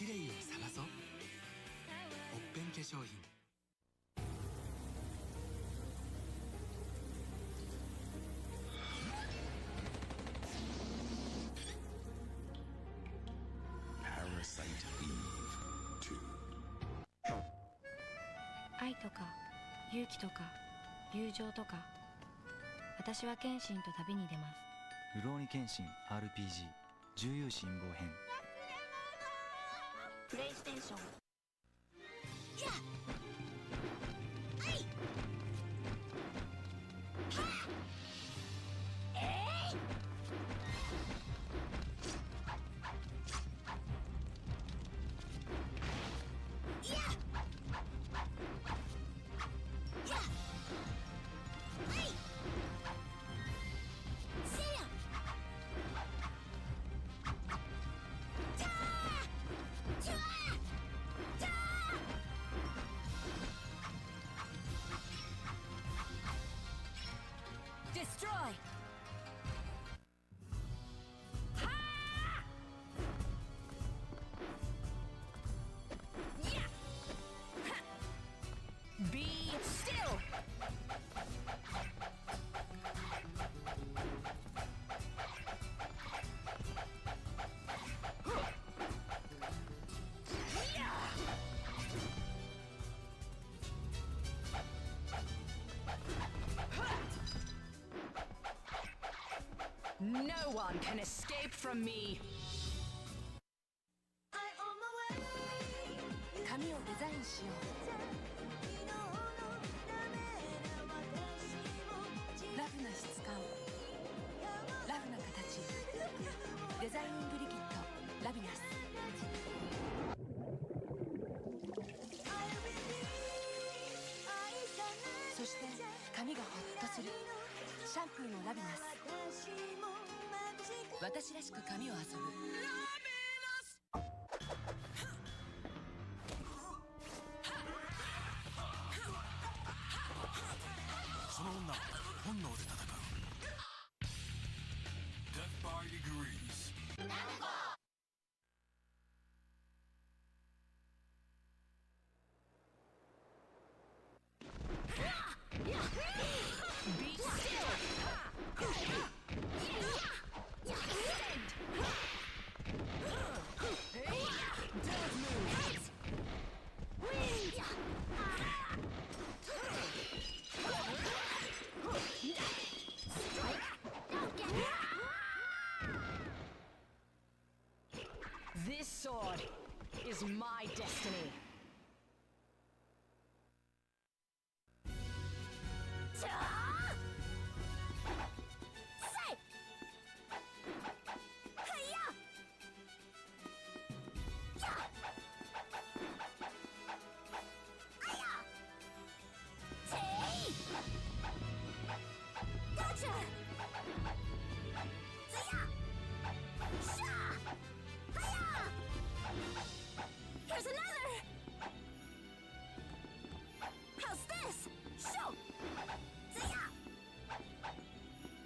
きれいを探そう。おっぺん化粧品。愛とか勇気とか友情とか、私は剣心と旅に出ます。るろうに剣心 RPG 重勇辛抱編。プレイステーション。Destroy! Be still! No one can escape from me! 髪をデザインしよう。ラフな質感、ラフな形、デザインブリキッドラビナス。そして髪がホッとするシャンプーのラビナス。私らしく髪を遊ぶ。その女は本能で戦う。 Death by Degrees。 Be still! Don't move! This sword is my destiny. Gotcha! Here's another! How's this? Show!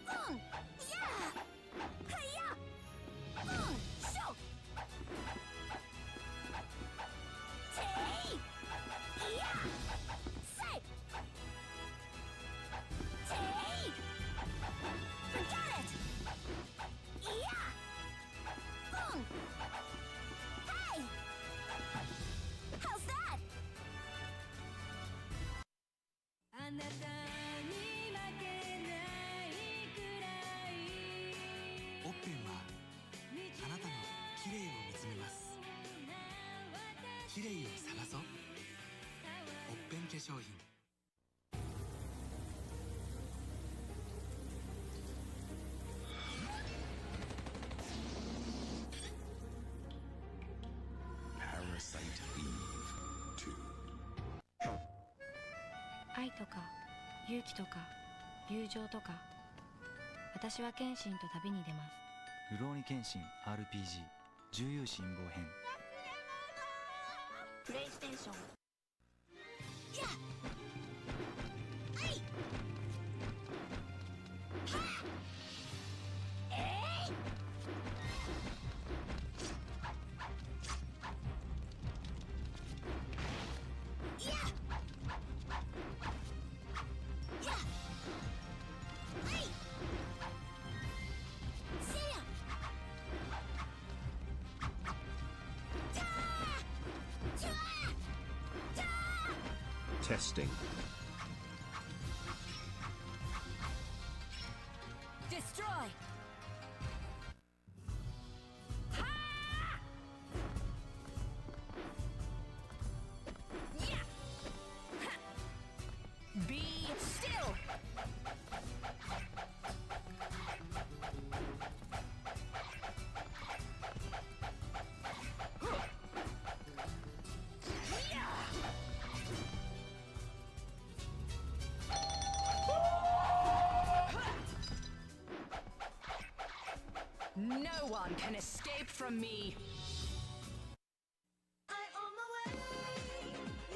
Boom! Yeah! Hiya! Boom! Show! Tay! Yeah! Say! Tay! Forget it! Yeah! Boom! Hey! How's that? あなたに負けないくらい。オッペンはあなたのきれいを見つめます。きれいを探そう。おっぺん化粧品。愛とか勇気とか友情とか、私は剣心と旅に出ます。るろうに剣心 RPG 重勇辛抱編。プレイステーション。testing. Destroy! Be still! No one can escape from me!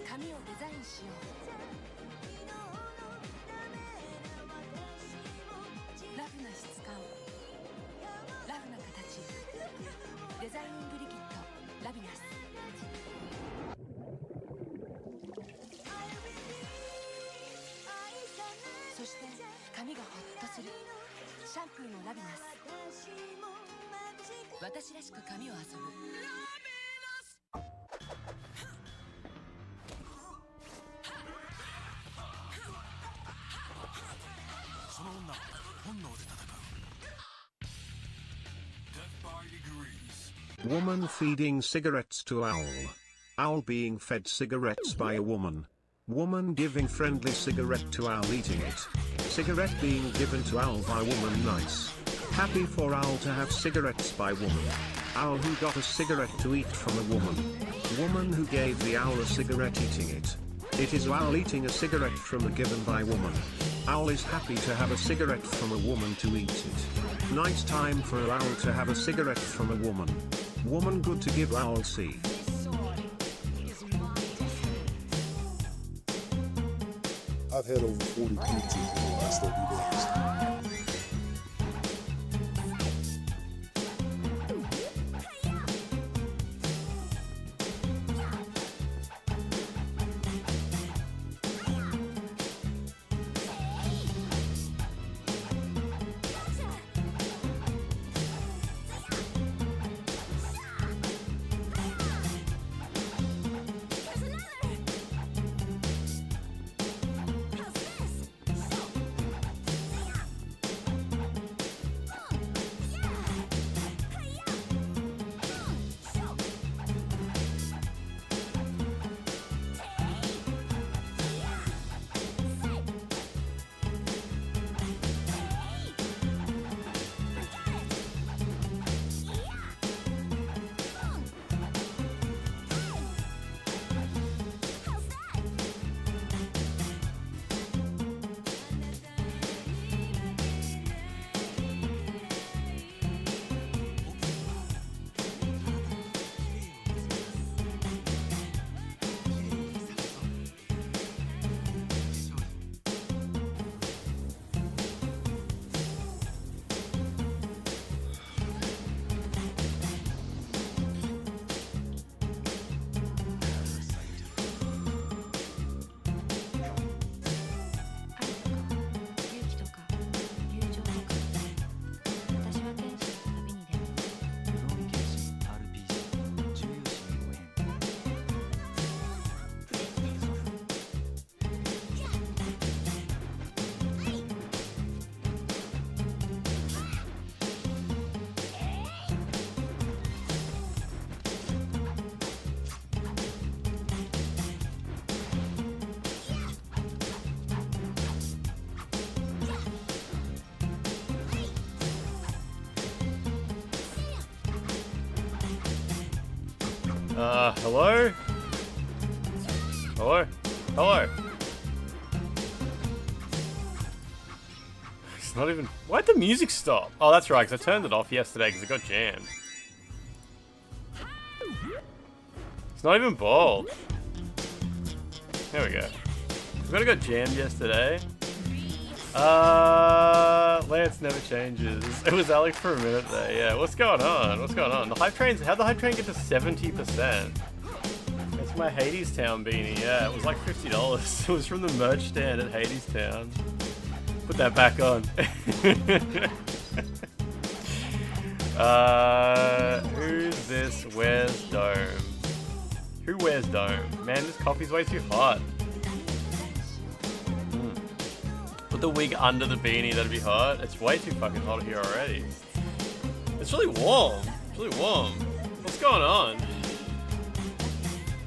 髪をデザインしよう。ラフな質感、ラフな形、デザイニングリキッド、ラビナス。そして髪がホッとするシャンプーのラビナス。私らしく髪を遊ぶ。その女は本能で戦う。 Woman feeding cigarettes to owl. Owl being fed cigarettes by a woman. Woman giving friendly cigarette to owl eating it. Cigarette being given to owl by woman nice. Happy for owl to have cigarettes by woman. Owl who got a cigarette to eat from a woman. Woman who gave the owl a cigarette eating it. It is owl eating a cigarette from a given by woman. Owl is happy to have a cigarette from a woman to eat it. Night time for owl to have a cigarette from a woman. Woman good to give owl see. I've had over 40 pizzas in the last 30 days. Hello? Hello? Hello? It's not even... Why'd the music stop? Oh, that's right, because I turned it off yesterday because it got jammed. It's not even bald. There we go. I got it got jammed yesterday. Lance never changes. It was Alex for a minute there, yeah. What's going on? What's going on? The hype trains, how'd the hype train get to 70%? That's my Hades Town beanie, yeah. It was like $50. It was from the merch stand at Hades Town. Put that back on. Who's this? Where's Dome? Who wears Dome? Man, this coffee's way too hot. Put the wig under the beanie, that'd be hot. It's way too fucking hot here already. It's really warm. It's really warm. What's going on?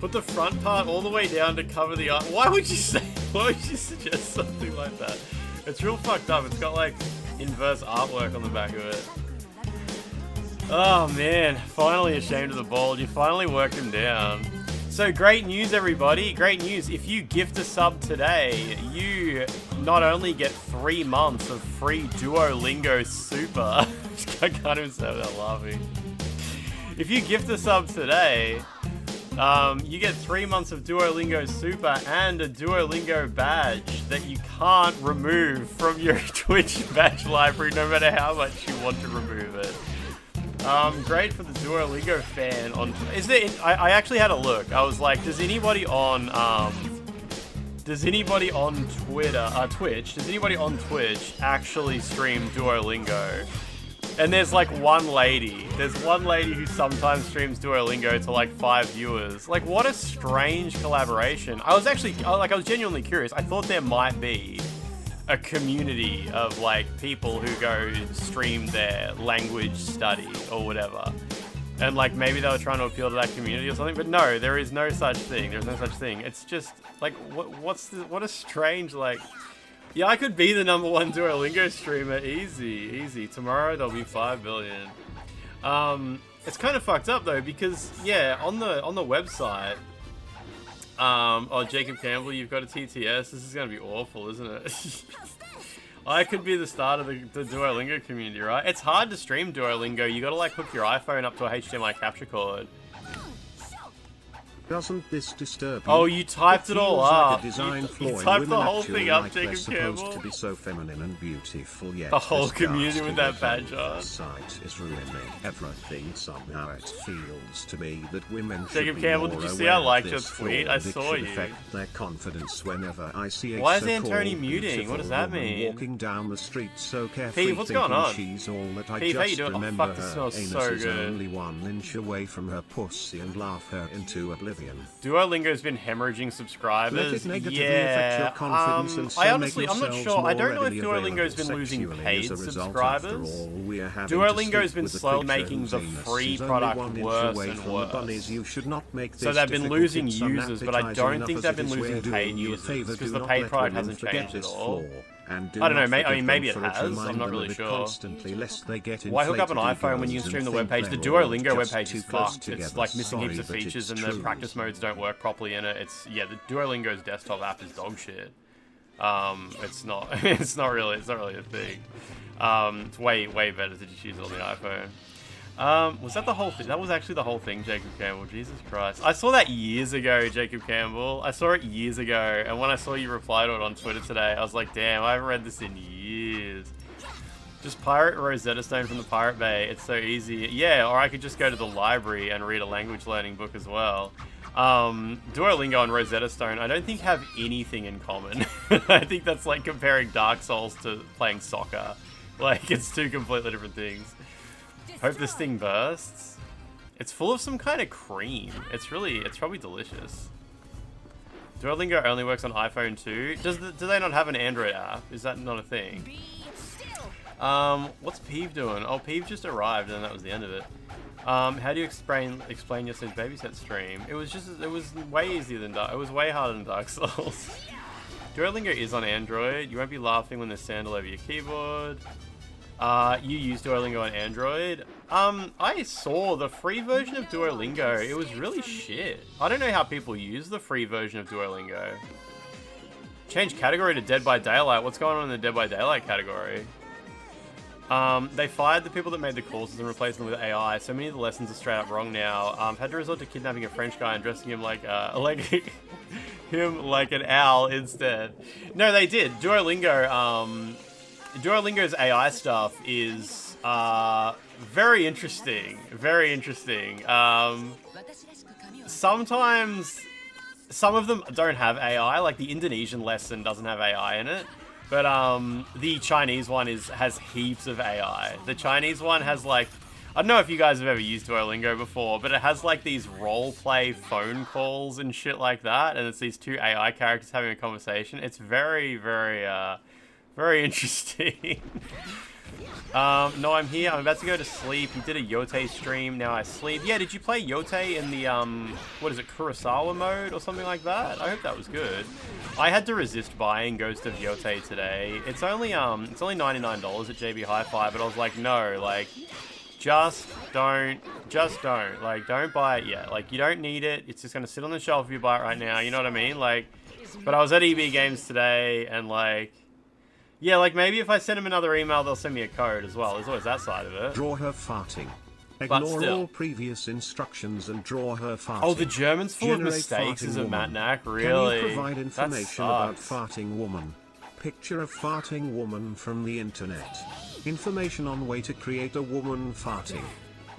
Put the front part all the way down to cover the eye. Why would you suggest something like that? It's real fucked up. It's got like inverse artwork on the back of it. Oh man, finally ashamed of the bald. You finally worked him down. So great news, everybody. Great news. If you gift a sub today, you not only get 3 months of free Duolingo Super. I can't even say without laughing. If you gift a sub today, you get 3 months of Duolingo Super and a Duolingo badge that you can't remove from your Twitch badge library no matter how much you want to remove it. Great for the Duolingo fan on... I actually had a look. I was like, does anybody on Twitch, does anybody on Twitch actually stream Duolingo? And there's like one lady. There's one lady who sometimes streams Duolingo to like 5 viewers. Like, what a strange collaboration. I was genuinely curious. I thought there might be a community of like people who go stream their language study or whatever. And like maybe they were trying to appeal to that community or something. But no, there is no such thing. There's no such thing. It's just like, what a strange like... Yeah, I could be the #1 Duolingo streamer. Easy. Tomorrow there'll be 5 billion. It's kind of fucked up though, because yeah, on the website, oh Jacob Campbell, you've got a TTS. This is gonna be awful, isn't it? I could be the start of the Duolingo community, right? It's hard to stream Duolingo. You gotta like hook your iPhone up to a HDMI capture cord. Doesn't this disturb you? Oh, you typed it all up. Like you typed the whole thing up, Jacob Campbell. Supposed to be so feminine and beautiful, yet the whole community with that badge on. The site is ruining everything. Somehow it feels to me that women Jacob should Campbell, be did more you see I aware liked of your this tweet? fraud. I saw It should you. affect their confidence whenever I see a Why is so-called Antony muting? What does that beautiful woman mean? walking down the street so carefree, Pete, what's going on? She's all that I Pete, how you just doing? Oh, remember fuck, this her smells anus so is good. only 1 inch away from her pussy and laugh her into oblivion. Duolingo's been hemorrhaging Let subscribers. it negatively affect your confidence and so I honestly, make I'm not yourselves sure. I more don't know if readily Duolingo's available been losing sexually paid as a result. subscribers. After all, we are having Duolingo's to been sleep with a slowly creature making whose the anus free is only product 1 inch worse away and from worse. the bunnies. You should not make So this they've been difficult. losing It's users, but I don't unappetizing think enough they've as been it is. We're losing doing paid you a users favor. because Do the not paid let product women hasn't forget changed at this all. flaw, and do I don't know, not mate. I forget mean, maybe it them for has. remind I'm not them really of it sure. constantly, lest they get Why hook up an inflated iPhone when you egos can stream the and webpage? The think they're all Duolingo just webpage too is close fucked. together. It's like missing Sorry, heaps of but it's features and true. the practice modes don't work properly in it. It's the Duolingo's desktop app is dog shit. It's not it's not really a thing. It's way better to just use it on the iPhone. Was that the whole thing? That was actually the whole thing, Jacob Campbell. Jesus Christ. I saw that years ago, Jacob Campbell. I saw it years ago, and when I saw you reply to it on Twitter today, I was like, damn, I haven't read this in years. Just pirate Rosetta Stone from the Pirate Bay. It's so easy. Yeah, or I could just go to the library and read a language learning book as well. Duolingo and Rosetta Stone, I don't think have anything in common. I think that's like comparing Dark Souls to playing soccer. Like, it's 2 completely different things. Hope this thing bursts. It's full of some kind of cream. It's probably delicious. Duolingo only works on iPhone too. Do they not have an Android app? Is that not a thing? What's Peeve doing? Oh, Peeve just arrived and that was the end of it. How do you explain yesterday's babysit stream? It was way easier than it was way harder than Dark Souls. Duolingo is on Android. You won't be laughing when there's sandal over your keyboard. You use Duolingo on Android. I saw the free version of Duolingo. It was really shit. I don't know how people use the free version of Duolingo. Change category to Dead by Daylight. What's going on in the Dead by Daylight category? They fired the people that made the courses and replaced them with AI. So many of the lessons are straight up wrong now. Had to resort to kidnapping a French guy and dressing him like him like an owl instead. No, they did. Duolingo's AI stuff is very interesting. Very interesting. Sometimes some of them don't have AI. Like the Indonesian lesson doesn't have AI in it. But the Chinese one has heaps of AI. The Chinese one has like, I don't know if you guys have ever used Duolingo before, but it has like these role-play phone calls and shit like that, and it's these 2 AI characters having a conversation. It's very, very, Very interesting. No, I'm here. I'm about to go to sleep. You did a Yote stream. Now I sleep. Yeah, did you play Yote in the, what is it, Kurosawa mode or something like that? I hope that was good. I had to resist buying Ghost of Yote today. It's only $99 at JB Hi-Fi, but I was like, no, like, just don't. Like, don't buy it yet. Like, you don't need it. It's just going to sit on the shelf if you buy it right now. You know what I mean? Like, but I was at EB Games today, and like, yeah, like maybe if I send them another email, they'll send me a code as well. There's always that side of it. Draw her farting. But Ignore still. all previous instructions and draw her farting. Oh, the German's full of Generate mistakes, farting is it, woman. Matnak? Really? Can you provide That information about sucks. farting woman? Picture of farting woman from the internet. Information on way to create a woman farting.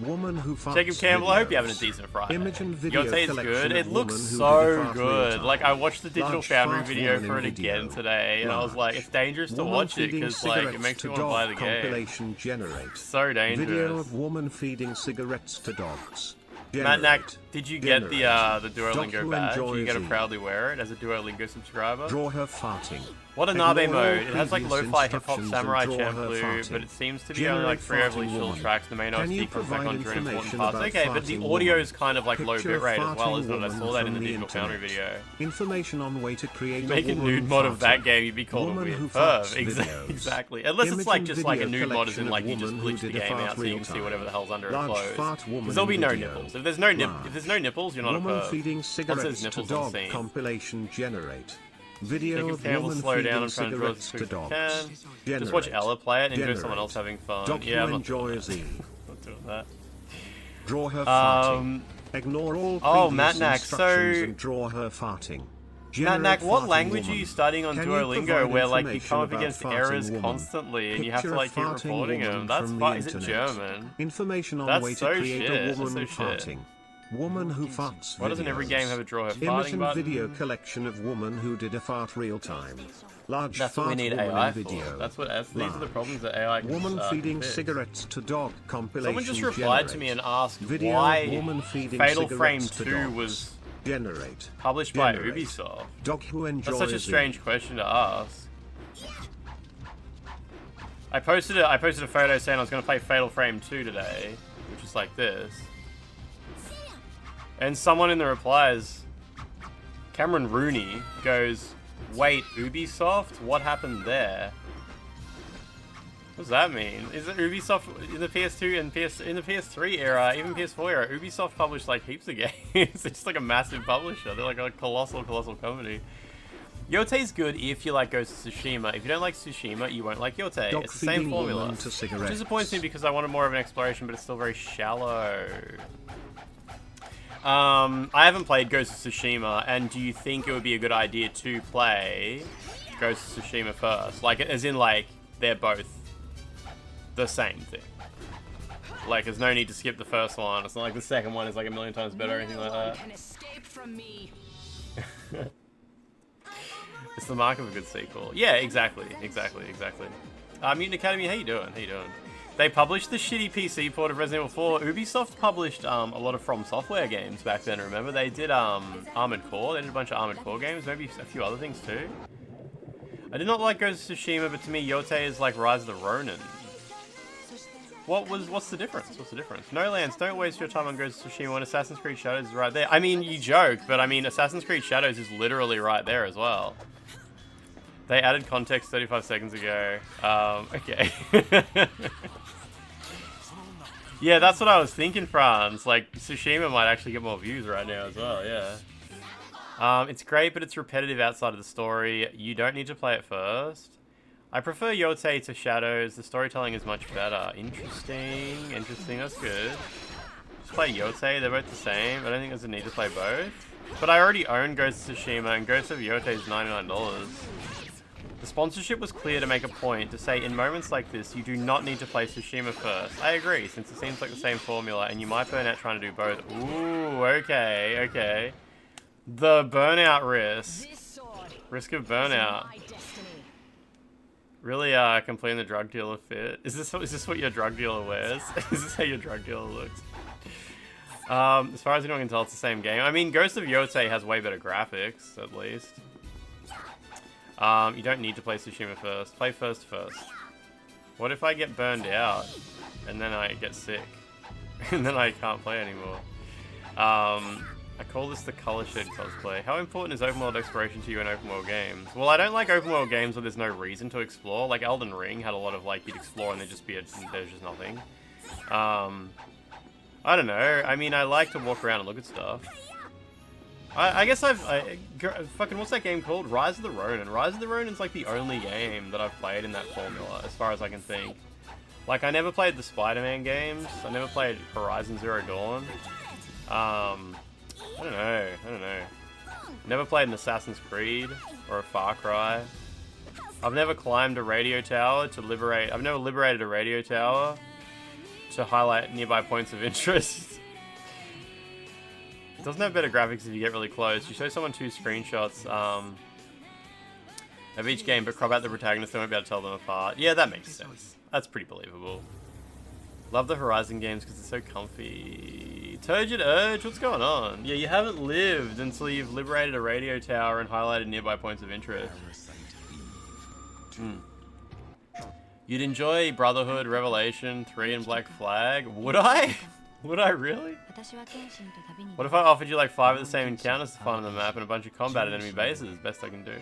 Woman who farts. Jacob Campbell, I hope you're having a videos. decent Friday. Image and video Yote's collection good. of It looks woman who so did a fart good. real-time. Like, I watched the Digital Large Foundry fart video woman for in it again video. today, and I was like, it's dangerous to Woman watch it feeding because like it cigarettes makes to me want to buy the dog game. compilation generate. So dangerous. Video of woman feeding cigarettes to dogs. Matnak, Generate. did you get the Generate. Duolingo Doc who badge? You enjoys get to it. proudly wear it as a Duolingo subscriber? Draw her farting. What a Nabe Ignore all mode. It has like previous lo-fi hip-hop instructions samurai and draw her champloo, farting. but it seems to be only like 3 Generate overly farting chill woman. tracks. The main Can OST you comes back provide on during important information parts. about Okay, but the farting audio woman? is kind of like low Picture bitrate as well, farting isn't it? I woman saw that in from the the Digital Foundry internet. video. Information on way to create Make a a woman nude mod of that farting. game, you'd be called a Woman weird who perv. farts videos. Exactly. Unless it's Image like and just like a video nude mod as in collection like of you just woman who glitch the did a game fart out so you can see real-time. whatever the hell's under her Large clothes. fart woman Because there'll be in no video. nipples. If there's no Large. nipples, you're not a Woman perv. feeding Once cigarettes there's to nipples on dog scene. compilation generate. Video Jacob of Campbell, woman slow down. feeding I'm trying to draw cigarettes as to quick as dogs. I can. Just Generate. watch Ella play it and enjoy Generate. someone else having fun. Doc Yeah, I'm who not doing enjoys that. E. Not doing that. Draw her farting. Ignore all oh, previous Matnak, instructions so- and draw her farting. Matnak, Generate what farting language are woman. you studying on Can you Duolingo provide where like you information come up about against farting errors woman? constantly and you have to Picture like of keep farting reporting woman them? That's from fine. the Is it internet. German? Information on That's way so to create shit. a That's woman so shit. farting. Woman who farts Why doesn't every videos. game have a draw her Image farting and button? video collection of woman who did a fart real time. Large That's fart what we need woman AI in for. video. These are the Large. problems that AI can Woman feeding fix. cigarettes to dog compilation. Someone just replied to generate. me and asked Video of why woman feeding Fatal Frame cigarettes to 2 dogs. was Generate. published by Generate. Ubisoft. Dog who enjoys That's such a it. strange question to ask. I posted a photo saying I was going to play Fatal Frame 2 today, which is like this. And someone in the replies, Cameron Rooney, goes, "Wait, Ubisoft? What happened there?" What does that mean? Is it Ubisoft in the PS2 and in the PS3 era, even PS4 era? Ubisoft published like heaps of games. It's just like a massive publisher. They're like a colossal company. Yote's good if you like Ghost of Tsushima. If you don't like Tsushima, you won't like Yote. Dog It's the same feeding formula. woman to Which cigarettes. disappoints me because I wanted more of an exploration, but it's still very shallow. I haven't played Ghost of Tsushima, and do you think it would be a good idea to play Ghost of Tsushima first? Like, as in, like, they're both the same thing. Like, there's no need to skip the first one. It's not like the second one is like a million times better or anything like that. Can escape from me. It's the mark of a good sequel. Yeah, exactly. Mutant Academy, how you doing? They published the shitty PC port of Resident Evil 4. Ubisoft published a lot of From Software games back then, remember? They did Armored Core. They did a bunch of Armored Core games, maybe a few other things too. I did not like Ghost of Tsushima, but to me, Yote is like Rise of the Ronin. What's the difference? No Lands, don't waste your time on Ghost of Tsushima when Assassin's Creed Shadows is right there. I mean, you joke, but I mean, Assassin's Creed Shadows is literally right there as well. They added context 35 seconds ago. Okay. Yeah, that's what I was thinking, Franz. Like, Tsushima might actually get more views right now as well, yeah. It's great, but it's repetitive outside of the story. You don't need to play it first. I prefer Yote to Shadows. The storytelling is much better. Interesting, that's good. Just play Yote, they're both the same. I don't think there's a need to play both. But I already own Ghost of Tsushima, and Ghost of Yote is $99. The sponsorship was clear to make a point to say in moments like this, you do not need to play Tsushima first. I agree, since it seems like the same formula, and you might burn out trying to do both. Ooh, okay. The burnout risk. Risk of burnout. Really, completing the drug dealer fit. Is this what your drug dealer wears? Is this how your drug dealer looks? As far as anyone can tell, it's the same game. I mean, Ghost of Yote has way better graphics, at least. You don't need to play Tsushima first. Play first. What if I get burned out and then I get sick and then I can't play anymore? I call this the color shed cosplay. How important is open world exploration to you in open world games? Well, I don't like open world games where there's no reason to explore. Like Elden Ring had a lot of like you'd explore and there'd just be there's just nothing. I don't know. I mean, I like to walk around and look at stuff. I guess fucking, what's that game called? Rise of the Ronin. Rise of the Ronin's like the only game that I've played in that formula, as far as I can think. Like, I never played the Spider-Man games. I never played Horizon Zero Dawn. I don't know. Never played an Assassin's Creed or a Far Cry. I've never climbed a radio tower to liberate... I've never liberated a radio tower to highlight nearby points of interest. It doesn't have better graphics if you get really close. You show someone 2 screenshots of each game, but crop out the protagonist, they won't be able to tell them apart. Yeah, that makes sense. That's pretty believable. Love the Horizon games because they're so comfy. Turgid Urge, what's going on? Yeah, you haven't lived until you've liberated a radio tower and highlighted nearby points of interest. You'd enjoy Brotherhood, Revelation, 3, and Black Flag. Would I? Would I really? What if I offered you like 5 of the same encounters to find on the map and a bunch of combat at enemy bases? Best I can do.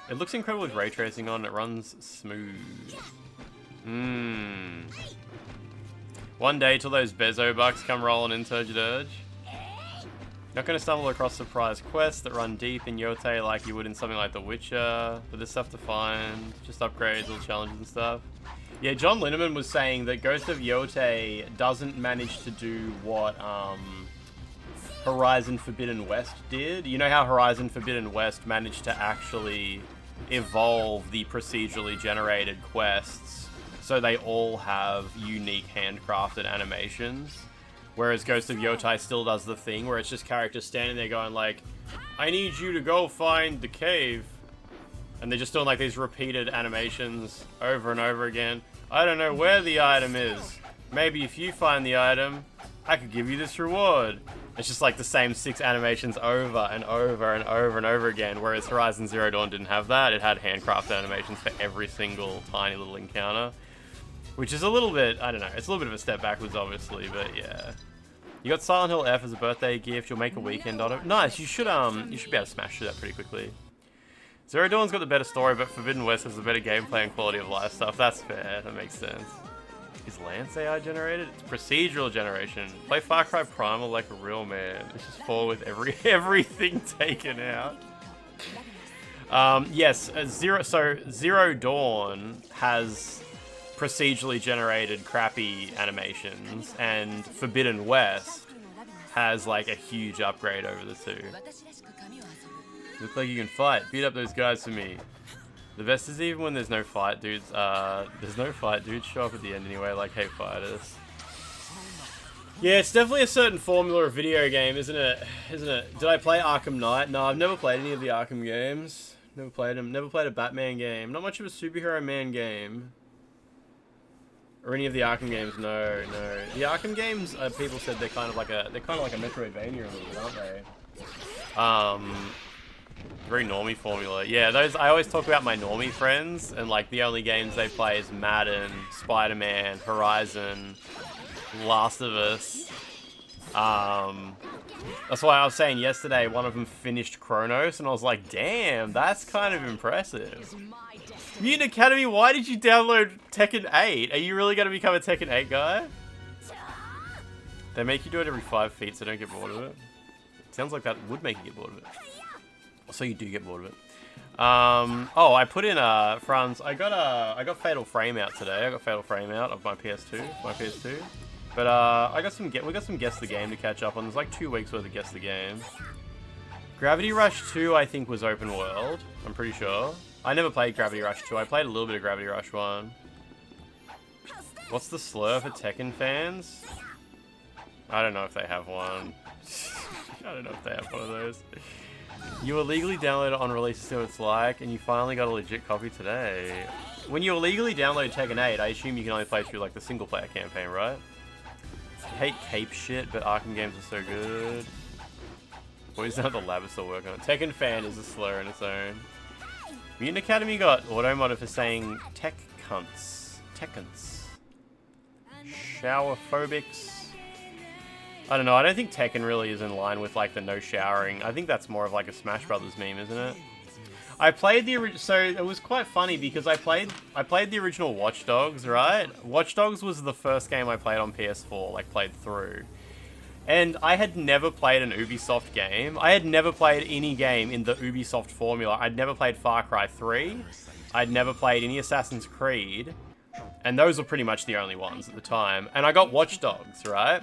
It looks incredible with ray tracing on. It runs smooth. One day till those Bezo bucks come rolling in Turgid Urge. Not going to stumble across surprise quests that run deep in Yotei like you would in something like The Witcher. But there's stuff to find. Just upgrades, little challenges and stuff. Yeah, John Linneman was saying that Ghost of Yotei doesn't manage to do what Horizon Forbidden West did. You know how Horizon Forbidden West managed to actually evolve the procedurally generated quests so they all have unique handcrafted animations? Whereas Ghost of Yotei still does the thing where it's just characters standing there going like, I need you to go find the cave. And they're just doing like these repeated animations over and over again. I don't know where the item is. Maybe if you find the item, I could give you this reward. It's just like the same 6 animations over and over and over and over again. Whereas Horizon Zero Dawn didn't have that. It had handcrafted animations for every single tiny little encounter. Which is a little bit, I don't know, it's a little bit of a step backwards obviously, but yeah. You got Silent Hill F as a birthday gift, you'll make a weekend on it. Nice, you should be able to smash through that pretty quickly. Zero Dawn's got the better story, but Forbidden West has the better gameplay and quality of life stuff. That's fair, that makes sense. Is Lance AI generated? It's procedural generation. Play Far Cry Primal like a real man. It's just fall with everything taken out. Yes, Zero Dawn has procedurally generated crappy animations, and Forbidden West has like a huge upgrade over the two. Look like you can fight. Beat up those guys for me. The best is even when there's no fight dudes. There's no fight dudes show up at the end anyway, like, hey, fighters. Yeah, it's definitely a certain formula of video game, isn't it? Isn't it? Did I play Arkham Knight? No, I've never played any of the Arkham games. Never played them. Never played a Batman game. Not much of a superhero man game. Or any of the Arkham games, no. The Arkham games, people said they're kind of like a Metroidvania a little bit, aren't they? Very normie formula. Yeah, those, I always talk about my normie friends, and like the only games they play is Madden, Spider-Man, Horizon, Last of Us. That's why I was saying yesterday, one of them finished Chronos, and I was like, damn, that's kind of impressive. Mutant Academy, why did you download Tekken 8? Are you really going to become a Tekken 8 guy? They make you do it every 5 feet, so don't get bored of it. Sounds like that would make you get bored of it. So you do get bored of it. Oh, I put in Franz. I got Fatal Frame out today. I got Fatal Frame out of my PS2. But we got some Guess the Game to catch up on. There's like 2 weeks worth of Guess the Game. Gravity Rush 2, I think, was open world. I'm pretty sure. I never played Gravity Rush 2. I played a little bit of Gravity Rush 1. What's the slur for Tekken fans? I don't know if they have one. I don't know if they have one of those. You illegally download it on release to see what it's like, and you finally got a legit copy today. When you illegally download Tekken 8, I assume you can only play through like the single player campaign, right? I hate cape shit, but Arkham games are so good. Boys down at the lab are still working on it. Tekken fan is a slur in its own. Mutant Academy got auto-modded for saying tech cunts. Tech cunts. Shower phobics. I don't know, I don't think Tekken really is in line with like the no showering. I think that's more of like a Smash Brothers meme, isn't it? I played the so it was quite funny because I played the original Watch Dogs, right? Watch Dogs was the first game I played on PS4, like played through. And I had never played an Ubisoft game. I had never played any game in the Ubisoft formula. I'd never played Far Cry 3. I'd never played any Assassin's Creed. And those were pretty much the only ones at the time. And I got Watch Dogs, right?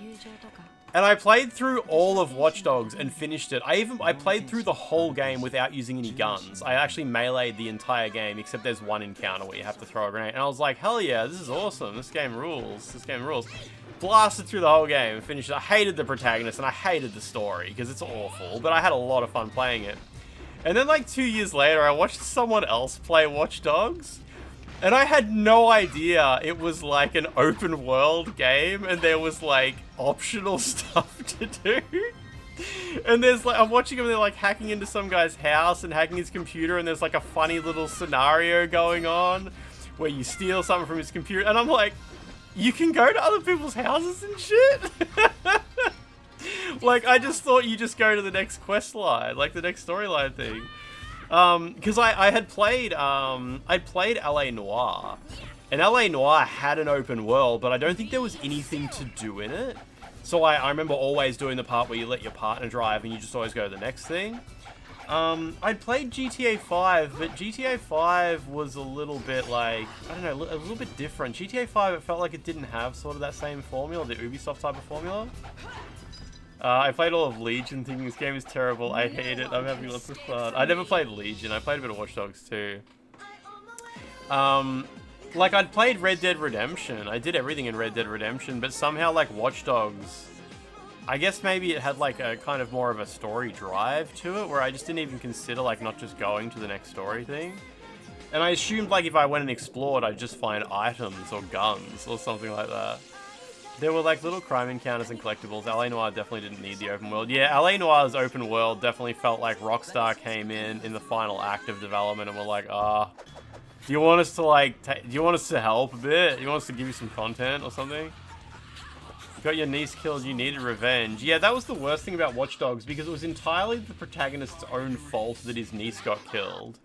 And I played through all of Watch Dogs and finished it. I played through the whole game without using any guns. I actually meleeed the entire game, except there's one encounter where you have to throw a grenade. And I was like, hell yeah, this is awesome. This game rules. This game rules. Blasted through the whole game and finished it. I hated the protagonist and I hated the story because it's awful. But I had a lot of fun playing it. And then like 2 years later, I watched someone else play Watch Dogs. And I had no idea it was like an open world game and there was like optional stuff to do. And there's like, I'm watching them, they're like hacking into some guy's house and hacking his computer and there's like a funny little scenario going on where you steal something from his computer. And I'm like, you can go to other people's houses and shit? Like, I just thought you just go to the next quest line, like the next storyline thing. Because I had played, I'd played LA Noire, and LA Noire had an open world, but I don't think there was anything to do in it. So I remember always doing the part where you let your partner drive and you just always go to the next thing. I'd played GTA 5, but GTA 5 was a little bit like, I don't know, a little bit different. GTA 5, it felt like it didn't have sort of that same formula, the Ubisoft type of formula. I played all of Legion thinking this game is terrible. I hate it. I'm having lots of fun. I never played Legion. I played a bit of Watch Dogs too. Like I'd played Red Dead Redemption. I did everything in Red Dead Redemption, but somehow like Watch Dogs, I guess maybe it had like a kind of more of a story drive to it where I just didn't even consider like not just going to the next story thing. And I assumed like if I went and explored, I'd just find items or guns or something like that. There were like little crime encounters and collectibles. LA Noire definitely didn't need the open world. Yeah, LA Noire's open world definitely felt like Rockstar came in the final act of development and were like, do you want us to like, do you want us to help a bit? Do you want us to give you some content or something? You got your niece killed, you needed revenge. Yeah, that was the worst thing about Watch Dogs because it was entirely the protagonist's own fault that his niece got killed.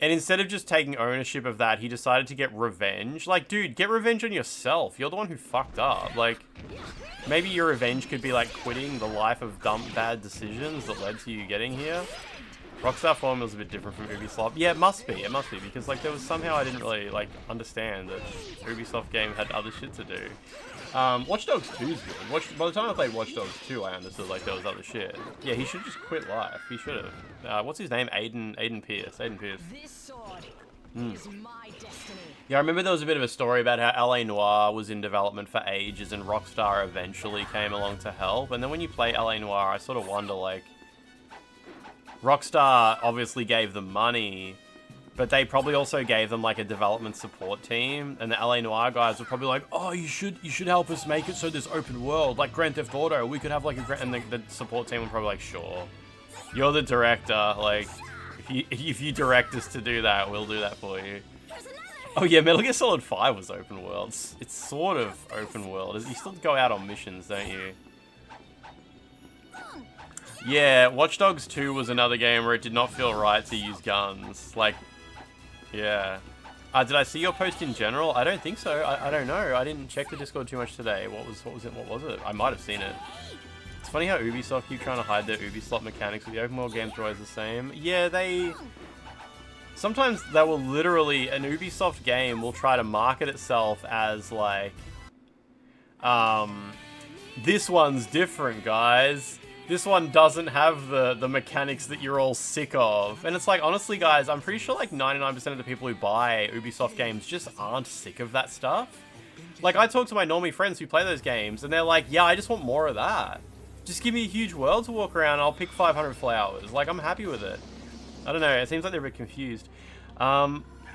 And instead of just taking ownership of that, he decided to get revenge. Like, dude, get revenge on yourself. You're the one who fucked up. Like, maybe your revenge could be, like, quitting the life of dumb, bad decisions that led to you getting here. Rockstar Formula's a bit different from Ubisoft. Yeah, it must be. It must be. Because, like, there was somehow I didn't really, like, understand that Ubisoft game had other shit to do. Watch Dogs 2 is good. By the time I played Watch Dogs 2, I understood, like, there was other shit. Yeah, he should just quit life. He should have. What's his name? Aiden Pierce. This sword is my destiny. Yeah, I remember there was a bit of a story about how LA Noire was in development for ages and Rockstar eventually came along to help. And then when you play LA Noire, I sort of wonder, like, Rockstar obviously gave them money, but they probably also gave them like a development support team, and the LA Noire guys were probably like, oh, you should help us make it so there's open world, like Grand Theft Auto, we could have like and the support team were probably like, sure, you're the director, like, if you direct us to do that, we'll do that for you. Oh yeah, Metal Gear Solid 5 was open world. It's sort of open world. You still go out on missions, don't you? Yeah, Watch Dogs 2 was another game where it did not feel right to use guns. Like, yeah. Did I see your post in general? I don't think so. I don't know. I didn't check the Discord too much today. What was it? I might have seen it. It's funny how Ubisoft keep trying to hide their Ubisoft mechanics, but the open world games are always the same. Yeah, sometimes they will literally, an Ubisoft game will try to market itself as like, this one's different, guys. This one doesn't have the mechanics that you're all sick of. And it's like, honestly, guys, I'm pretty sure like 99% of the people who buy Ubisoft games just aren't sick of that stuff. Like, I talk to my normie friends who play those games, and they're like, yeah, I just want more of that. Just give me a huge world to walk around, and I'll pick 500 flowers. Like, I'm happy with it. I don't know, it seems like they're a bit confused.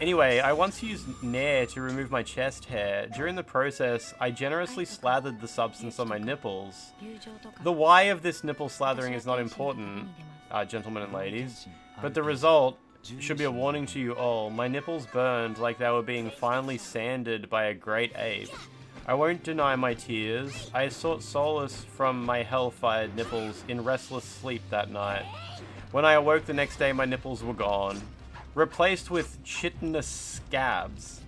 Anyway, I once used Nair to remove my chest hair. During the process, I generously slathered the substance on my nipples. The why of this nipple slathering is not important, gentlemen and ladies, but the result should be a warning to you all. My nipples burned like they were being finely sanded by a great ape. I won't deny my tears. I sought solace from my hell-fired nipples in restless sleep that night. When I awoke the next day, my nipples were gone, replaced with chitinous scabs.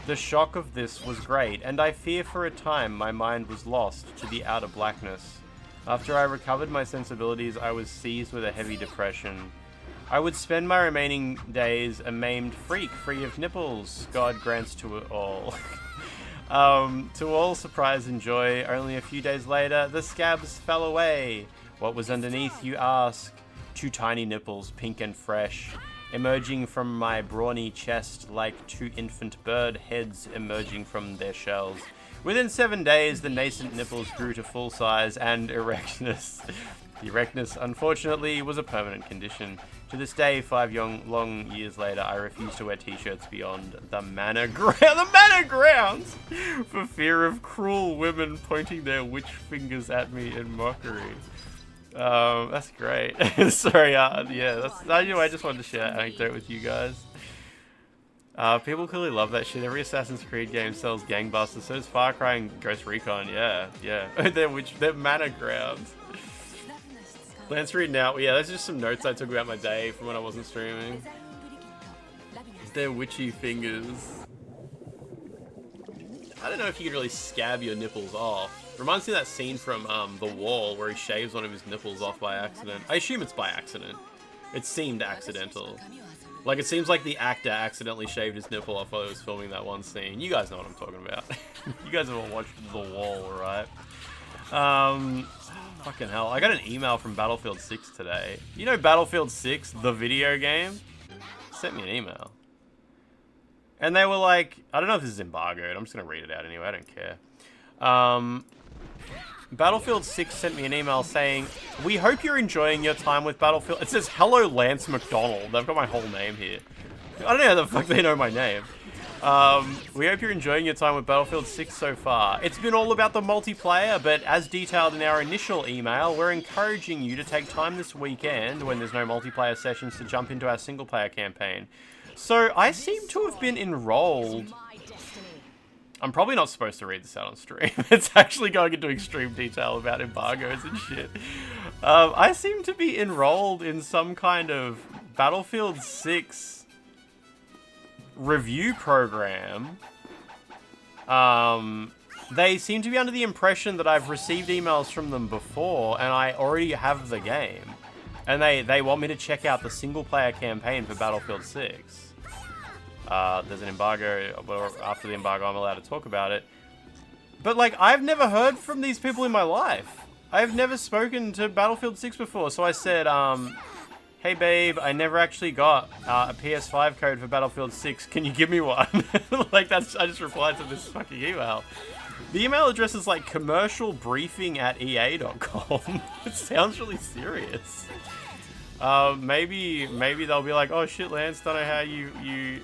The shock of this was great, and I fear for a time my mind was lost to the outer blackness. After I recovered my sensibilities, I was seized with a heavy depression. I would spend my remaining days a maimed freak, free of nipples. God grants to it all. To all surprise and joy, only a few days later, the scabs fell away. What was underneath, you ask? 2 tiny nipples, pink and fresh, emerging from my brawny chest like 2 infant bird heads emerging from their shells. Within 7 days, the nascent nipples grew to full size and erectness. The erectness, unfortunately, was a permanent condition. To this day, 5 long years later, I refuse to wear t-shirts beyond the manor grounds for fear of cruel women pointing their witch fingers at me in mockery. That's great. Sorry, yeah, I just wanted to share that anecdote with you guys. People clearly love that shit. Every Assassin's Creed game sells gangbusters, so does Far Cry and Ghost Recon, yeah. they're manor grounds. Lance reading out, yeah, that's just some notes I took about my day from when I wasn't streaming. Their witchy fingers. I don't know if you could really scab your nipples off. Reminds me of that scene from The Wall where he shaves one of his nipples off by accident. I assume it's by accident. It seemed accidental. Like, it seems like the actor accidentally shaved his nipple off while he was filming that one scene. You guys know what I'm talking about. You guys have all watched The Wall, right? Fucking hell. I got an email from Battlefield 6 today. You know Battlefield 6, the video game? Sent me an email. And they were like, I don't know if this is embargoed. I'm just going to read it out anyway. I don't care. Battlefield 6 sent me an email saying, we hope you're enjoying your time with Battlefield. It says, hello, Lance McDonald. They've got my whole name here. I don't know how the fuck they know my name. We hope you're enjoying your time with Battlefield 6 so far. It's been all about the multiplayer, but as detailed in our initial email, we're encouraging you to take time this weekend, when there's no multiplayer sessions, to jump into our single-player campaign. So, I seem to have been enrolled... I'm probably not supposed to read this out on stream. It's actually going into extreme detail about embargoes and shit. I seem to be enrolled in some kind of Battlefield 6... review program. They seem to be under the impression that I've received emails from them before and I already have the game. And they want me to check out the single player campaign for Battlefield 6. There's an embargo, but after the embargo I'm allowed to talk about it. But like, I've never heard from these people in my life. I've never spoken to Battlefield 6 before, so I said, hey babe, I never actually got a PS5 code for Battlefield 6. Can you give me one? Like, I just replied to this fucking email. The email address is like commercialbriefing@ea.com. It sounds really serious. Maybe they'll be like, oh shit, Lance, don't know how you...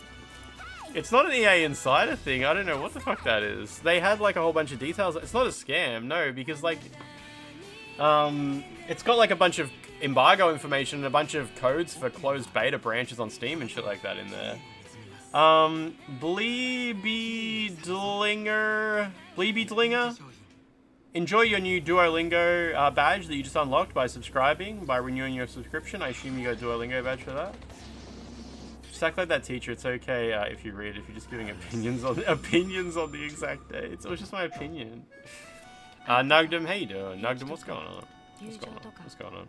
It's not an EA Insider thing. I don't know what the fuck that is. They had like a whole bunch of details. It's not a scam, no, because like... it's got like a bunch of embargo information and a bunch of codes for closed beta branches on Steam and shit like that in there. Bleeby Dlinger. Enjoy your new Duolingo badge that you just unlocked by subscribing, by renewing your subscription. I assume you got a Duolingo badge for that. Just act like that teacher. It's okay if you read, if you're just giving opinions on the exact dates. It was just my opinion. Nugdom, how you doing? Nugdom, what's going on? What's going on?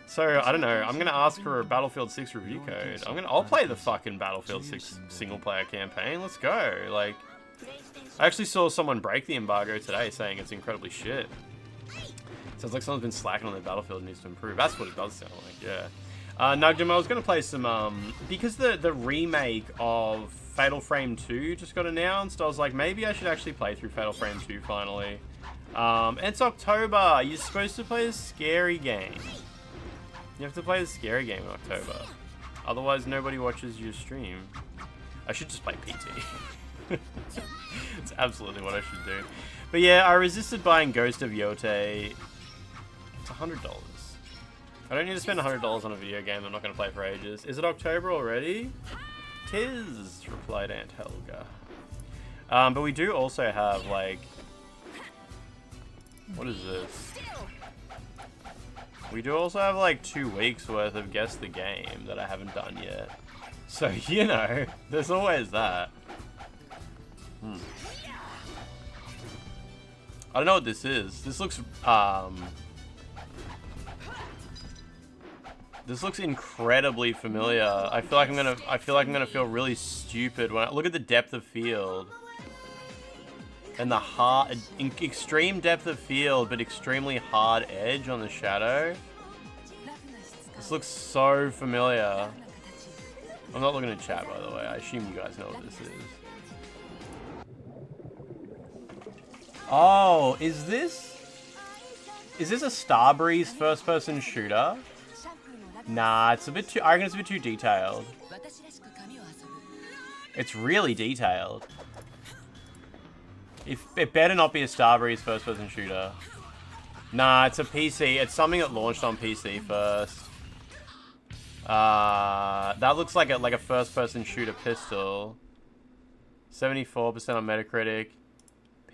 So, I don't know, I'm gonna ask for a Battlefield 6 review code. I'll play the fucking Battlefield 6 single player campaign, let's go. Like, I actually saw someone break the embargo today saying it's incredibly shit. Sounds like someone's been slacking on their Battlefield and needs to improve. That's what it does sound like, yeah. Nugdom, I was gonna play some, because the remake of Fatal Frame 2 just got announced, I was like, maybe I should actually play through Fatal Frame 2 finally. It's October. You're supposed to play a scary game. You have to play the scary game in October. Otherwise, nobody watches your stream. I should just play PT. It's absolutely what I should do. But yeah, I resisted buying Ghost of Yote. It's $100. I don't need to spend $100 on a video game I'm not going to play for ages. Is it October already? Tis, replied Aunt Helga. But we do also have, like... What is this? We do also have, like, 2 weeks worth of Guess the Game that I haven't done yet. So, you know, there's always that. I don't know what this is. This looks, this looks incredibly familiar. I feel like I'm gonna feel really stupid when I look at the depth of field. And the hard, extreme depth of field, but extremely hard edge on the shadow. This looks so familiar. I'm not looking at chat, by the way. I assume you guys know what this is. Oh, is this a Starbreeze first-person shooter? Nah, it's a bit too. I reckon it's a bit too detailed. It's really detailed. It better not be a Starbreeze first-person shooter. Nah, it's a PC. It's something that launched on PC first. That looks like a first-person shooter pistol. 74% on Metacritic.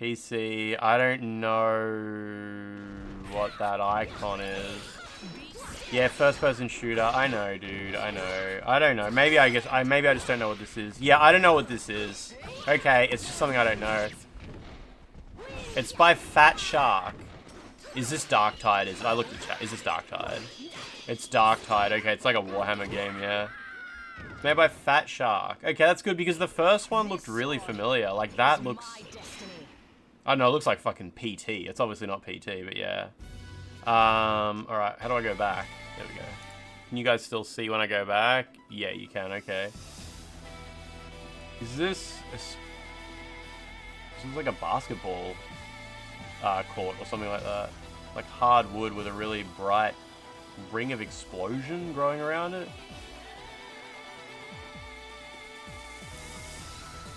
PC. I don't know what that icon is. Yeah, first-person shooter. I know, dude. I know. I don't know. Maybe I just don't know what this is. Yeah, I don't know what this is. Okay, it's just something I don't know. It's by Fat Shark. Is this Darktide? Is it? I looked at chat. Is this Darktide? It's Darktide. Okay, it's like a Warhammer game, yeah. It's made by Fat Shark. Okay, that's good because the first one looked really familiar. Like, that looks... I don't know, it looks like fucking PT. It's obviously not PT, but yeah. Alright, how do I go back? There we go. Can you guys still see when I go back? Yeah, you can, okay. Is this... This is like a basketball court or something like that. Like hard wood with a really bright ring of explosion growing around it.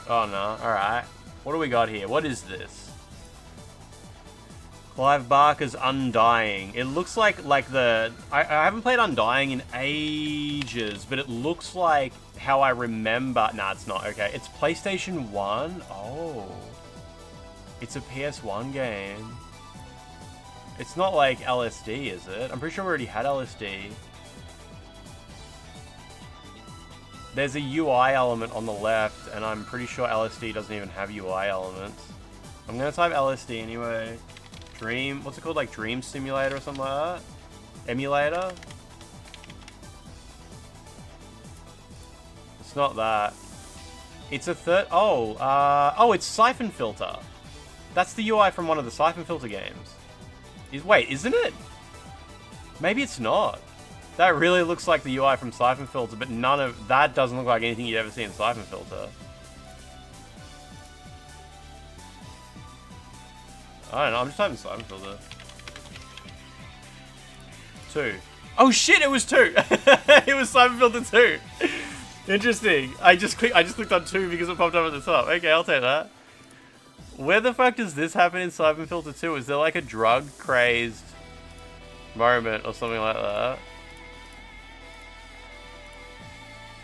Oh no, alright. What do we got here? What is this? Clive Barker's Undying. It looks like the... I haven't played Undying in ages, but it looks like how I remember... Nah, it's not. Okay, it's PlayStation 1. Oh. It's a PS1 game. It's not like LSD, is it? I'm pretty sure we already had LSD. There's a UI element on the left, and I'm pretty sure LSD doesn't even have UI elements. I'm gonna type LSD anyway. Dream, what's it called? Like Dream Simulator or something like that? Emulator? It's not that. It's a third... Oh, it's Siphon Filter. That's the UI from one of the Siphon Filter games. Wait, isn't it? Maybe it's not. That really looks like the UI from Siphon Filter, but none of... That doesn't look like anything you'd ever see in Siphon Filter. I don't know, I'm just typing Siphon Filter. 2. Oh shit, it was 2! It was Siphon Filter 2! Interesting. I just clicked on 2 because it popped up at the top. Okay, I'll take that. Where the fuck does this happen in Siphon Filter 2? Is there like a drug-crazed moment or something like that?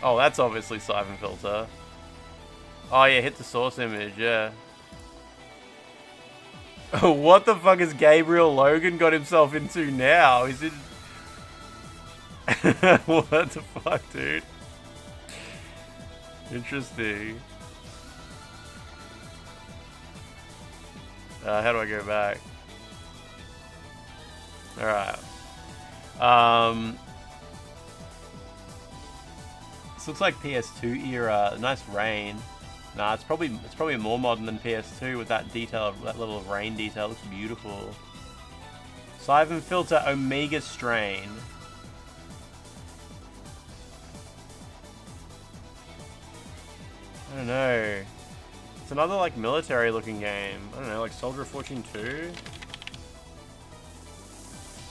Oh, that's obviously Siphon Filter. Oh yeah, hit the source image, yeah. What the fuck has Gabriel Logan got himself into now? Is it... What the fuck, dude? Interesting. How do I go back? Alright. This looks like PS2 era. Nice rain. Nah, it's probably more modern than PS2 with that detail, that level of rain detail. It looks beautiful. Siphon Filter Omega Strain. I don't know. It's another like military looking game. I don't know, like Soldier of Fortune 2?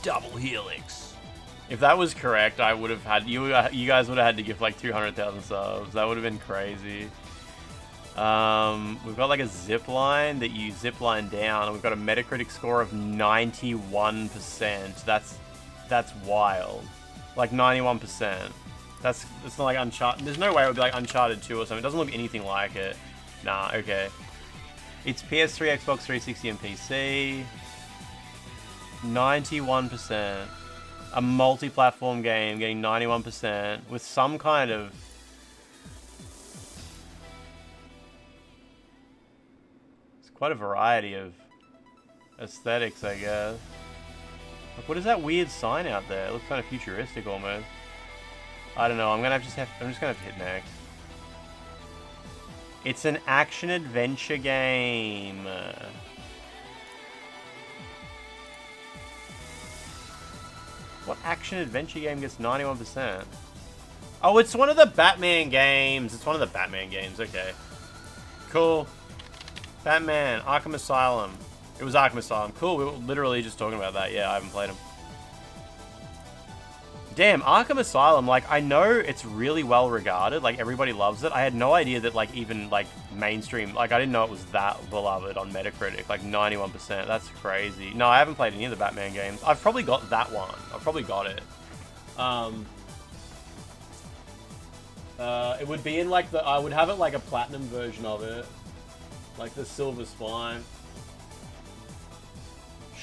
Double Helix. If that was correct, I would have had... You guys would have had to give like 200,000 subs. That would have been crazy. We've got like a zip line that you zip line down, and we've got a Metacritic score of 91%. That's wild. Like 91%. It's not like Uncharted. There's no way it would be like Uncharted 2 or something. It doesn't look anything like it. Nah, okay. It's PS3, Xbox 360, and PC. 91%. A multi-platform game getting 91% with some kind of... It's quite a variety of aesthetics, I guess. Like, what is that weird sign out there? It looks kind of futuristic almost. I don't know. I'm just gonna have to hit next. It's an action-adventure game. What action-adventure game gets 91%? Oh, it's one of the Batman games. It's one of the Batman games. Okay. Cool. Batman. Arkham Asylum. It was Arkham Asylum. Cool. We were literally just talking about that. Yeah, I haven't played them. Damn, Arkham Asylum, like, I know it's really well regarded, like, everybody loves it. I had no idea that, like, even, like, mainstream, like, I didn't know it was that beloved on Metacritic, like, 91%. That's crazy. No, I haven't played any of the Batman games. I've probably got that one. I've probably got it. It would be in, like, I would have it, like, a platinum version of it. Like, the Silver Spine.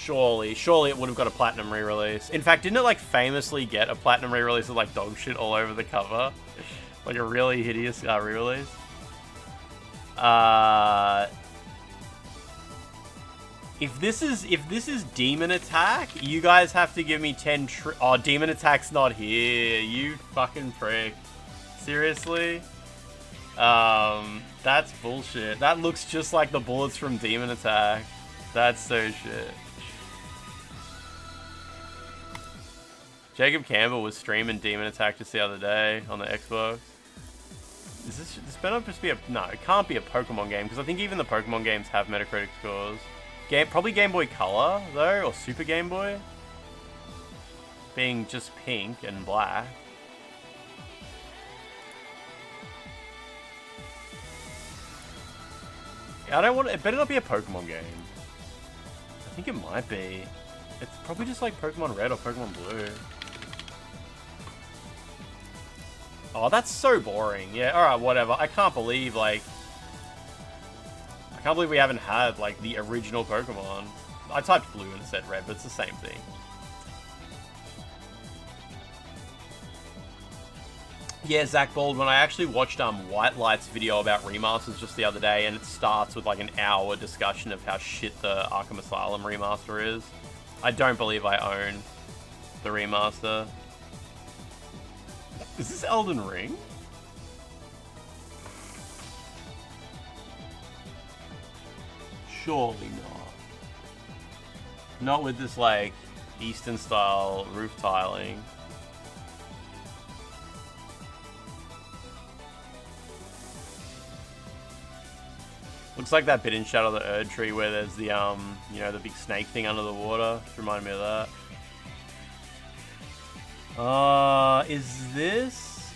Surely it would have got a platinum re-release. In fact, didn't it like famously get a platinum re-release with like dog shit all over the cover? Like a really hideous re-release. If this is Demon Attack, you guys have to give me 10 oh, Demon Attack's not here. You fucking prick. Seriously? That's bullshit. That looks just like the bullets from Demon Attack. That's so shit. Jacob Campbell was streaming Demon Attack just the other day on the Xbox. This better just be a... No, it can't be a Pokemon game, because I think even the Pokemon games have Metacritic scores. Probably Game Boy Color, though, or Super Game Boy. Being just pink and black. I don't want... It better not be a Pokemon game. I think it might be. It's probably just like Pokemon Red or Pokemon Blue. Oh, that's so boring. Yeah, alright, whatever. I can't believe, like... I can't believe we haven't had, like, the original Pokemon. I typed blue and it said red, but it's the same thing. Yeah, Zach Baldwin, I actually watched White Light's video about remasters just the other day, and it starts with, like, an hour discussion of how shit the Arkham Asylum remaster is. I don't believe I own the remaster. Is this Elden Ring? Surely not. Not with this, like, Eastern style roof tiling. Looks like that bit in Shadow of the Erd Tree where there's the, you know, the big snake thing under the water. Just reminded me of that. Is this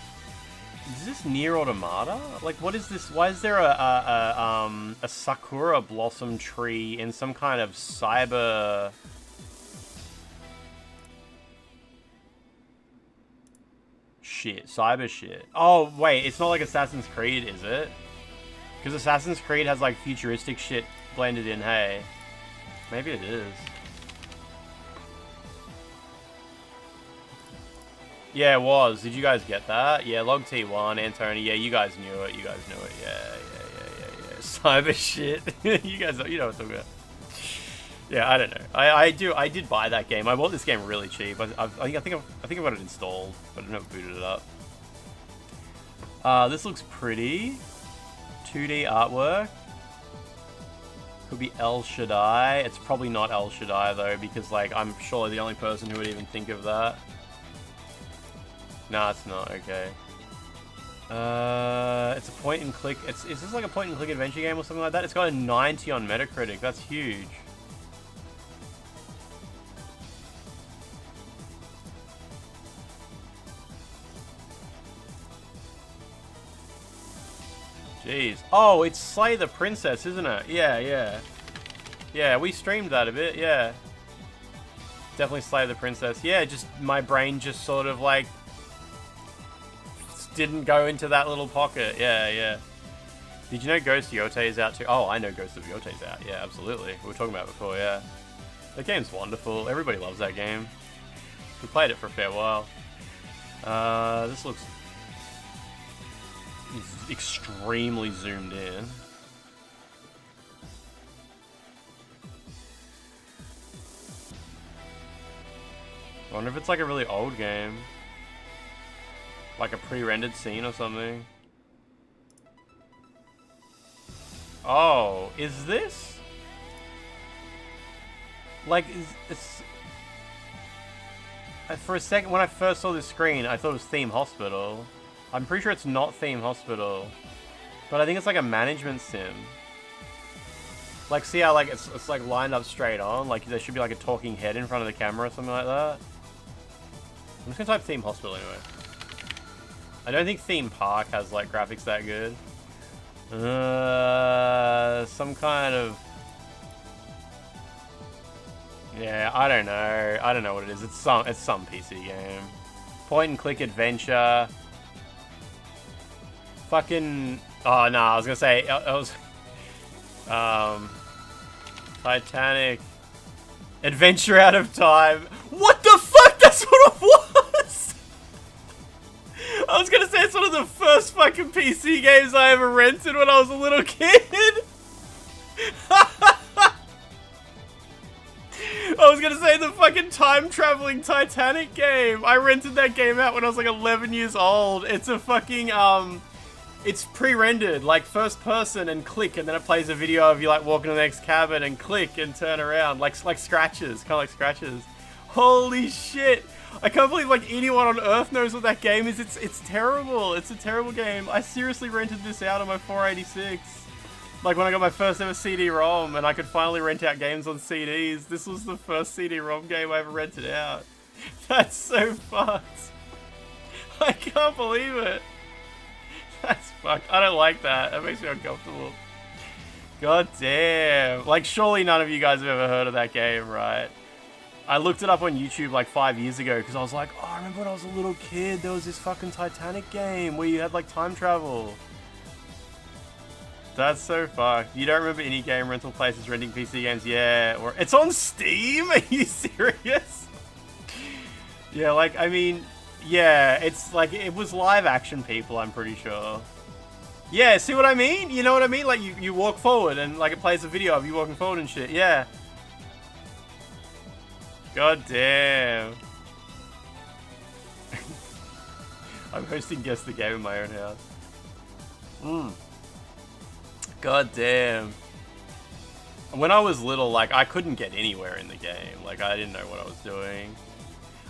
Nier Automata? Like, what is this? Why is there a sakura blossom tree in some kind of cyber... shit, cyber shit. Oh, wait, it's not like Assassin's Creed, is it? Because Assassin's Creed has, like, futuristic shit blended in, hey. Maybe it is. Yeah, it was. Did you guys get that? Yeah, Log T1, Antony. Yeah, you guys knew it. You guys knew it. Yeah. Cyber shit. You guys, you know what I'm talking about. Yeah, I don't know. I did buy that game. I bought this game really cheap. I think I've got it installed, but I've never booted it up. This looks pretty. 2D artwork. Could be El Shaddai. It's probably not El Shaddai though, because like I'm surely the only person who would even think of that. Nah, it's not. Okay. It's a point and click. Is this like a point and click adventure game or something like that? It's got a 90 on Metacritic. That's huge. Jeez. Oh, it's Slay the Princess, isn't it? Yeah. Yeah, we streamed that a bit, yeah. Definitely Slay the Princess. Yeah, just my brain just sort of like didn't go into that little pocket. Yeah, yeah. Did you know Ghost Yote is out too? Oh, I know Ghost of Yote's out. Yeah, absolutely. We were talking about it before, yeah. The game's wonderful. Everybody loves that game. We played it for a fair while. This looks extremely zoomed in. I wonder if it's like a really old game. Like a pre-rendered scene or something. Oh, is this? Like, it's... For a second, when I first saw this screen, I thought it was Theme Hospital. I'm pretty sure it's not Theme Hospital. But I think it's like a management sim. Like, see how like it's like lined up straight on? Like, there should be like a talking head in front of the camera or something like that. I'm just gonna type Theme Hospital anyway. I don't think Theme Park has like graphics that good. Some kind of... Yeah, I don't know. I don't know what it is. It's some PC game. Point and click adventure. Fucking... Oh, no, I was gonna say... It was... Titanic. Adventure Out of Time. What the fuck? That's what it was! I was gonna say it's one of the first fucking PC games I ever rented when I was a little kid. I was gonna say the fucking time-traveling Titanic game. I rented that game out when I was like 11 years old. It's a fucking, it's pre-rendered, like first person and click, and then it plays a video of you like walking to the next cabin and click and turn around, like scratches, kind of like scratches. Holy shit! I can't believe like anyone on Earth knows what that game is. It's terrible. It's a terrible game. I seriously rented this out on my 486. Like when I got my first ever CD-ROM and I could finally rent out games on CDs. This was the first CD-ROM game I ever rented out. That's so fucked. I can't believe it. That's fucked. I don't like that. That makes me uncomfortable. God damn. Like surely none of you guys have ever heard of that game, right? I looked it up on YouTube like 5 years ago because I was like, oh, I remember when I was a little kid, there was this fucking Titanic game where you had like time travel. That's so fucked. You don't remember any game rental places renting PC games? Yeah, or it's on Steam? Are you serious? Yeah, like, I mean, yeah, it's like, it was live action people, I'm pretty sure. Yeah, see what I mean? You know what I mean? Like, you walk forward and like it plays a video of you walking forward and shit, yeah. God damn. I'm hosting Guess the Game in my own house. God damn. When I was little, like, I couldn't get anywhere in the game. Like, I didn't know what I was doing.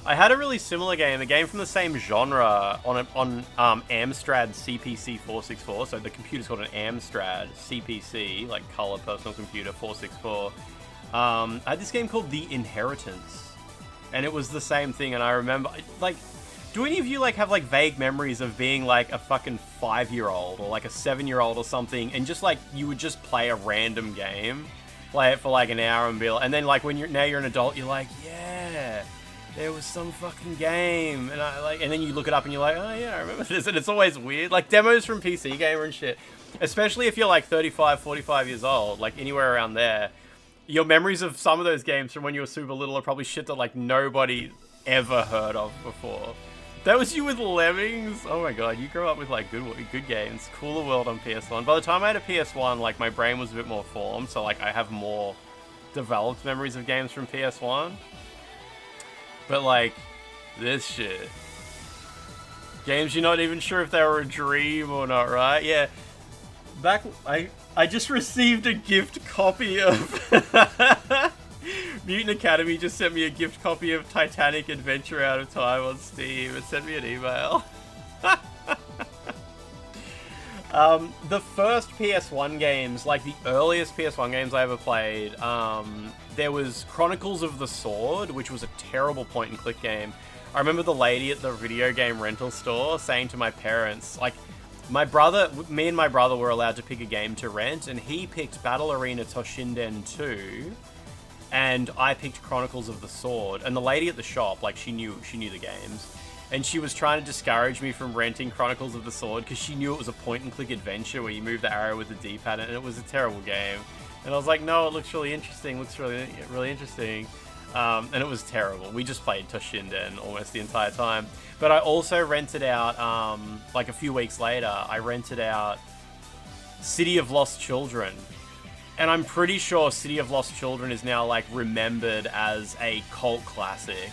I had a really similar game, a game from the same genre on Amstrad CPC 464. So the computer's called an Amstrad CPC, like color personal computer 464. I had this game called The Inheritance. And it was the same thing, and I remember, like, do any of you, like, have, like, vague memories of being, like, a fucking 5-year-old or, like, a 7-year-old or something, and just, like, you would just play a random game, play it for, like, an hour and be like, and then, like, when now you're an adult, you're like, yeah, there was some fucking game, and and then you look it up and you're like, oh, yeah, I remember this, and it's always weird, like, demos from PC Gamer and shit, especially if you're, like, 35, 45 years old, like, anywhere around there, your memories of some of those games from when you were super little are probably shit that, like, nobody ever heard of before. That was you with Lemmings? Oh my god, you grew up with like good games. Cooler World on PS1. By the time I had a PS1, like my brain was a bit more formed, so like I have more developed memories of games from PS1. But like, this shit. Games you're not even sure if they were a dream or not, right? Yeah. I just received a gift copy of... Mutant Academy just sent me a gift copy of Titanic Adventure Out of Time on Steam. It sent me an email. The first PS1 games, like the earliest PS1 games I ever played, there was Chronicles of the Sword, which was a terrible point-and-click game. I remember the lady at the video game rental store saying to my parents, like, me and my brother were allowed to pick a game to rent, and he picked Battle Arena Toshinden 2, and I picked Chronicles of the Sword, and the lady at the shop, like, she knew the games, and she was trying to discourage me from renting Chronicles of the Sword because she knew it was a point-and-click adventure where you move the arrow with the D-pad, and it was a terrible game. And I was like, no, it looks really interesting, really interesting. And it was terrible. We just played Toshinden almost the entire time. But I also rented out, like a few weeks later, I rented out City of Lost Children. And I'm pretty sure City of Lost Children is now, like, remembered as a cult classic.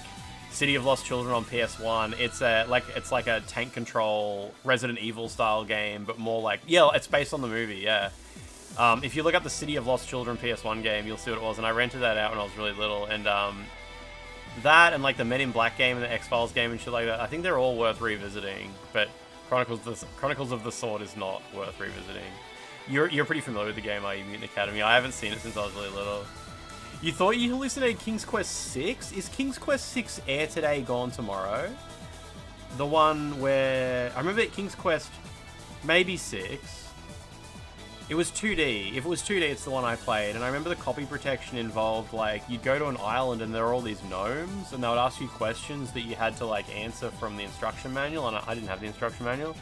City of Lost Children on PS1. It's like a tank control Resident Evil style game, but more like, yeah, it's based on the movie, yeah. If you look up the City of Lost Children PS1 game, you'll see what it was, and I rented that out when I was really little, and that and like the Men in Black game and the X-Files game and shit like that, I think they're all worth revisiting, but Chronicles of the Sword is not worth revisiting. You're pretty familiar with the game, are you, Mutant Academy? I haven't seen it since I was really little. You thought you hallucinated King's Quest VI? Is King's Quest VI Air Today, Gone Tomorrow? The one where... I remember King's Quest maybe 6. It was 2D. If it was 2D, it's the one I played. And I remember the copy protection involved, like, you'd go to an island and there were all these gnomes, and they would ask you questions that you had to, like, answer from the instruction manual, and I didn't have the instruction manual.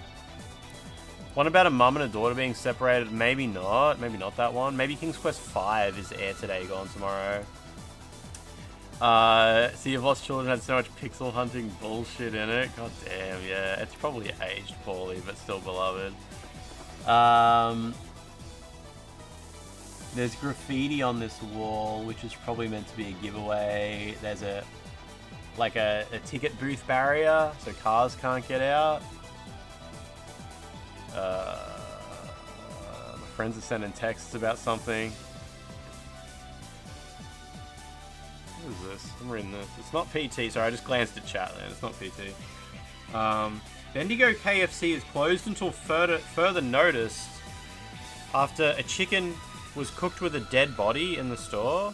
One about a mum and a daughter being separated. Maybe not. Maybe not that one. Maybe King's Quest V is Air Today, Gone Tomorrow. City of Lost Children had so much pixel hunting bullshit in it. God damn, yeah. It's probably aged poorly, but still beloved. There's graffiti on this wall, which is probably meant to be a giveaway. There's a ticket booth barrier, so cars can't get out. My friends are sending texts about something. What is this? I'm reading this. It's not PT. Sorry, I just glanced at chat then. It's not PT. Bendigo KFC is closed until further notice after a chicken was cooked with a dead body in the store.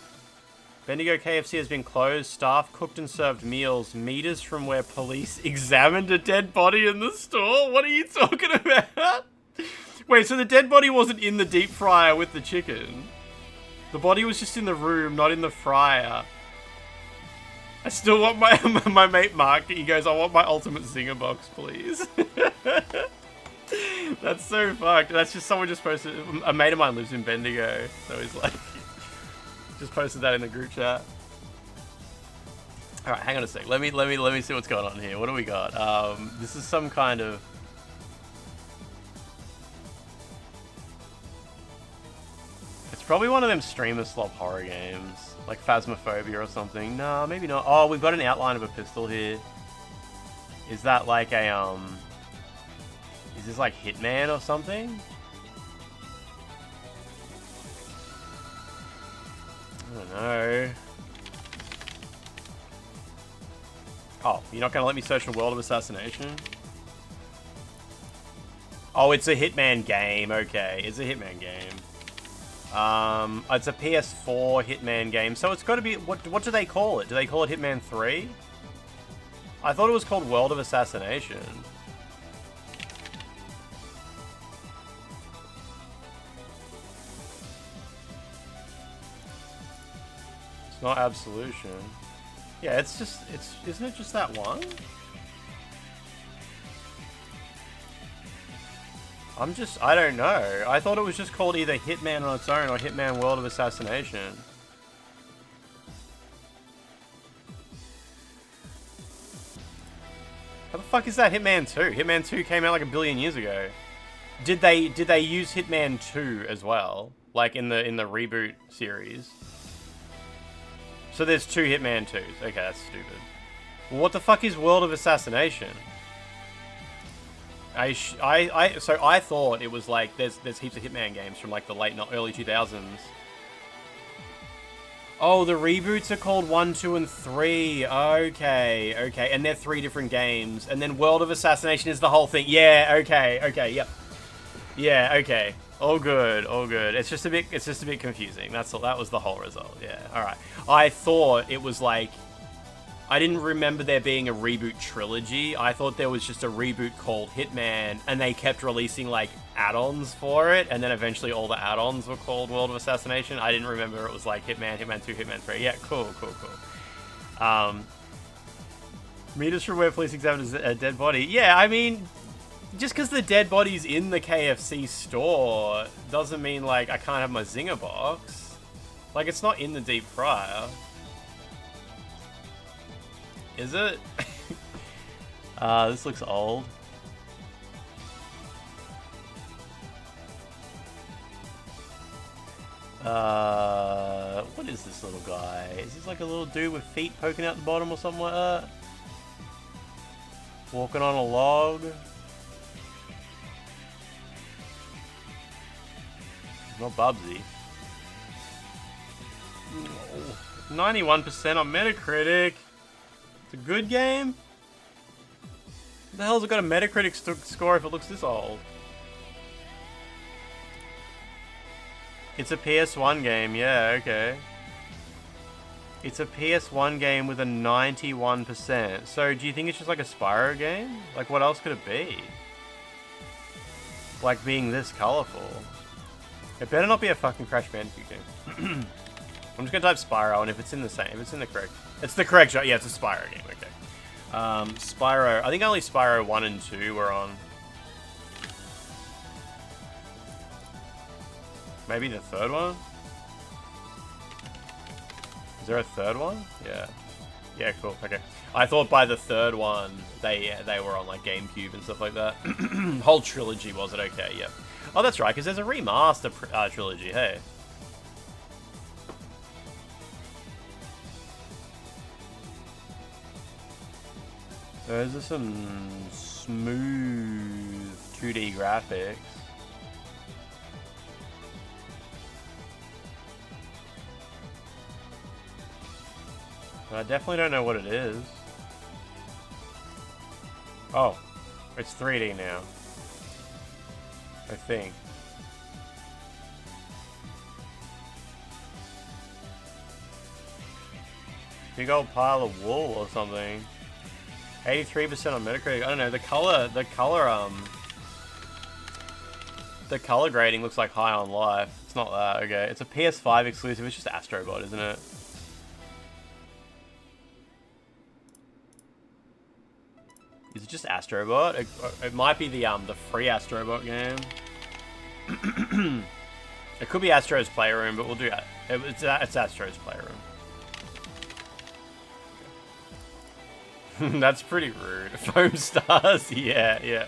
Bendigo KFC has been closed. Staff cooked and served meals meters from where police examined a dead body in the store. What are you talking about? Wait, so the dead body wasn't in the deep fryer with the chicken? The body was just in the room, not in the fryer. I still want my mate Mark. He goes, I want my ultimate zinger box, please. That's so fucked. That's just someone just posted. A mate of mine lives in Bendigo, so he's like, just posted that in the group chat. All right, hang on a sec. Let me see what's going on here. What do we got? This is some kind of. It's probably one of them streamer slop horror games, like Phasmophobia or something. No, maybe not. Oh, we've got an outline of a pistol here. Is that like a Is this like Hitman or something? I don't know. Oh, you're not gonna let me search for World of Assassination? Oh, it's a Hitman game. Okay, it's a Hitman game. It's a PS4 Hitman game, so it's got to be. What do they call it? Do they call it Hitman 3? I thought it was called World of Assassination. It's not Absolution. Yeah, isn't it just that one? I don't know. I thought it was just called either Hitman on its own or Hitman World of Assassination. How the fuck is that Hitman 2? Hitman 2 came out like a billion years ago. Did they use Hitman 2 as well? Like in the reboot series? So there's 2 Hitman 2s. Okay, that's stupid. Well, what the fuck is World of Assassination? So I thought it was like there's heaps of Hitman games from like the early 2000s. Oh, the reboots are called 1, 2, and 3. Okay, and they're 3 different games. And then World of Assassination is the whole thing. Yeah, okay, yep. Yeah, okay. All good. It's just a bit confusing. That was the whole result. Yeah, all right. I thought it was like I didn't remember there being a reboot trilogy. I thought there was just a reboot called Hitman, and they kept releasing, like, add-ons for it, and then eventually all the add-ons were called World of Assassination. I didn't remember it was, like, Hitman, Hitman 2, Hitman 3. Yeah, cool. Meters from where police examined a dead body. Yeah, I mean, just because the dead body's in the KFC store doesn't mean, like, I can't have my Zinger box. Like, it's not in the deep fryer. Is it? This looks old. What is this little guy? Is this like a little dude with feet poking out the bottom or something like that? Walking on a log? Not Bubsy. 91% on Metacritic. It's a good game? What the hell's it got a Metacritic score if it looks this old? It's a PS1 game, yeah, okay. It's a PS1 game with a 91%. So, do you think it's just like a Spyro game? Like, what else could it be? Like, being this colorful. It better not be a fucking Crash Bandicoot game. I'm just gonna type Spyro, and if it's in the same, if it's in the correct... It's the correct shot. Yeah, it's a Spyro game, okay. Spyro... I think only Spyro 1 and 2 were on. Maybe the third one? Is there a third one? Yeah. Yeah, cool. Okay. I thought by the third one, they were on, like, GameCube and stuff like that. Whole trilogy, was it? Okay, yeah. Oh, that's right, because there's a remaster trilogy, hey. Those are some smooth 2D graphics. But I definitely don't know what it is. Oh, it's 3D now. I think. Big old pile of wool or something. 83% on Metacritic. I don't know. The color grading looks like High on Life. It's not that. Okay, it's a PS5 exclusive. It's just Astrobot, isn't it? Is it just Astrobot? It might be the free Astrobot game. It could be Astro's Playroom, but we'll do that. It's Astro's Playroom. That's pretty rude. Foam stars, yeah.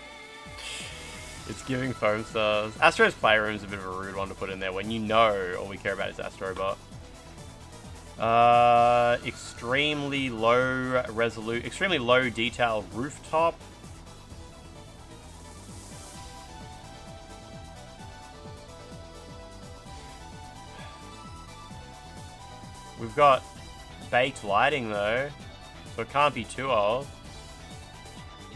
It's giving foam stars. Astro's Playroom's a bit of a rude one to put in there when you know all we care about is Astrobot. Extremely low detail rooftop. We've got baked lighting though, so it can't be too old.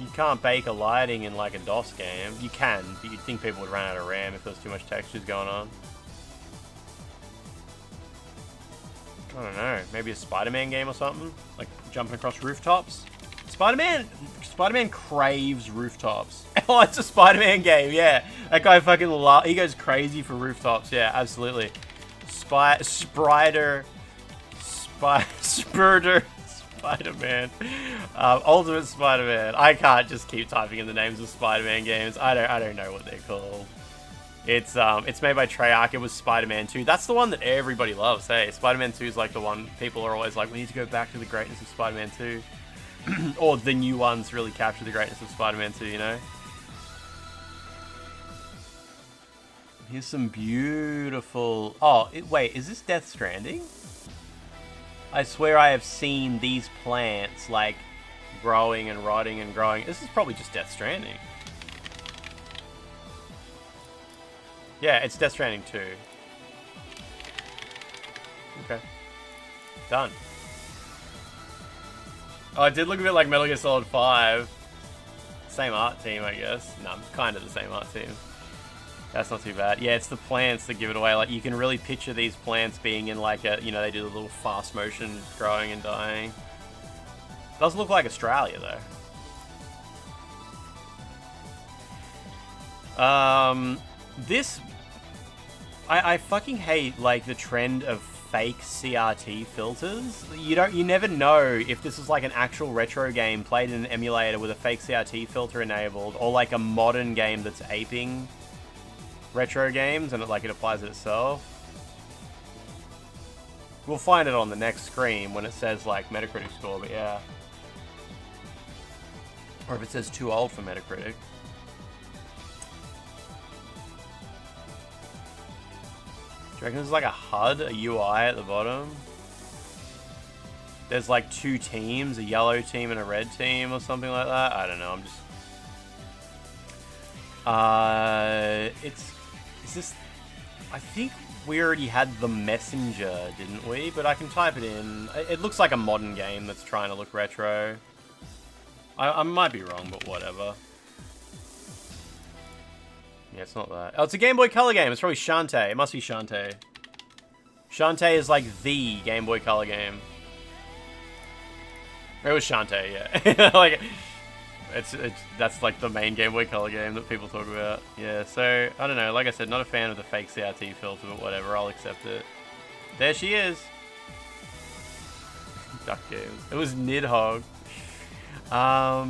You can't bake a lighting in like a DOS game. You can, but you'd think people would run out of RAM if there's too much textures going on. I don't know, maybe a Spider-Man game or something? Like jumping across rooftops? Spider-Man craves rooftops. Oh, it's a Spider-Man game, yeah. That guy fucking he goes crazy for rooftops, yeah, absolutely. Spider-Man. Ultimate Spider-Man. I can't just keep typing in the names of Spider-Man games. I don't know what they're called. It's made by Treyarch. It was Spider-Man 2. That's the one that everybody loves, hey. Spider-Man 2 is like the one people are always like, we need to go back to the greatness of Spider-Man 2. Or the new ones really capture the greatness of Spider-Man 2, you know? Here's some beautiful... Oh, wait, is this Death Stranding? I swear I have seen these plants, like, growing and rotting and growing. This is probably just Death Stranding. Yeah, it's Death Stranding 2. Okay. Done. Oh, it did look a bit like Metal Gear Solid 5. Same art team, I guess. No, kind of the same art team. That's not too bad. Yeah, it's the plants that give it away. Like, you can really picture these plants being in like a, you know, they do a little fast motion growing and dying. Does look like Australia though. This I fucking hate like the trend of fake CRT filters. You never know if this is like an actual retro game played in an emulator with a fake CRT filter enabled, or like a modern game that's aping retro games and it applies it itself. We'll find it on the next screen when it says like Metacritic score, but yeah. Or if it says too old for Metacritic. Do you reckon there's like a HUD, a UI at the bottom? There's like two teams, a yellow team and a red team or something like that? I don't know, I'm just... Is this... I think we already had the Messenger, didn't we? But I can type it in. It looks like a modern game that's trying to look retro. I might be wrong, but whatever. Yeah, it's not that. Oh, it's a Game Boy Color game. It's probably Shantae. It must be Shantae. Shantae is like the Game Boy Color game. It was Shantae, yeah. Like, that's like the main Game Boy Color game that people talk about. Yeah, so, I don't know. Like I said, not a fan of the fake CRT filter, but whatever. I'll accept it. There she is. Duck Games. It was Nidhogg. I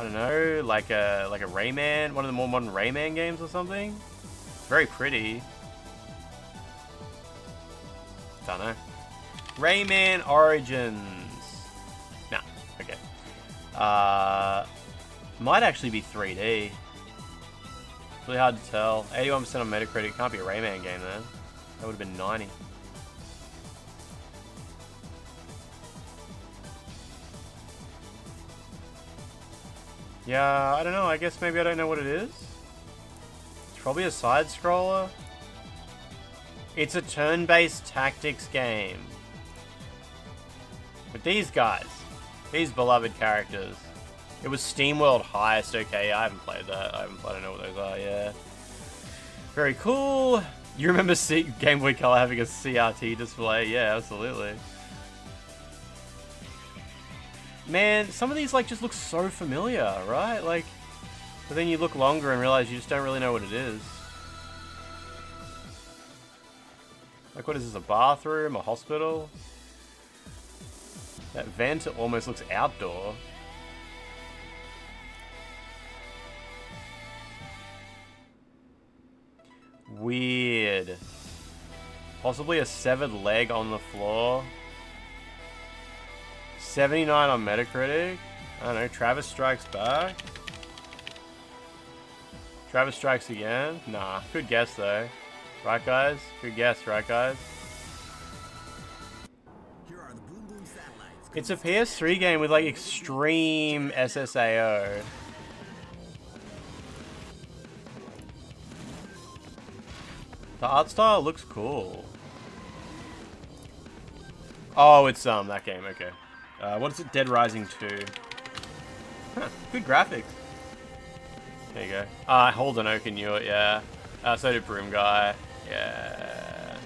don't know, like a Rayman, one of the more modern Rayman games or something. Very pretty. Don't know. Rayman Origins. Nah, okay. Might actually be 3D. Really hard to tell. 81% on Metacritic. Can't be a Rayman game then. That would have been 90. Yeah, I don't know. I guess maybe I don't know what it is. It's probably a side-scroller. It's a turn-based tactics game. With these guys. These beloved characters. It was SteamWorld Heist. Okay, I haven't played that. I don't know what those are, yeah. Very cool. You remember Game Boy Color having a CRT display? Yeah, absolutely. Man, some of these like just look so familiar, right? Like, but then you look longer and realize you just don't really know what it is. Like, what is this, a bathroom, a hospital? That vent almost looks outdoor. Weird. Possibly a severed leg on the floor. 79 on Metacritic. I don't know, Travis Strikes Back. Travis Strikes Again. Nah, good guess though. Right guys? Good guess, right guys? It's a PS3 game with like extreme SSAO. The art style looks cool. Oh, it's that game, okay. What is it? Dead Rising 2. Huh, good graphics. There you go. Holden Oaken knew it, yeah. So did Broom Guy. Yeah.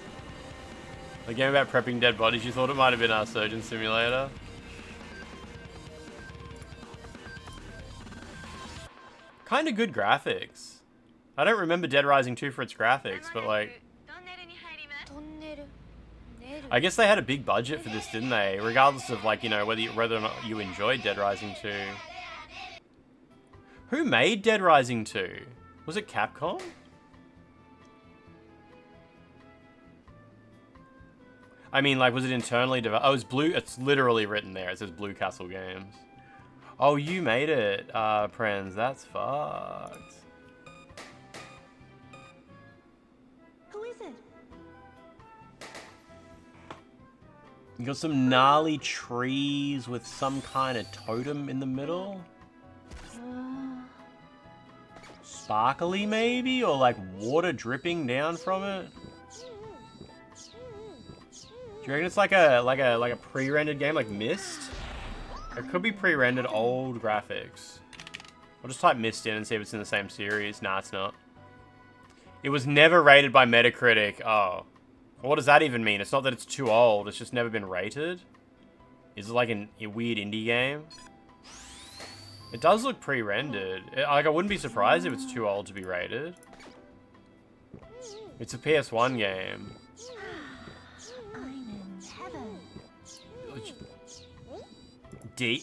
The game about prepping dead bodies, you thought it might have been our Surgeon Simulator? Kinda good graphics. I don't remember Dead Rising 2 for its graphics, but like... I guess they had a big budget for this, didn't they? Regardless of, like, you know, whether or not you enjoyed Dead Rising 2. Who made Dead Rising 2? Was it Capcom? I mean, like, was it internally developed? Oh, it's Blue... It's literally written there. It says Blue Castle Games. Oh, you made it, Prenz. That's fucked. You got some gnarly trees with some kind of totem in the middle. Sparkly, maybe? Or like water dripping down from it? Do you reckon it's like a pre-rendered game like Myst? It could be pre-rendered old graphics. I'll just type Myst in and see if it's in the same series. Nah, it's not. It was never rated by Metacritic. Oh. What does that even mean? It's not that it's too old, it's just never been rated? Is it like a weird indie game? It does look pre-rendered. Like, I wouldn't be surprised if it's too old to be rated. It's a PS1 game. Did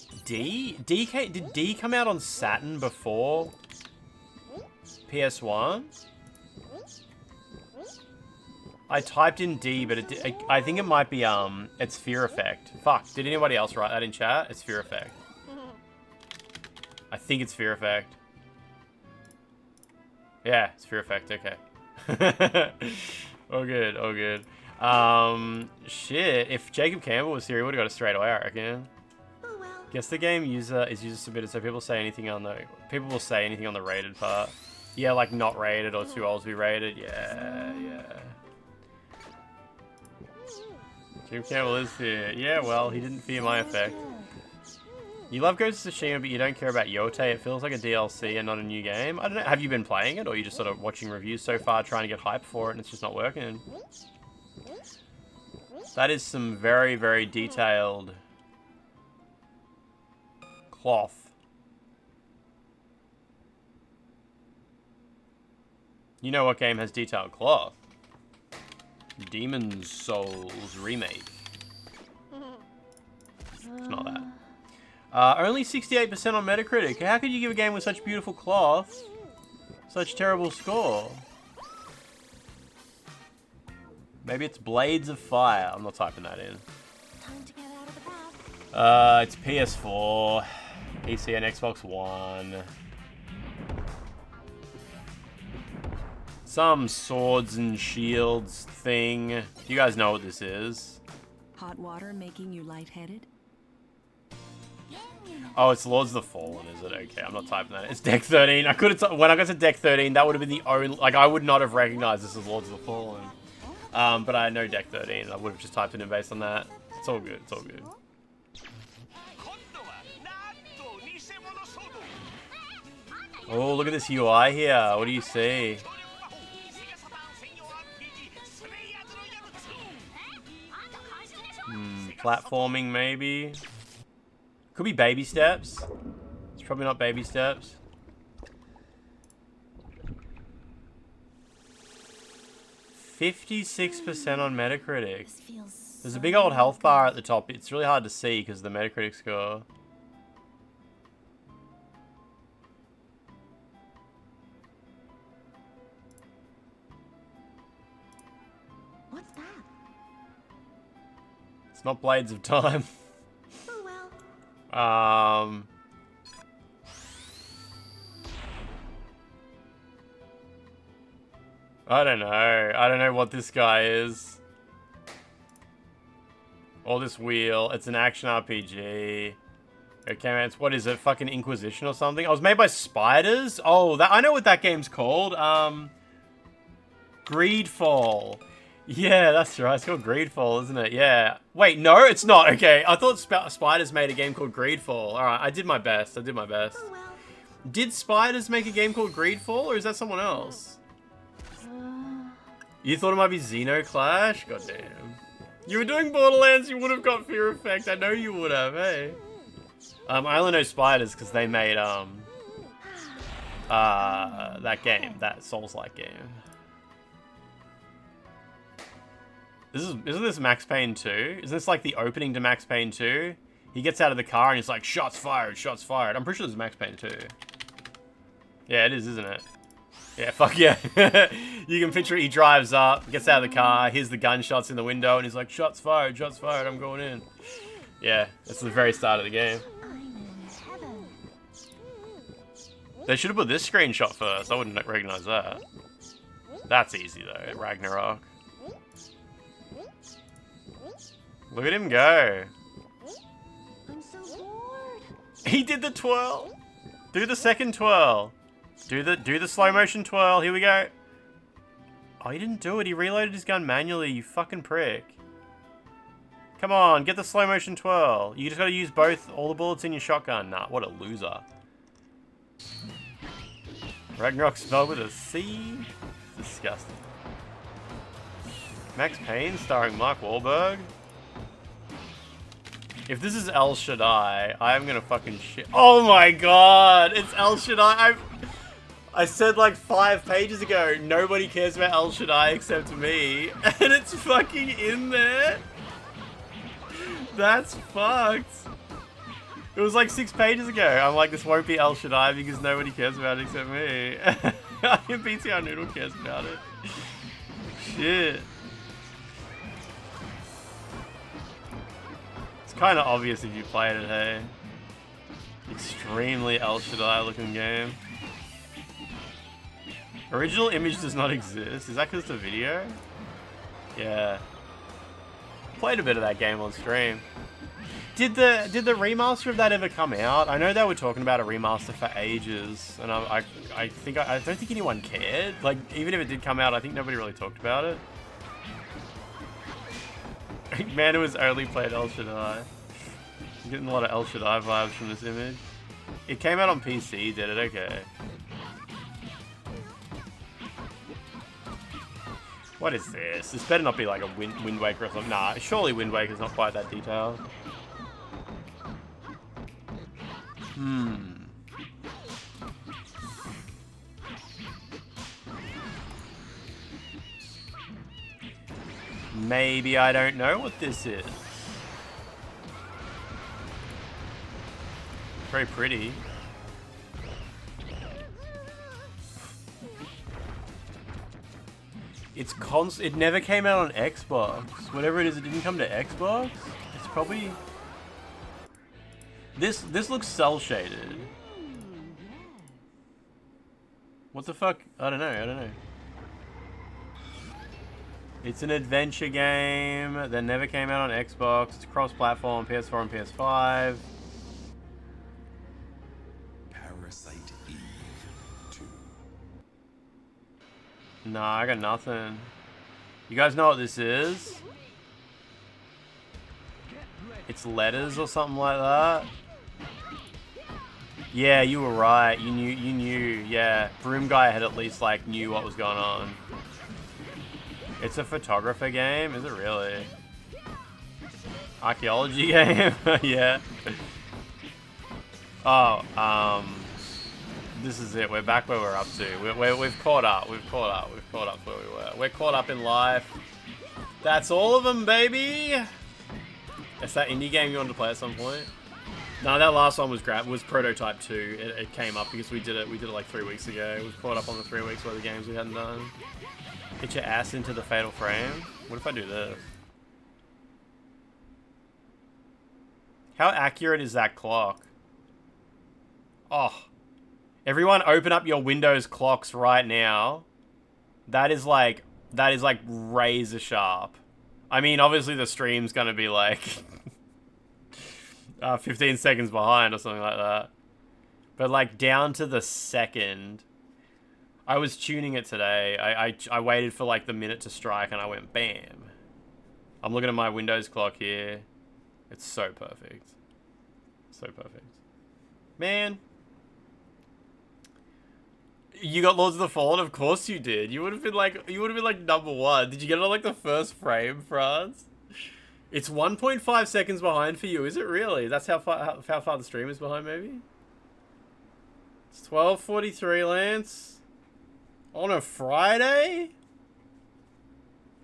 D come out on Saturn before PS1? I typed in D, but I think it might be, it's Fear Effect. Fuck, did anybody else write that in chat? It's Fear Effect. I think it's Fear Effect. Yeah, it's Fear Effect, okay. All good, all good. Shit, if Jacob Campbell was here, he would've got it straight away, I reckon. Guess the game user is user submitted, so people will say anything on the rated part. Yeah, like not rated or too old to be rated. Yeah. Jacob Campbell is here. Yeah, well, he didn't fear my effect. You love Ghost of Tsushima, but you don't care about Yote. It feels like a DLC and not a new game. I don't know. Have you been playing it, or are you just sort of watching reviews so far, trying to get hype for it, and it's just not working? That is some very, very detailed cloth. You know what game has detailed cloth? Demon's Souls Remake. It's not that. Only 68% on Metacritic. How could you give a game with such beautiful cloth such terrible score? Maybe it's Blades of Fire. I'm not typing that in. It's PS4, PC and Xbox One. Some swords and shields thing. You guys know what this is. Hot water making you lightheaded? Oh, it's Lords of the Fallen, is it? Okay, I'm not typing that. It's Deck 13. When I got to Deck 13, that would have been the only... Like, I would not have recognized this as Lords of the Fallen. But I know Deck 13. I would have just typed it in based on that. It's all good. It's all good. Oh, look at this UI here. What do you see? Platforming, maybe? Could be baby steps. It's probably not baby steps. %56% on Metacritic. There's a big old health bar at the top. It's really hard to see because of the Metacritic score. What's that? It's not Blades of Time. Oh well. I don't know. I don't know what this guy is. Or this wheel. It's an action RPG. Okay, man. What is it? Fucking Inquisition or something? Oh, it was made by Spiders? Oh, I know what that game's called. Greedfall. Yeah, that's right. It's called Greedfall, isn't it? Yeah. Wait, no, it's not. Okay, I thought Spiders made a game called Greedfall. Alright, I did my best. Oh, well. Did Spiders make a game called Greedfall, or is that someone else? You thought it might be Xenoclash? Goddamn. You were doing Borderlands, you would have got Fear Effect. I know you would have, hey. I only know Spiders because they made, that game. That Souls-like game. Isn't this Max Payne 2? Isn't this like the opening to Max Payne 2? He gets out of the car and he's like, shots fired, shots fired. I'm pretty sure this is Max Payne 2. Yeah, it is, isn't it? Yeah, fuck yeah. You can picture it, he drives up, gets out of the car, hears the gunshots in the window, and he's like, shots fired, I'm going in. Yeah, that's the very start of the game. They should have put this screenshot first, I wouldn't recognize that. That's easy though, Ragnarok. Look at him go. I'm so bored. He did the twirl. Do the second twirl. Do the slow motion twirl. Here we go. Oh, he didn't do it. He reloaded his gun manually, you fucking prick. Come on, get the slow motion twirl. You just gotta use all the bullets in your shotgun. Nah, what a loser. Ragnarok spelled with a C? Disgusting. Max Payne starring Mark Wahlberg? If this is El Shaddai, I'm gonna fucking shit. Oh my god! It's El Shaddai! I said like 5 pages ago, nobody cares about El Shaddai except me. And it's fucking in there? That's fucked. It was like 6 pages ago. I'm like, this won't be El Shaddai because nobody cares about it except me. BTR Noodle cares about it. Shit. It's kind of obvious if you played it, hey? Extremely El Shaddai looking game. Original image does not exist. Is that because it's a video? Yeah. Played a bit of that game on stream. Did the remaster of that ever come out? I know they were talking about a remaster for ages, and I don't think anyone cared. Like, even if it did come out, I think nobody really talked about it. Man, it was only played El Shaddai. I'm getting a lot of El Shaddai vibes from this image. It came out on PC, did it? Okay. What is this? This better not be like a Wind Waker or something. Nah, surely Wind Waker's not quite that detailed. Maybe I don't know what this is. Very pretty. It never came out on Xbox. Whatever it is, it didn't come to Xbox. It's probably... This looks cell shaded. What the fuck? I don't know. It's an adventure game that never came out on Xbox. It's cross-platform, PS4 and PS5. Parasite Eve 2. Nah, I got nothing. You guys know what this is? It's letters or something like that. Yeah, you were right. You knew. Yeah, Broom Guy had at least like knew what was going on. It's a photographer game, is it really? Archaeology game? Yeah. Oh, this is it. We're back where we're up to. We've caught up. We've caught up where we were. We're caught up in life. That's all of them, baby. It's that indie game you wanted to play at some point. No, that last one was Prototype 2. It came up because we did it like 3 weeks ago. We've caught up on the 3 weeks worth of games we hadn't done. Get your ass into the fatal frame. What if I do this? How accurate is that clock? Oh. Everyone open up your Windows clocks right now. That is like razor sharp. I mean, obviously the stream's gonna be like 15 seconds behind or something like that. But like down to the second. I was tuning it today. I waited for like the minute to strike and I went bam. I'm looking at my Windows clock here. It's so perfect. So perfect. Man. You got Lords of the Fallen? Of course you did. You would have been like number 1. Did you get it on like the first frame, France? It's 1.5 seconds behind for you, is it really? That's how far the stream is behind, maybe? It's 12:43, Lance. On a Friday?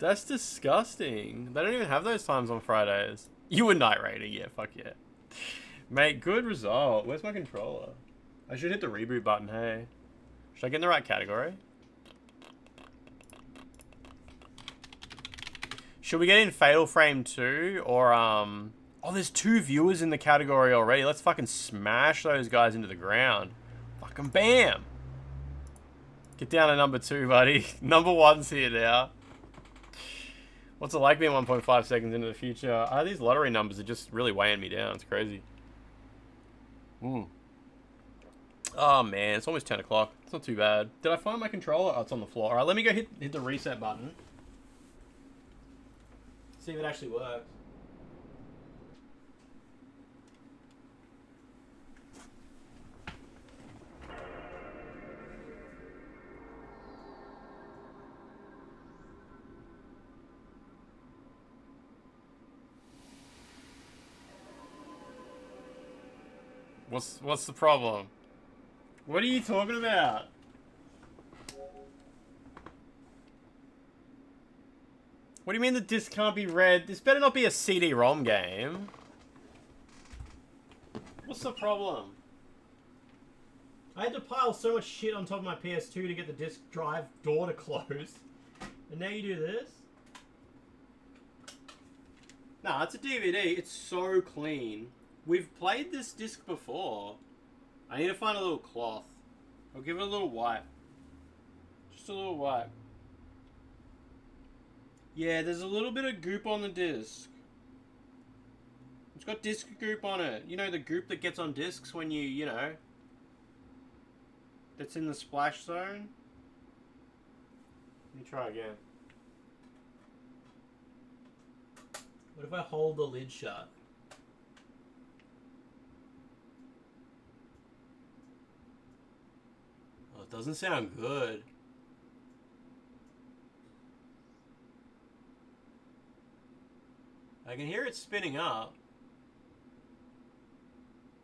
That's disgusting. They don't even have those times on Fridays. You were night rating, yeah, fuck yeah. Mate, good result. Where's my controller? I should hit the reboot button, hey. Should I get in the right category? Should we get in Fatal Frame 2 or oh, there's 2 viewers in the category already. Let's fucking smash those guys into the ground. Fucking bam. Get down to number 2, buddy. Number 1's here now. What's it like being 1.5 seconds into the future? These lottery numbers are just really weighing me down. It's crazy. Oh man, it's almost 10 o'clock. It's not too bad. Did I find my controller? Oh, it's on the floor. Alright, let me go hit the reset button. See if it actually works. What's the problem? What are you talking about? What do you mean the disc can't be read? This better not be a CD-ROM game. What's the problem? I had to pile so much shit on top of my PS2 to get the disc drive door to close. And now you do this? Nah, it's a DVD. It's so clean. We've played this disc before. I need to find a little cloth. I'll give it a little wipe. Just a little wipe. Yeah, there's a little bit of goop on the disc. It's got disc goop on it. You know, the goop that gets on discs when you know, that's in the splash zone. Let me try again. What if I hold the lid shut? Oh, it doesn't sound good. I can hear it spinning up.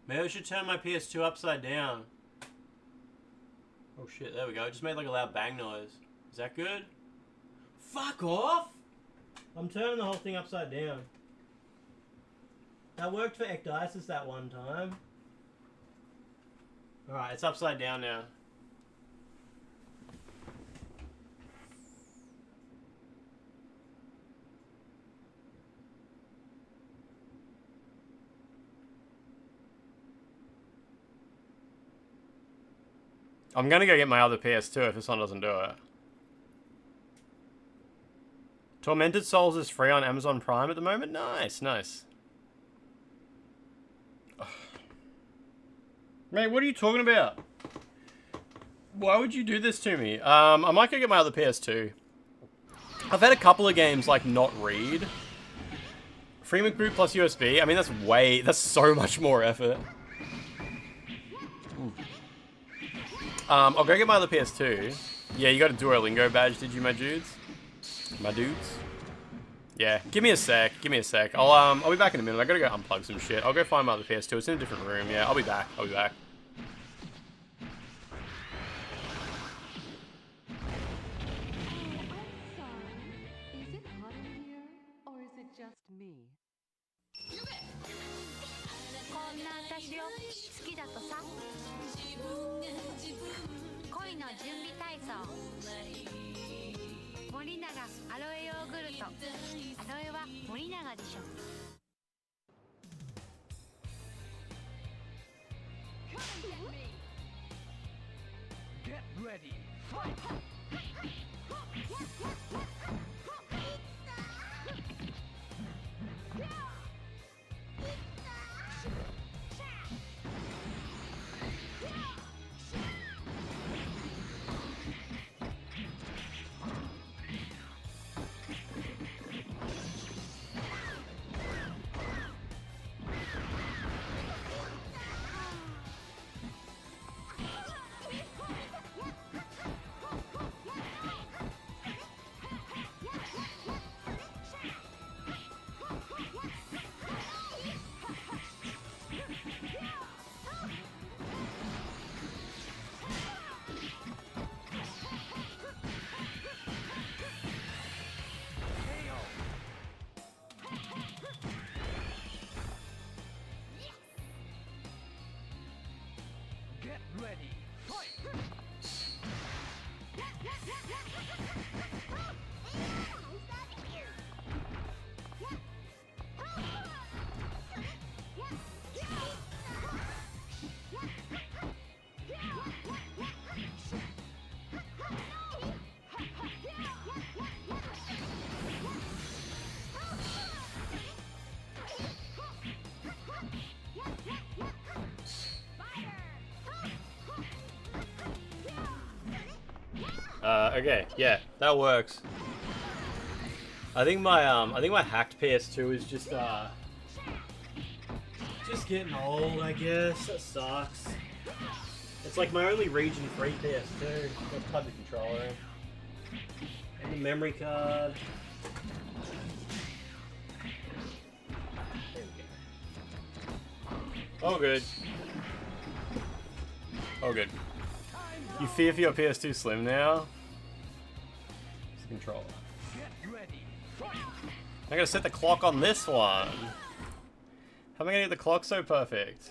Maybe I should turn my PS2 upside down. Oh shit, there we go. It just made like a loud bang noise. Is that good? Fuck off! I'm turning the whole thing upside down. That worked for Ecdysis that one time. Alright, it's upside down now. I'm gonna go get my other PS2 if this one doesn't do it. Tormented Souls is free on Amazon Prime at the moment? Nice, nice. Mate, what are you talking about? Why would you do this to me? I might go get my other PS2. I've had a couple of games, like, not read. Free McBoot plus USB. I mean, that's so much more effort. I'll go get my other PS2. Yeah, you got a Duolingo badge, did you, my dudes? My dudes? Yeah, give me a sec. Give me a sec. I'll be back in a minute. I gotta go unplug some shit. I'll go find my other PS2. It's in a different room. Yeah, I'll be back. I'll be back. Is it hot in here, or is it just me? こんな私を好きだとさ。恋の準備体操。森永アロエヨーグルト。アロエは森永でしょ。Get ready, fight! Get ready, fight! Okay, yeah, that works. I think my hacked PS2 is just getting old, I guess. That sucks. It's like my only region-free PS2. Let's plug the controller in. And the memory card. There we go. All good. Oh, good. You fear for your PS2 Slim now? It's the controller. I gotta set the clock on this one. How am I gonna get the clock so perfect?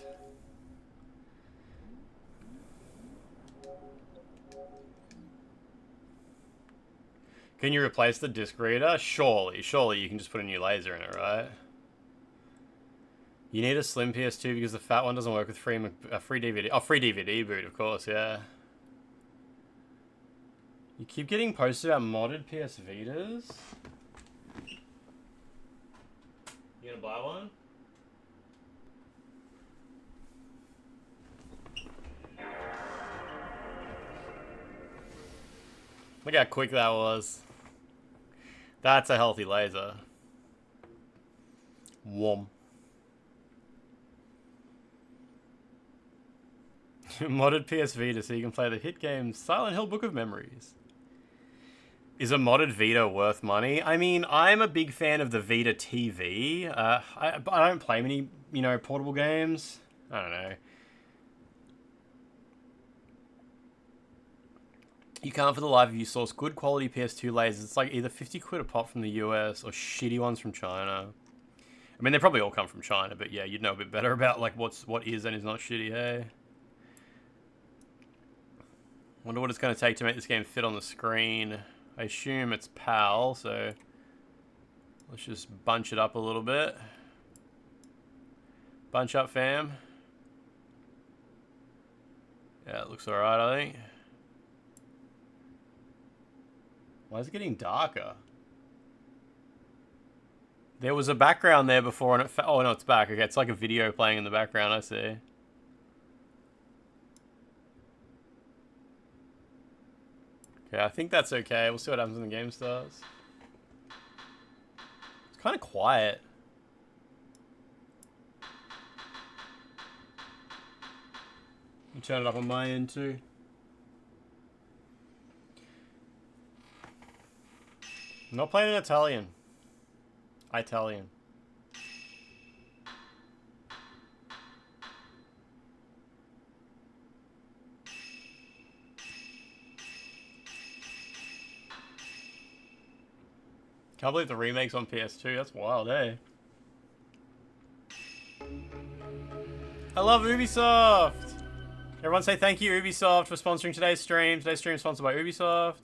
Can you replace the disc reader? Surely you can just put a new laser in it, right? You need a slim PS2 because the fat one doesn't work with free DVD. Oh, free DVD boot, of course, yeah. You keep getting posted about modded PS Vitas. You gonna buy one? Look how quick that was. That's a healthy laser. Wom. Modded PS Vita so you can play the hit game Silent Hill Book of Memories. Is a modded Vita worth money? I mean, I'm a big fan of the Vita TV. I don't play many, you know, portable games. I don't know. You can't for the life of you source good quality PS2 lasers. It's like either 50 quid a pop from the US or shitty ones from China. I mean, they probably all come from China, but yeah, you'd know a bit better about like what is and is not shitty, hey? Wonder what it's going to take to make this game fit on the screen. I assume it's PAL, so let's just bunch it up a little bit. Bunch up, fam. Yeah, it looks alright, I think. Why is it getting darker? There was a background there before and it oh no, it's back. Okay, it's like a video playing in the background, I see. Okay, I think that's okay. We'll see what happens when the game starts. It's kind of quiet. I'll turn it up on my end too. I'm not playing in Italian. Italian. Can't believe the remake's on PS2. That's wild, eh? I love Ubisoft! Everyone say thank you, Ubisoft, for sponsoring today's stream. Today's stream is sponsored by Ubisoft.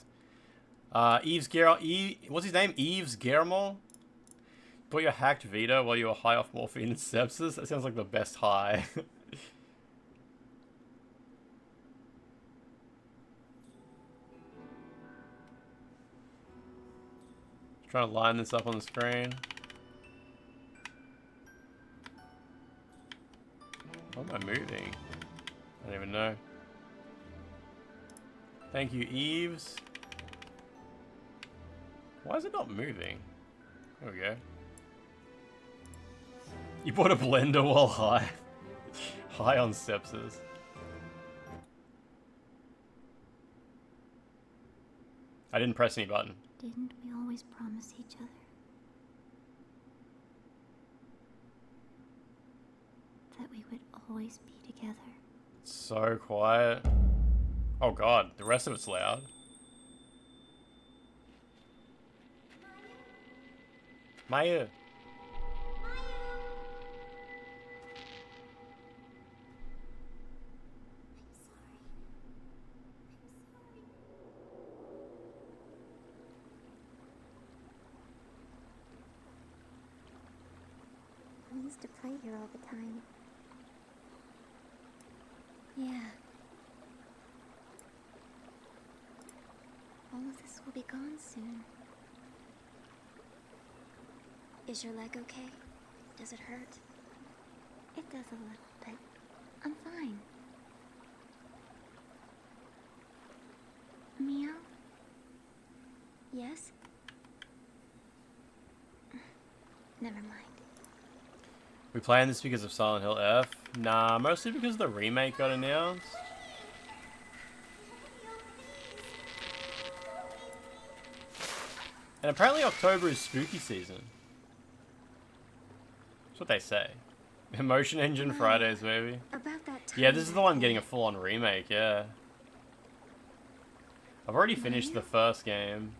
What's his name? Yves Guillermo? Bought your hacked Vita while you were high off morphine and sepsis? That sounds like the best high. Trying to line this up on the screen. Why am I moving? I don't even know. Thank you, Eves. Why is it not moving? There we go. You bought a blender while high. High on sepsis. I didn't press any button. Didn't we always promise each other that we would always be together? It's so quiet. Oh god, the rest of it's loud. Maya. We used to play here all the time. Yeah. All of this will be gone soon. Is your leg okay? Does it hurt? It does a little, but I'm fine. Meow? Yes? Never mind. We playing this because of Silent Hill F? Nah, mostly because the remake got announced. And apparently October is spooky season. That's what they say. Emotion Engine Fridays, baby. About that time Yeah, this is the one back getting a then. full-on remake, yeah. I've already finished the first game.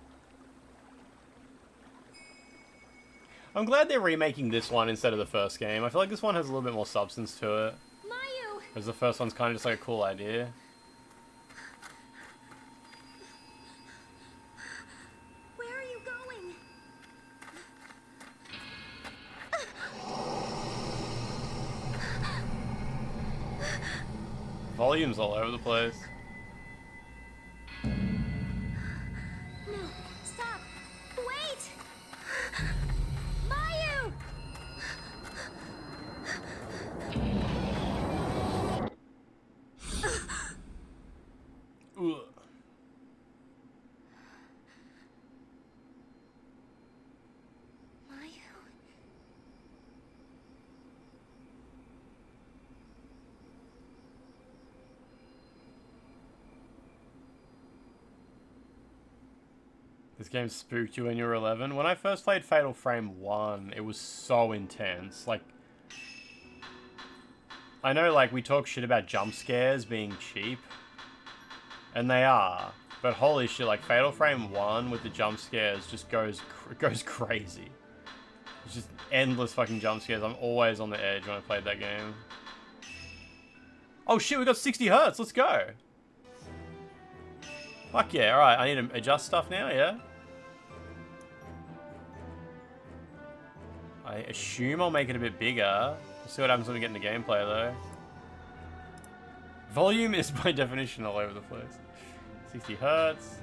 I'm glad they're remaking this one instead of the first game. I feel like this one has a little bit more substance to it. Mayu! Whereas the first one's kind of just like a cool idea. Where are you going? Volume's all over the place. No, stop! Wait! Mayu! Ugh. Mayu? This game spooked you when you were 11? When I first played Fatal Frame 1, it was so intense. Like, I know, like, we talk shit about jump scares being cheap. And they are. But holy shit, like, Fatal Frame 1 with the jump scares just goes crazy. It's just endless fucking jump scares. I'm always on the edge when I played that game. Oh shit, we got 60 hertz. Let's go. Fuck yeah. Alright, I need to adjust stuff now, yeah? I assume I'll make it a bit bigger. We'll see what happens when we get into gameplay, though. Volume is by definition all over the place. 60 hertz.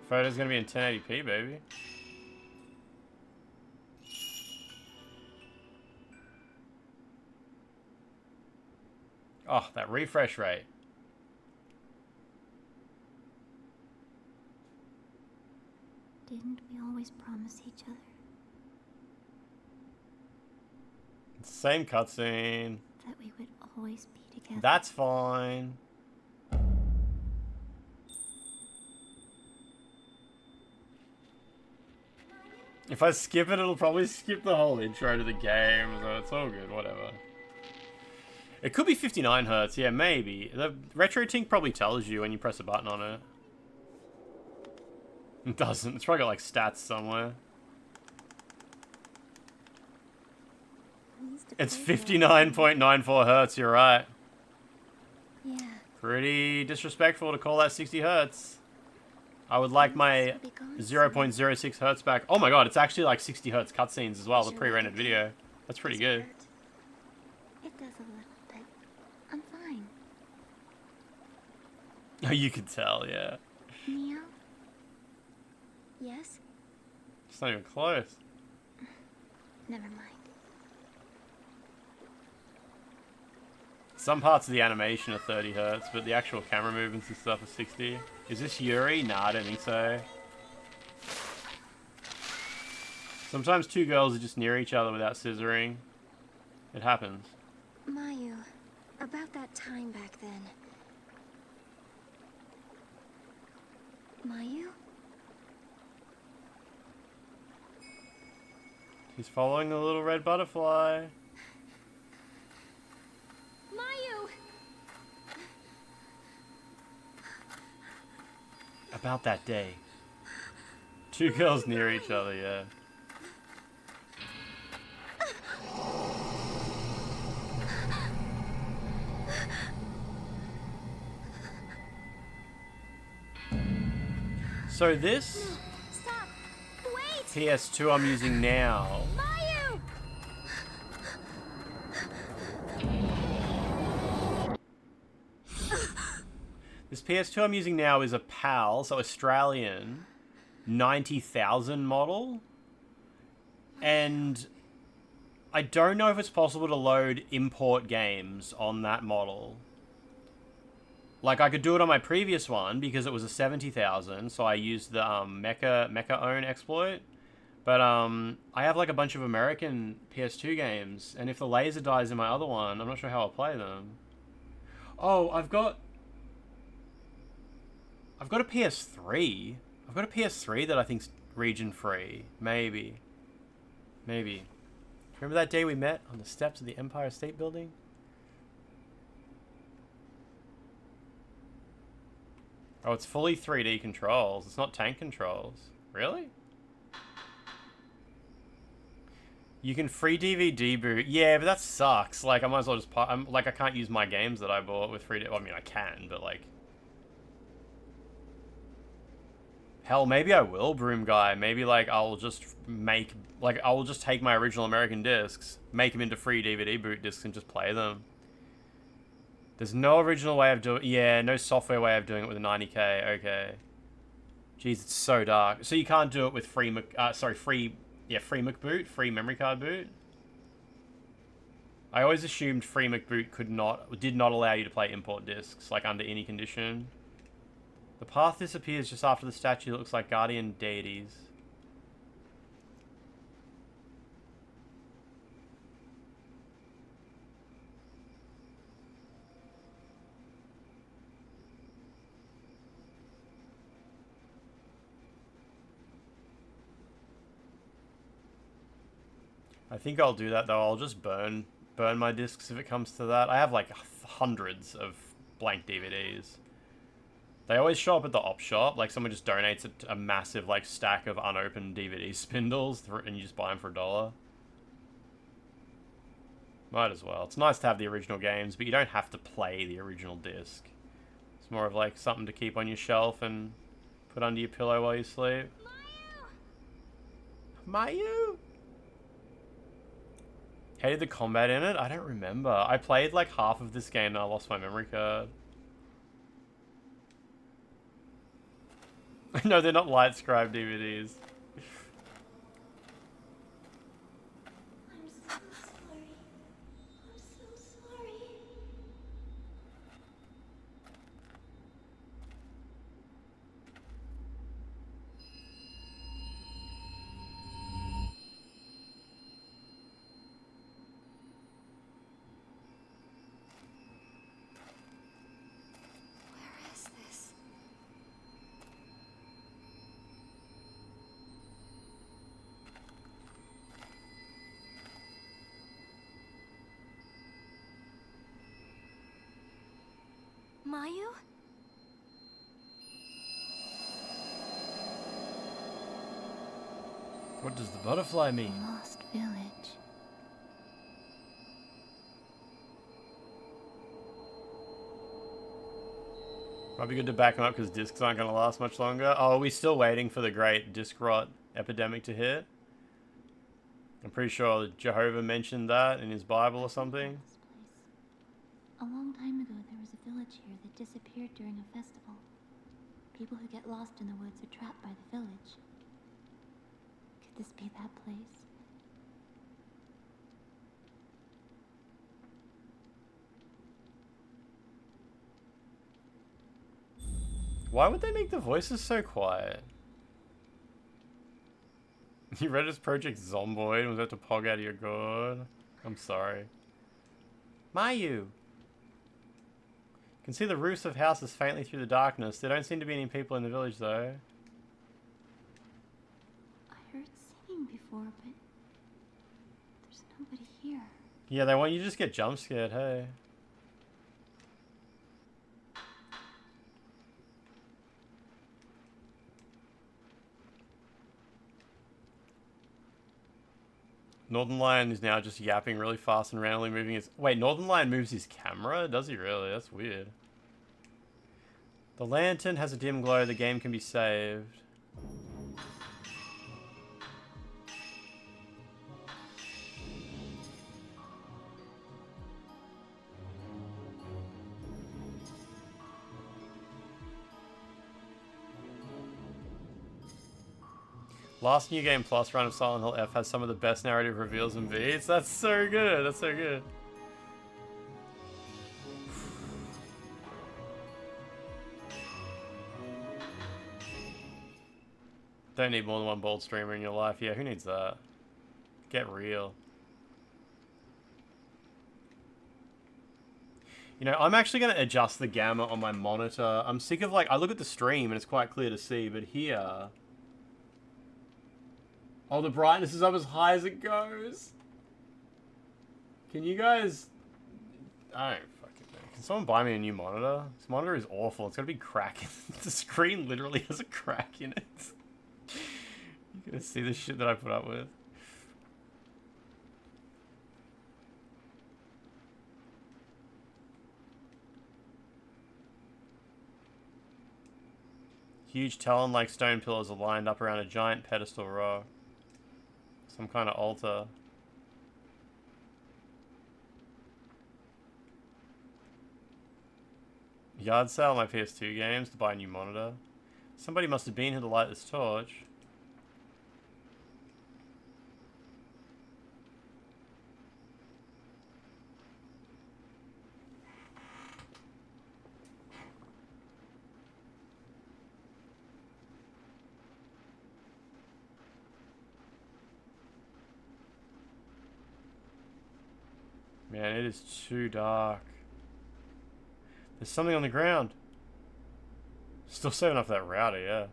Photo's gonna be in 1080p, baby. Oh, that refresh rate. Didn't we always promise each other Same cutscene. that we would always be together? That's fine. If I skip it, it'll probably skip the whole intro to the game, so it's all good, whatever. It could be 59 hertz, yeah, maybe. The RetroTink probably tells you when you press a button on it. It doesn't. It's probably got like stats somewhere. It's 59.94 hertz, you're right. Yeah. Pretty disrespectful to call that 60 hertz. I would like my 0.06 hertz back. Oh my god, it's actually like 60 hertz cutscenes as well, the pre-rendered video. That's pretty good. It does a little bit. I'm fine. Oh, you can tell, yeah. Mia? Yes? It's not even close. Never mind. Some parts of the animation are 30 hertz, but the actual camera movements and stuff are 60. Is this Yuri? Nah, I don't think so. Sometimes two girls are just near each other without scissoring. It happens. Mayu, about that time back then. Mayu? He's following the little red butterfly. Mayu! About that day. Two girls near each other, yeah. So this Stop! Wait! PS2 I'm using now. Mayu! This PS2 I'm using now is a PAL, so Australian, 90,000 model. And I don't know if it's possible to load import games on that model. Like, I could do it on my previous one because it was a 70,000, so I used the Mecha Own exploit. But I have like a bunch of American PS2 games, and if the laser dies in my other one, I'm not sure how I'll play them. Oh, I've got a PS3. I've got a PS3 that I think's region free. Maybe. Maybe. Remember that day we met on the steps of the Empire State Building? Oh, it's fully 3D controls. It's not tank controls. Really? You can free DVD boot. Yeah, but that sucks. Like, I might as well just... I can't use my games that I bought with free... Well, I mean, I can, but, like... Hell, maybe I will, Broom Guy. Maybe, like, I'll just make... Like, I'll just take my original American discs, make them into free DVD boot discs, and just play them. There's no original way of doing... Yeah, no software way of doing it with a 90K. Okay. Jeez, it's so dark. So you can't do it with free... free McBoot? Free memory card boot? I always assumed free McBoot did not allow you to play import discs, like, under any condition. The path disappears just after the statue that looks like guardian deities. I think I'll do that though. I'll just burn my discs if it comes to that. I have like hundreds of blank DVDs. They always show up at the op shop. Like someone just donates a massive like stack of unopened DVD spindles and you just buy them for $1. Might as well. It's nice to have the original games, but you don't have to play the original disc. It's more of like something to keep on your shelf and put under your pillow while you sleep. Mayu! Hated the combat in it? I don't remember. I played like half of this game and I lost my memory card. No, they're not light scribe DVDs. I'm so sorry. I'm so sorry. Where is this? Mayu? What does the butterfly mean? Lost village. Might be good to back them up because discs aren't going to last much longer. Oh, are we still waiting for the great disc rot epidemic to hit? I'm pretty sure Jehovah mentioned that in his Bible or something. A long time ago, there was a village here that disappeared during a festival. People who get lost in the woods are trapped by the village. Could this be that place? Why would they make the voices so quiet? You read his Project Zomboid and was about to pog out of your gourd. I'm sorry. Mayu! Can see the roofs of houses faintly through the darkness. There don't seem to be any people in the village though. I heard singing before, but there's nobody here. Yeah, they want you to just get jump scared, hey. Northern Lion is now just yapping really fast and randomly moving his... Wait, Northern Lion moves his camera? Does he really? That's weird. The lantern has a dim glow. The game can be saved. Last New Game Plus run of Silent Hill F has some of the best narrative reveals and beats. That's so good. That's so good. Don't need more than one bold streamer in your life. Yeah, who needs that? Get real. You know, I'm actually going to adjust the gamma on my monitor. I'm sick of, like, I look at the stream and it's quite clear to see, but here... Oh, the brightness is up as high as it goes. Can you guys... I don't fucking know. Can someone buy me a new monitor? This monitor is awful. It's got to be cracking. The screen literally has a crack in it. You're going to see the shit that I put up with. Huge talon-like stone pillars are lined up around a giant pedestal rock. Some kind of altar. Yard sale my PS2 games to buy a new monitor. Somebody must have been here to light this torch. Man, it is too dark. There's something on the ground. Still saving off that router, yeah.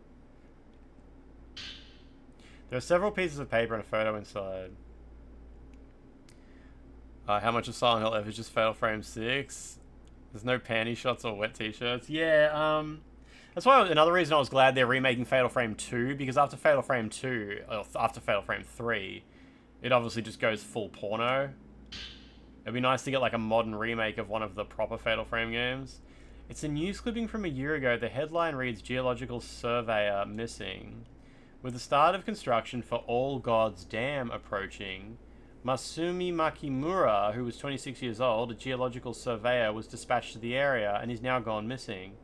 There are several pieces of paper and a photo inside. How much of Silent Hill F is just Fatal Frame 6? There's no panty shots or wet t-shirts. Yeah, that's why another reason I was glad they're remaking Fatal Frame 2, because after Fatal Frame 2, or after Fatal Frame 3, it obviously just goes full porno. It'd be nice to get like a modern remake of one of the proper Fatal Frame games. It's a news clipping from a year ago. The headline reads, Geological Surveyor Missing. With the start of construction for All God's Dam approaching, Masumi Makimura, who was 26 years old, a geological surveyor, was dispatched to the area and is now gone missing.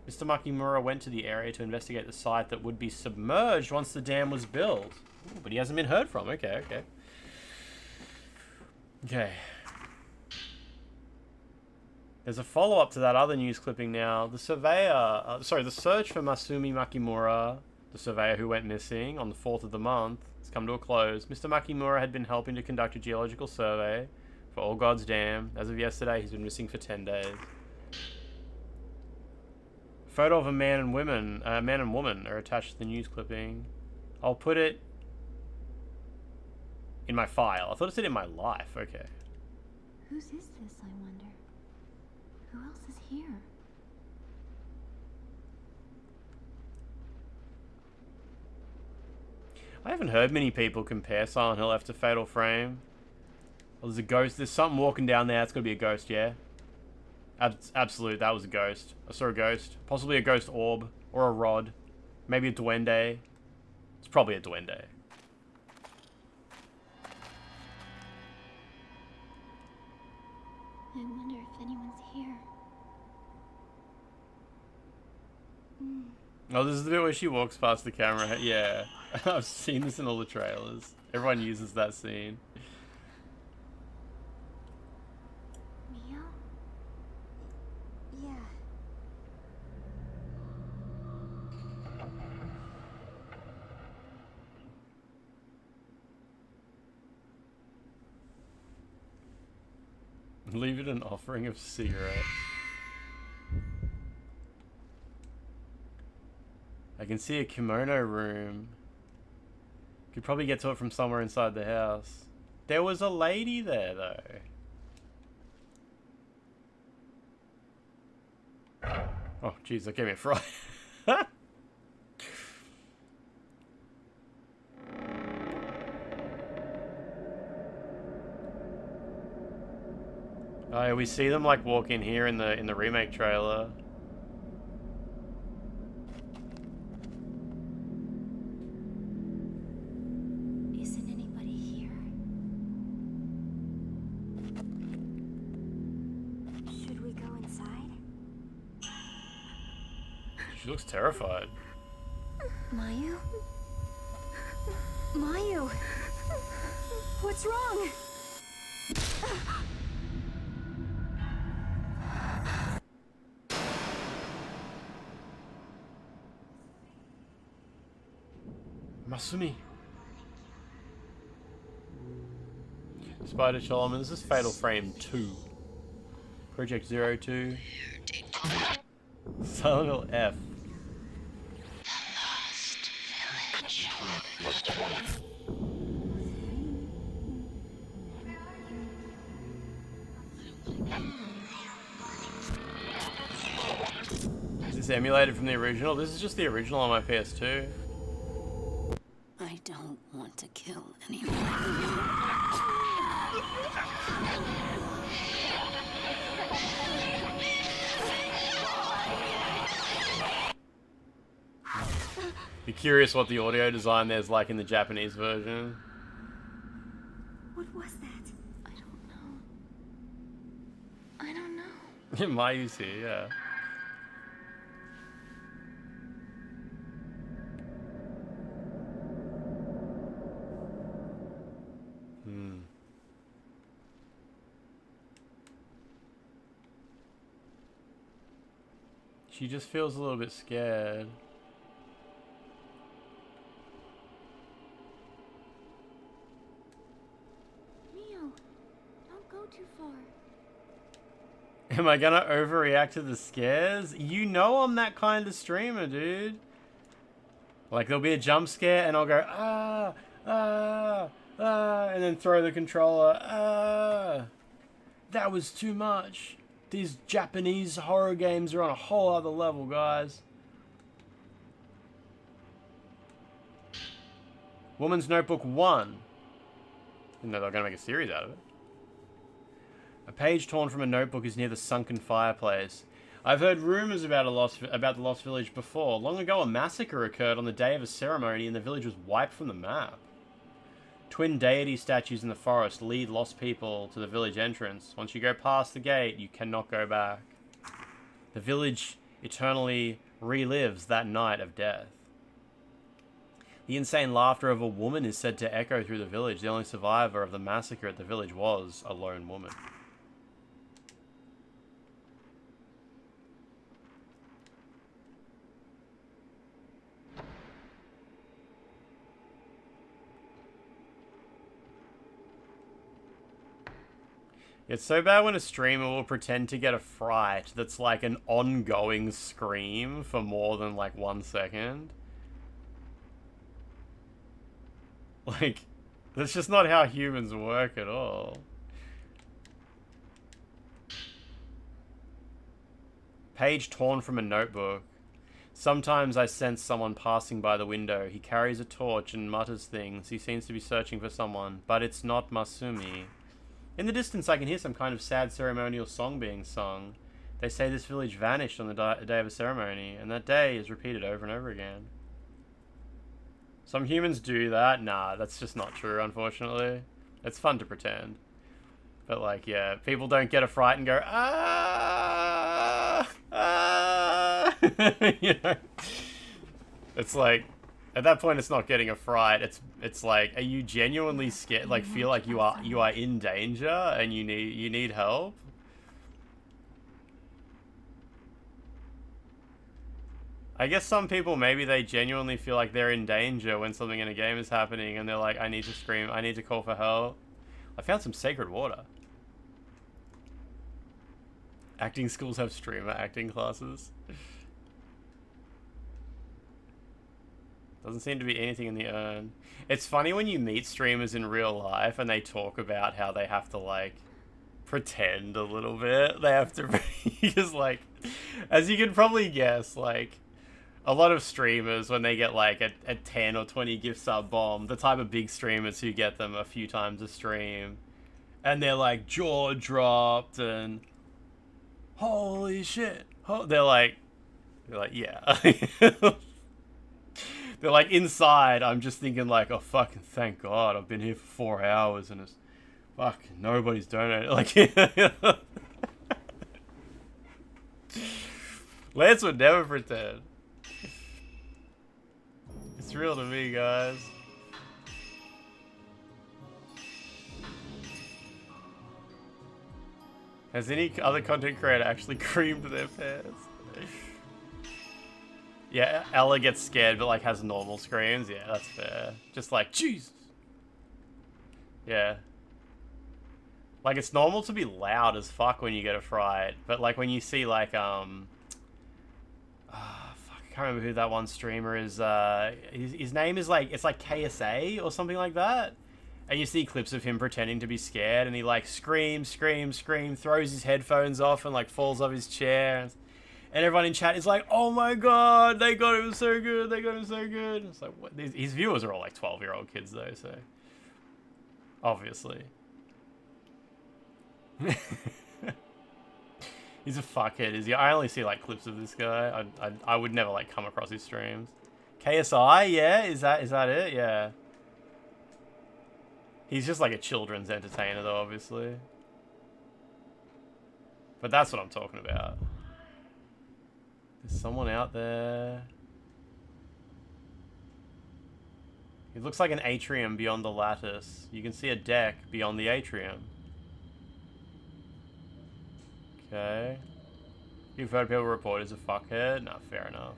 Mr. Makimura went to the area to investigate the site that would be submerged once the dam was built. Ooh, but he hasn't been heard from. Okay. There's a follow-up to that other news clipping now. The surveyor... the search for Masumi Makimura, the surveyor who went missing on the 4th of the month, has come to a close. Mr. Makimura had been helping to conduct a geological survey for All God's Dam. As of yesterday, he's been missing for 10 days. Photo of a man and woman are attached to the news clipping. I'll put it in my file. I thought it said in my life. Okay. Whose is this, I wonder? Who else is here? I haven't heard many people compare Silent Hill F to Fatal Frame. Oh, there's a ghost. There's something walking down there. It's got to be a ghost, yeah? Absolute. That was a ghost. I saw a ghost. Possibly a ghost orb. Or a rod. Maybe a duende. It's probably a duende. I wonder if anyone's here. Oh, this is the bit where she walks past the camera. Yeah. I've seen this in all the trailers. Everyone uses that scene. Mio? Yeah. Leave it an offering of cigarettes. I can see a kimono room. Could probably get to it from somewhere inside the house. There was a lady there, though. Oh, jeez, that gave me a fright. Oh, yeah, we see them like walk in here in the remake trailer. Isn't anybody here? Should we go inside? She looks terrified. Mayu? Mayu! What's wrong? Masumi. Spider Solomon, this is Fatal Frame 2. Project 02. Silent Hill F. Is this emulated from the original? This is just the original on my PS2. I don't want to kill anyone. Be curious what the audio design there's like in the Japanese version. What was that? I don't know. I don't know. Mayu's here, yeah. She just feels a little bit scared. Mio, don't go too far. Am I gonna overreact to the scares? You know I'm that kind of streamer, dude. Like, there'll be a jump scare and I'll go, ah, ah, ah, and then throw the controller, ah. That was too much. These Japanese horror games are on a whole other level, guys. Woman's Notebook 1. Didn't know they were going to make a series out of it. A page torn from a notebook is near the sunken fireplace. I've heard rumors about the Lost Village before. Long ago, a massacre occurred on the day of a ceremony and the village was wiped from the map. Twin deity statues in the forest lead lost people to the village entrance. Once you go past the gate, you cannot go back. The village eternally relives that night of death. The insane laughter of a woman is said to echo through the village. The only survivor of the massacre at the village was a lone woman. It's so bad when a streamer will pretend to get a fright that's like an ongoing scream for more than like 1 second. Like, that's just not how humans work at all. Page torn from a notebook. Sometimes I sense someone passing by the window. He carries a torch and mutters things. He seems to be searching for someone, but it's not Masumi. In the distance, I can hear some kind of sad ceremonial song being sung. They say this village vanished on the day of a ceremony, and that day is repeated over and over again. Some humans do that. Nah, that's just not true, unfortunately. It's fun to pretend. But, like, yeah, people don't get a fright and go, ah, ah, you know? It's like, at that point, it's not getting a fright. It's like, are you genuinely scared? Like, feel like you are in danger and you need help? I guess some people, maybe they genuinely feel like they're in danger when something in a game is happening and they're like, I need to scream, I need to call for help. I found some sacred water. Acting schools have streamer acting classes. Doesn't seem to be anything in the urn. It's funny when you meet streamers in real life and they talk about how they have to, like, pretend a little bit. They have to, because, like, as you can probably guess, like, a lot of streamers, when they get, like, a 10 or 20 gift sub bomb, the type of big streamers who get them a few times a stream, and they're, like, jaw dropped and, holy shit. They're like, yeah. They're like, inside, I'm just thinking like, oh, fucking thank God, I've been here for 4 hours and it's, fuck, nobody's donated. Like, Lance would never pretend. It's real to me, guys. Has any other content creator actually creamed their pants? Yeah, Ella gets scared, but like has normal screams. Yeah, that's fair. Just like, Jesus. Yeah. Like, it's normal to be loud as fuck when you get a fright, but like when you see like fuck, I can't remember who that one streamer is. His name is like, it's like KSA or something like that. And you see clips of him pretending to be scared, and he like screams, throws his headphones off, and like falls off his chair. And everyone in chat is like, "Oh my god, they got him so good, they got him so good." It's like, what? His viewers are all like 12-year-old kids though, so obviously. He's a fuckhead, is he? I only see like clips of this guy. I would never like come across his streams. KSI, yeah, is that it? Yeah. He's just like a children's entertainer though, obviously. But that's what I'm talking about. There's someone out there. It looks like an atrium beyond the lattice. You can see a deck beyond the atrium. Okay. You've heard people report he's a fuckhead? Nah, fair enough.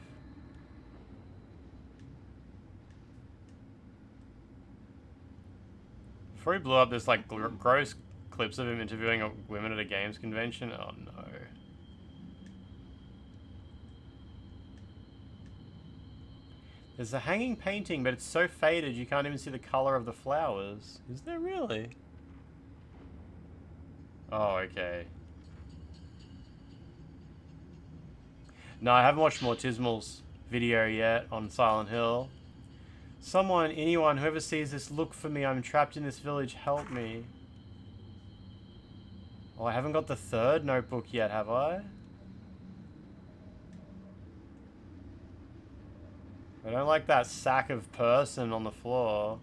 Before he blew up, there's like gross clips of him interviewing women at a games convention. Oh no. There's a hanging painting, but it's so faded you can't even see the color of the flowers. Is there really? Oh, okay. No, I haven't watched Mortismal's video yet on Silent Hill. Someone, anyone, whoever sees this, look for me. I'm trapped in this village. Help me. Oh, I haven't got the third notebook yet, have I? I don't like that sack of person on the floor.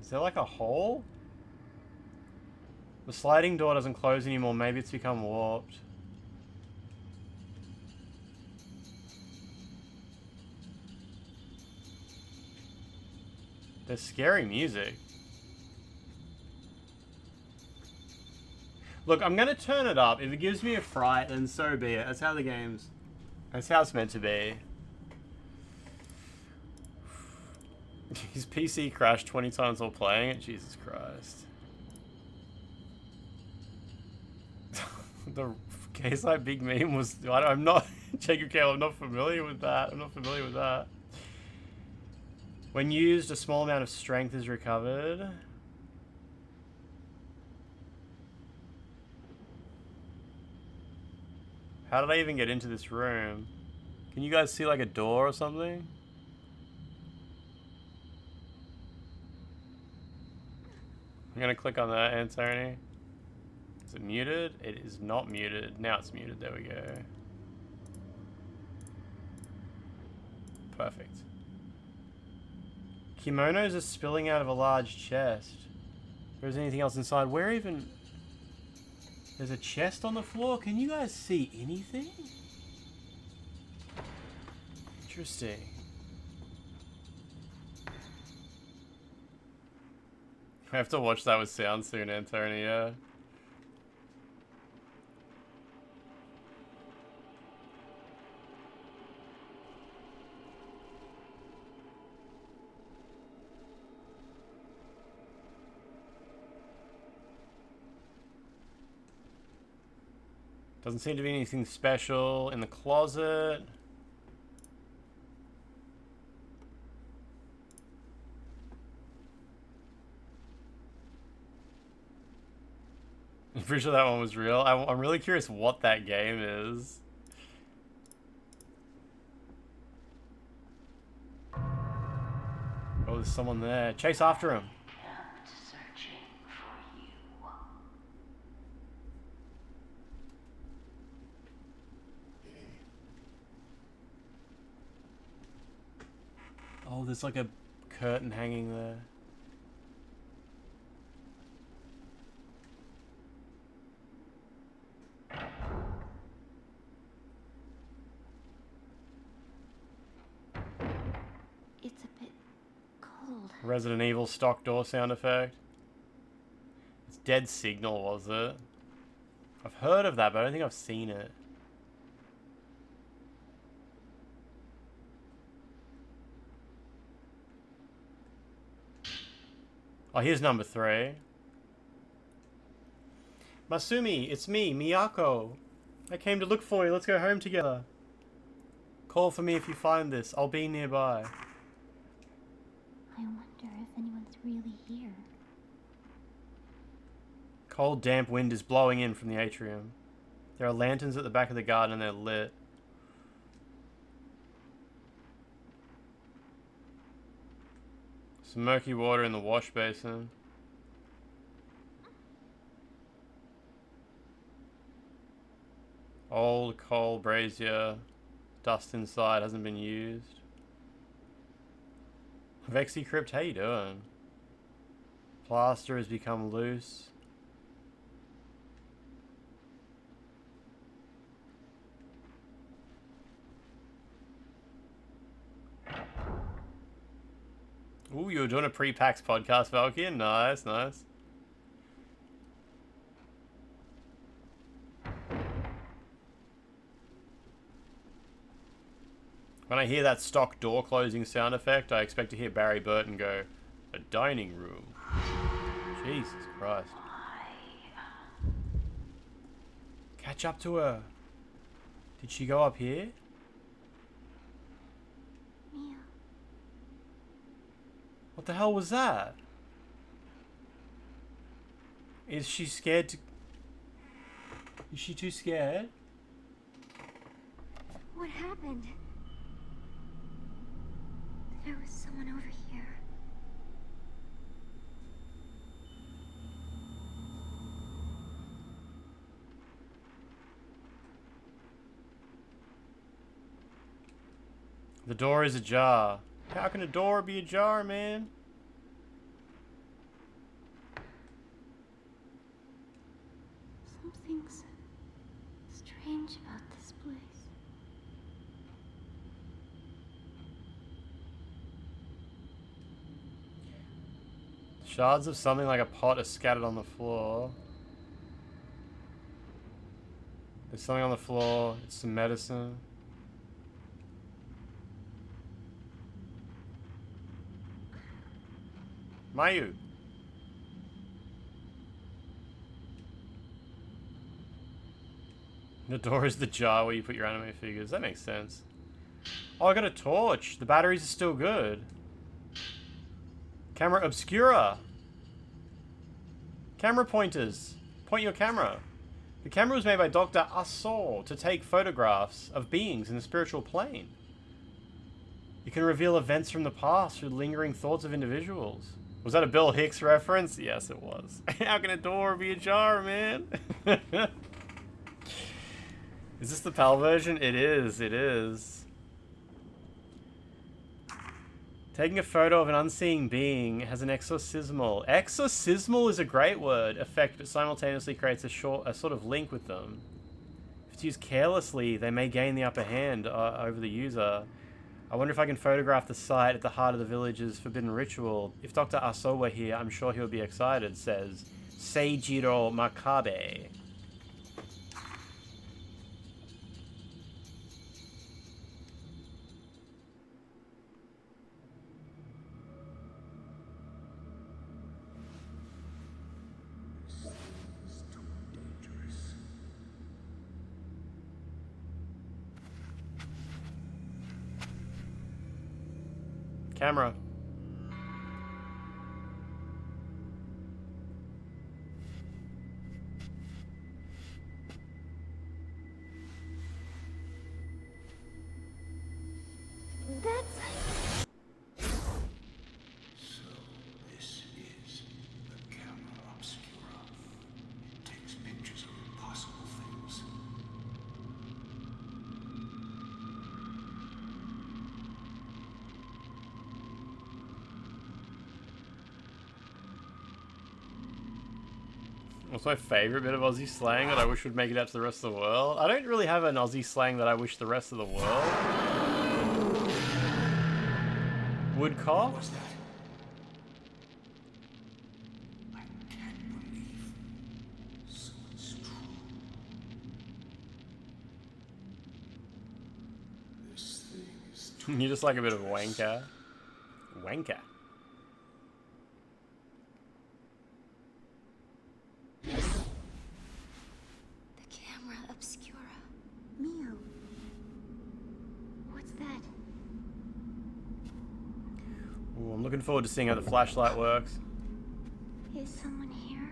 Is there like a hole? The sliding door doesn't close anymore. Maybe it's become warped. There's scary music. Look, I'm gonna turn it up. If it gives me a fright, then so be it. That's how the game's... That's how it's meant to be. His PC crashed 20 times while playing it? Jesus Christ. The case like big meme was... I'm not... Jacob Kale, I'm not familiar with that. I'm not familiar with that. When used, a small amount of strength is recovered. How did I even get into this room? Can you guys see like a door or something? I'm gonna click on that, Antony. Is it muted? It is not muted. Now it's muted. There we go. Perfect. Kimonos are spilling out of a large chest. If there's anything else inside, where even... There's a chest on the floor? Can you guys see anything? Interesting. I have to watch that with sound soon, Antonia. Doesn't seem to be anything special in the closet. I'm pretty sure that one was real. I'm really curious what that game is. Oh, there's someone there. Chase after him. Oh, there's like a curtain hanging there. It's a bit cold. Resident Evil stock door sound effect. It's dead signal, was it? I've heard of that, but I don't think I've seen it. Oh, here's number 3. Masumi, it's me, Miyako. I came to look for you. Let's go home together. Call for me if you find this. I'll be nearby. I wonder if anyone's really here. Cold, damp wind is blowing in from the atrium. There are lanterns at the back of the garden and they're lit. Some murky water in the wash basin. Old coal brazier. Dust inside hasn't been used. Vexy Crypt, how you doing? Plaster has become loose. Ooh, you were doing a pre-PAX podcast, Valkyrie. Nice, nice. When I hear that stock door closing sound effect, I expect to hear Barry Burton go, "A dining room." Jesus Christ. Catch up to her. Did she go up here? Mia. What the hell was that? Is she scared to... Is she too scared? What happened? There was someone over here. The door is ajar. How can a door be ajar, man? Something's strange about this place. Shards of something like a pot are scattered on the floor. There's something on the floor. It's some medicine. Mayu. The door is the jar where you put your anime figures. That makes sense. Oh, I got a torch. The batteries are still good. Camera obscura. Camera pointers. Point your camera. The camera was made by Dr. Asor to take photographs of beings in the spiritual plane. You can reveal events from the past through lingering thoughts of individuals. Was that a Bill Hicks reference? Yes, it was. How can a door be ajar, man? Is this the PAL version? It is, it is. Taking a photo of an unseen being has an exorcismal. Exorcismal is a great word. Effect, but simultaneously creates a sort of link with them. If it's used carelessly, they may gain the upper hand over the user. I wonder if I can photograph the site at the heart of the village's forbidden ritual. If Dr. Aso were here, I'm sure he would be excited, says Seijiro Makabe. Camera. This is the camera obscura. It takes pictures of impossible things. What's my favourite bit of Aussie slang that I wish would make it out to the rest of the world? I don't really have an Aussie slang that I wish the rest of the world would cop. What's that? I can't believe so it's true. You're just like a bit of a wanker. Wanker. The camera obscura. Mio. What's that? Ooh, I'm looking forward to seeing how the flashlight works. Is someone here?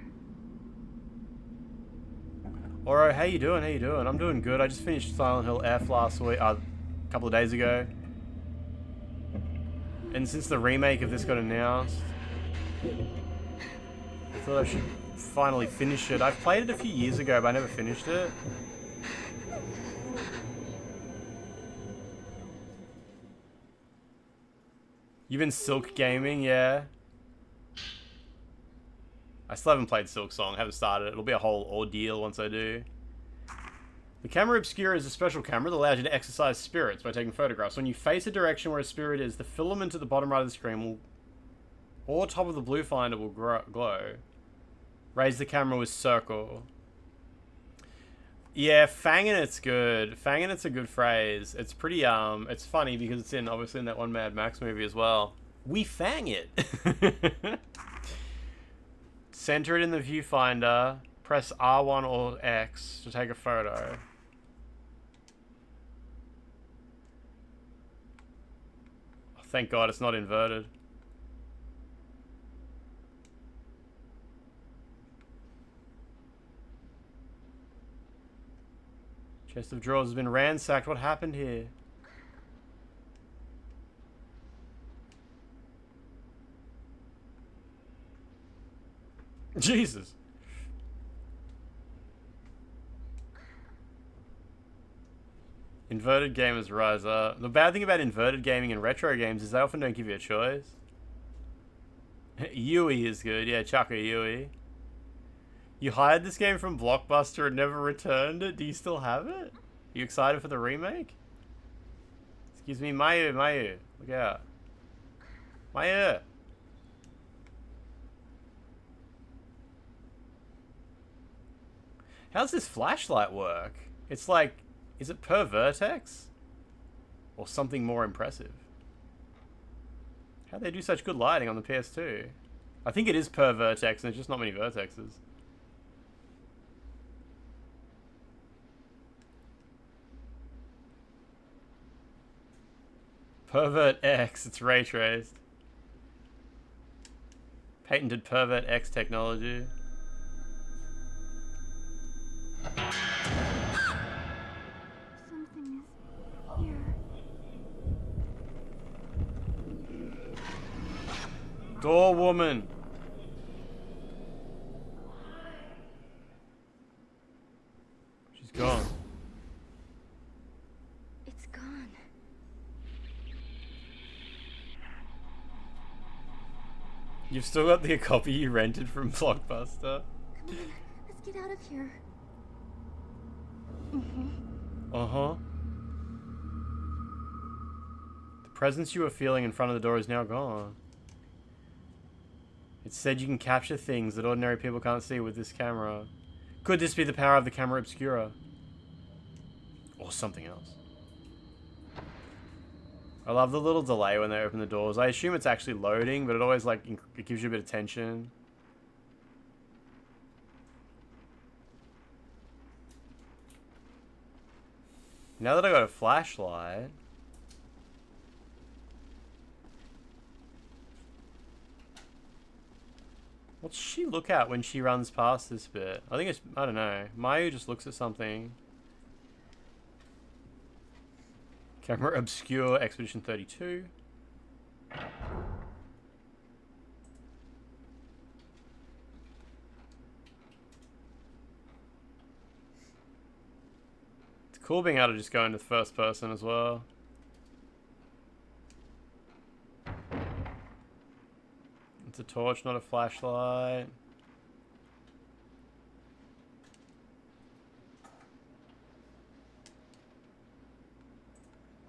Oro, how you doing? How you doing? I'm doing good. I just finished Silent Hill F last week, a couple of days ago. And since the remake of this got announced, I thought I should finally finish it. I've played it a few years ago, but I never finished it. You've been Silk gaming, yeah. I still haven't played Silk Song, haven't started it. It'll be a whole ordeal once I do. The camera obscura is a special camera that allows you to exercise spirits by taking photographs. When you face a direction where a spirit is, the filament at the bottom right of the screen will, or top of the blue finder will glow. Raise the camera with circle. Yeah, fanging it's good. Fanging it's a good phrase. It's pretty, it's funny because it's obviously in that one Mad Max movie as well. We fang it. Center it in the viewfinder. Press R1 or X to take a photo. Oh, thank God it's not inverted. Chest of drawers has been ransacked. What happened here? Jesus. Inverted gamers rise up. The bad thing about inverted gaming and retro games is they often don't give you a choice. Yui is good. Yeah, Chaka Yui. You hired this game from Blockbuster and never returned it? Do you still have it? Are you excited for the remake? Excuse me, Mayu. Look out. Mayu. How's this flashlight work? It's like, is it per vertex? Or something more impressive? How'd they do such good lighting on the PS2? I think it is per vertex and there's just not many vertexes. Pervert X, it's ray traced. Patented Pervert X technology. Something is here. Door woman. She's gone. It's gone. You've still got the copy you rented from Blockbuster. Come on, let's get out of here. Uh-huh. The presence you were feeling in front of the door is now gone. It said you can capture things that ordinary people can't see with this camera. Could this be the power of the camera obscura? Or something else? I love the little delay when they open the doors. I assume it's actually loading, but it always, like, it gives you a bit of tension. Now that I got a flashlight... What's she look at when she runs past this bit? I think it's... I don't know. Mayu just looks at something. Camera obscure, Expedition 32. It's cool being able to just go into first person as well. It's a torch, not a flashlight.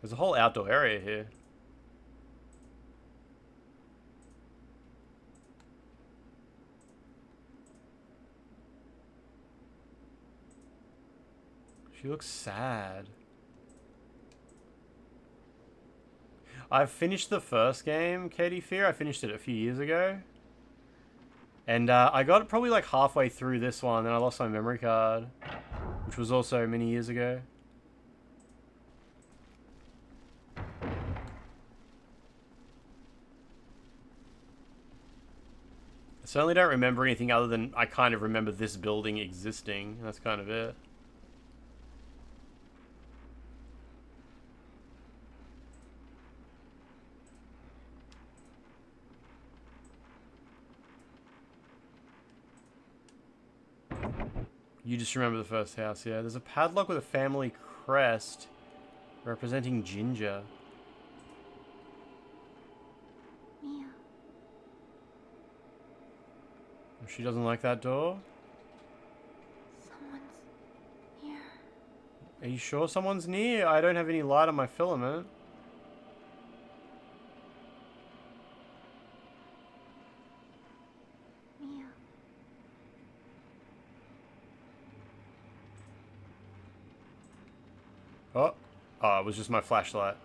There's a whole outdoor area here. She looks sad. I've finished the first game, Katie Fear. I finished it a few years ago. And I got it probably like halfway through this one, then I lost my memory card, which was also many years ago. I certainly don't remember anything other than I kind of remember this building existing. That's kind of it. You just remember the first house, yeah. There's a padlock with a family crest representing Ginger. Mia. She doesn't like that door? Someone's here. Are you sure someone's near? I don't have any light on my filament. Mia. Oh. Oh, it was just my flashlight.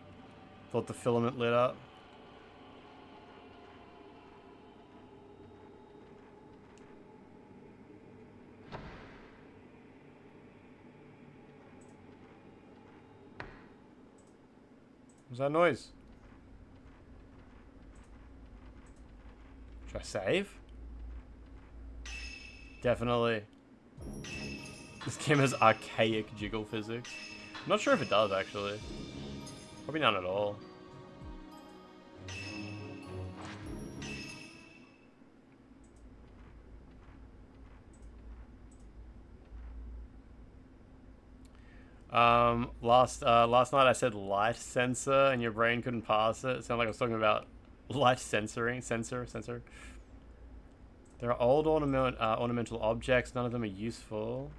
Thought the filament lit up. What was that noise? Should I save? Definitely. This game has archaic jiggle physics. I'm not sure if it does, actually. Probably none at all. Last night I said light sensor and your brain couldn't pass it. It sounded like I was talking about light censoring. Sensor. There are old ornamental objects. None of them are useful.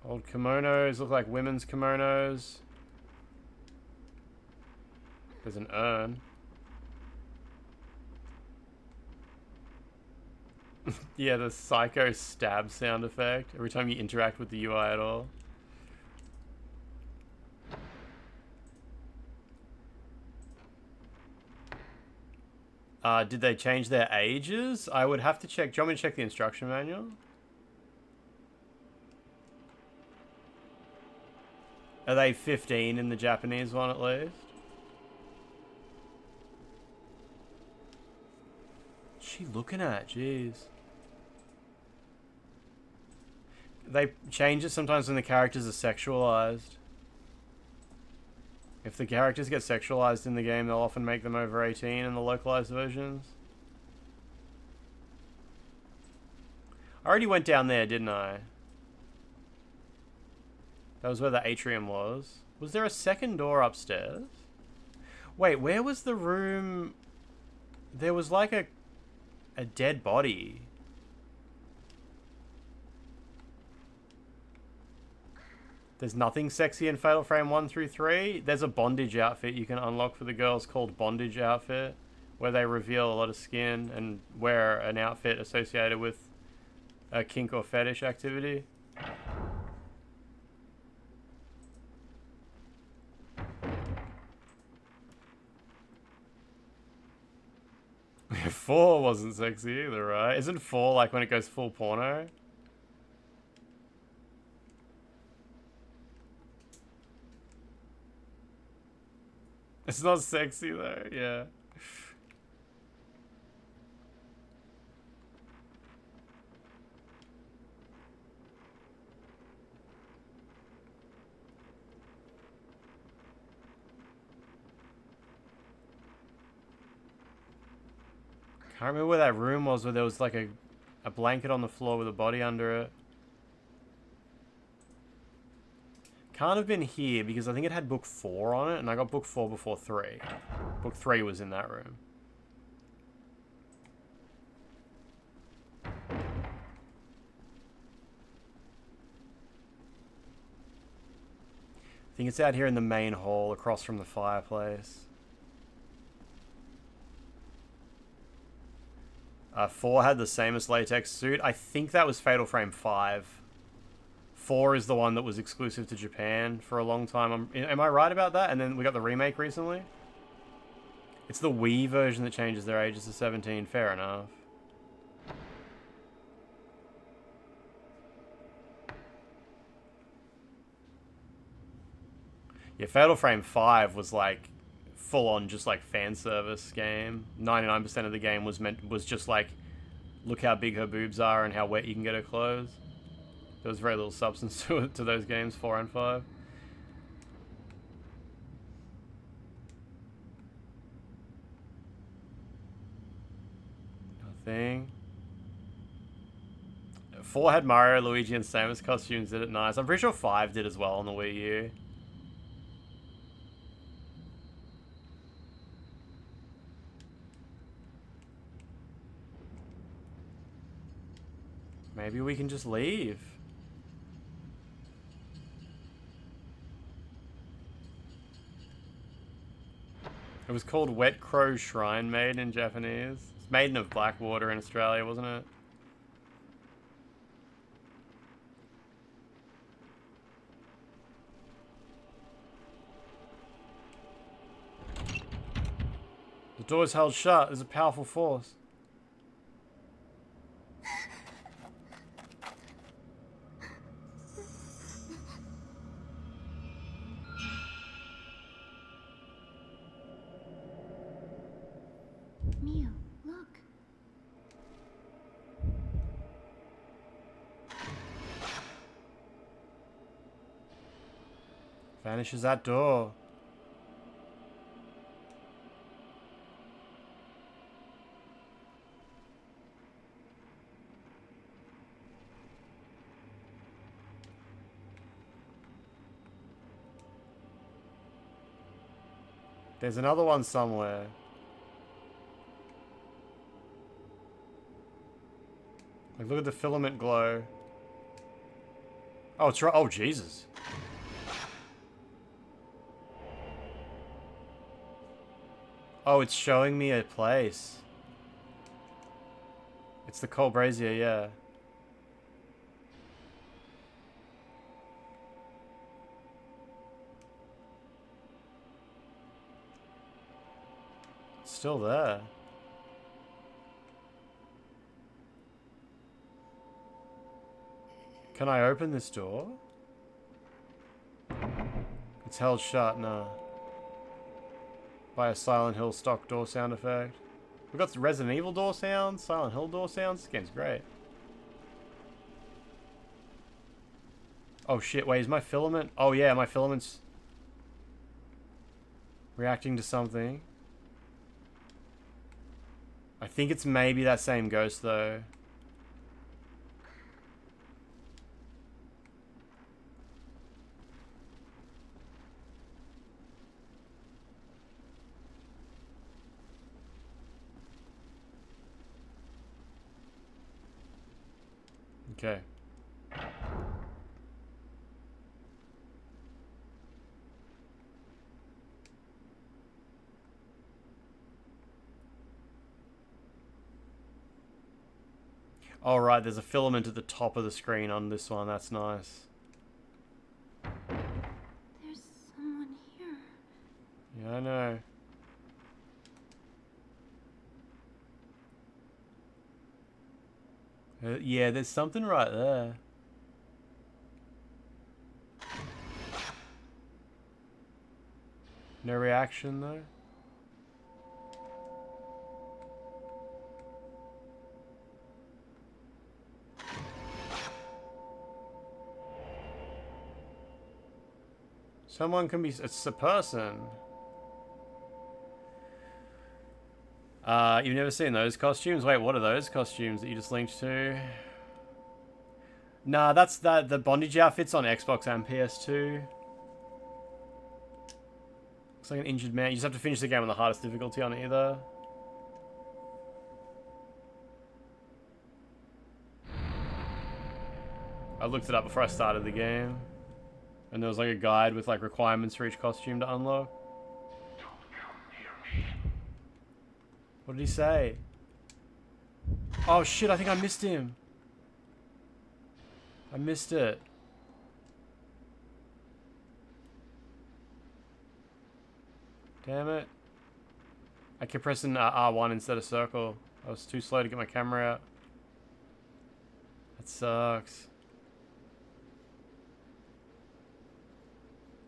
Old kimonos look like women's kimonos. There's an urn. Yeah, the psycho stab sound effect every time you interact with the UI at all. Did they change their ages? I would have to check. Do you want me to check the instruction manual? Are they 15 in the Japanese one at least? What's she looking at? Jeez. They change it sometimes when the characters are sexualized. If the characters get sexualized in the game, they'll often make them over 18 in the localized versions. I already went down there, didn't I? That was where the atrium was. Was there a second door upstairs? Wait, where was the room? There was like a dead body. There's nothing sexy in Fatal Frame 1 through 3. There's a bondage outfit you can unlock for the girls called Bondage Outfit, where they reveal a lot of skin and wear an outfit associated with a kink or fetish activity. 4 wasn't sexy either, right? Isn't 4 like when it goes full porno? It's not sexy though, yeah. I can't remember where that room was where there was like a blanket on the floor with a body under it. Can't have been here because I think it had book 4 on it and I got book 4 before 3. Book 3 was in that room. I think it's out here in the main hall across from the fireplace. 4 had the same as latex suit. I think that was Fatal Frame 5. 4 is the one that was exclusive to Japan for a long time. Am I right about that? And then we got the remake recently? It's the Wii version that changes their ages to 17. Fair enough. Yeah, Fatal Frame 5 was like full on just like fan service game. 99% of the game was just like, look how big her boobs are and how wet you can get her clothes. There was very little substance to those games, 4 and 5. Nothing. 4 had Mario, Luigi, and Samus costumes. Did it nice? I'm pretty sure 5 did as well on the Wii U. Maybe we can just leave. It was called Wet Crow Shrine Maid in Japanese. It's Maiden of Blackwater in Australia, wasn't it? The door is held shut. There's a powerful force. Mio, look. Vanishes that door. There's another one somewhere. Like, look at the filament glow. Oh, it's right. Oh, Jesus. Oh, it's showing me a place. It's the Cold Brazier, yeah. It's still there. Can I open this door? It's held shut, no. By a Silent Hill stock door sound effect. We've got Resident Evil door sounds, Silent Hill door sounds. This game's great. Oh shit, wait, is my filament? Oh yeah, my filament's reacting to something. I think it's maybe that same ghost though. Okay. All right, there's a filament at the top of the screen on this one. That's nice. There's someone here. Yeah, I know. Yeah, there's something right there. No reaction though. Someone can be. It's a person. You've never seen those costumes? Wait, what are those costumes that you just linked to? Nah, that's the bondage outfits on Xbox and PS2. Looks like an injured man. You just have to finish the game on the hardest difficulty on either. I looked it up before I started the game. And there was like a guide with like requirements for each costume to unlock. Don't come near me. What did he say? Oh shit, I think I missed him. I missed it. Damn it. I kept pressing R1 instead of circle. I was too slow to get my camera out. That sucks.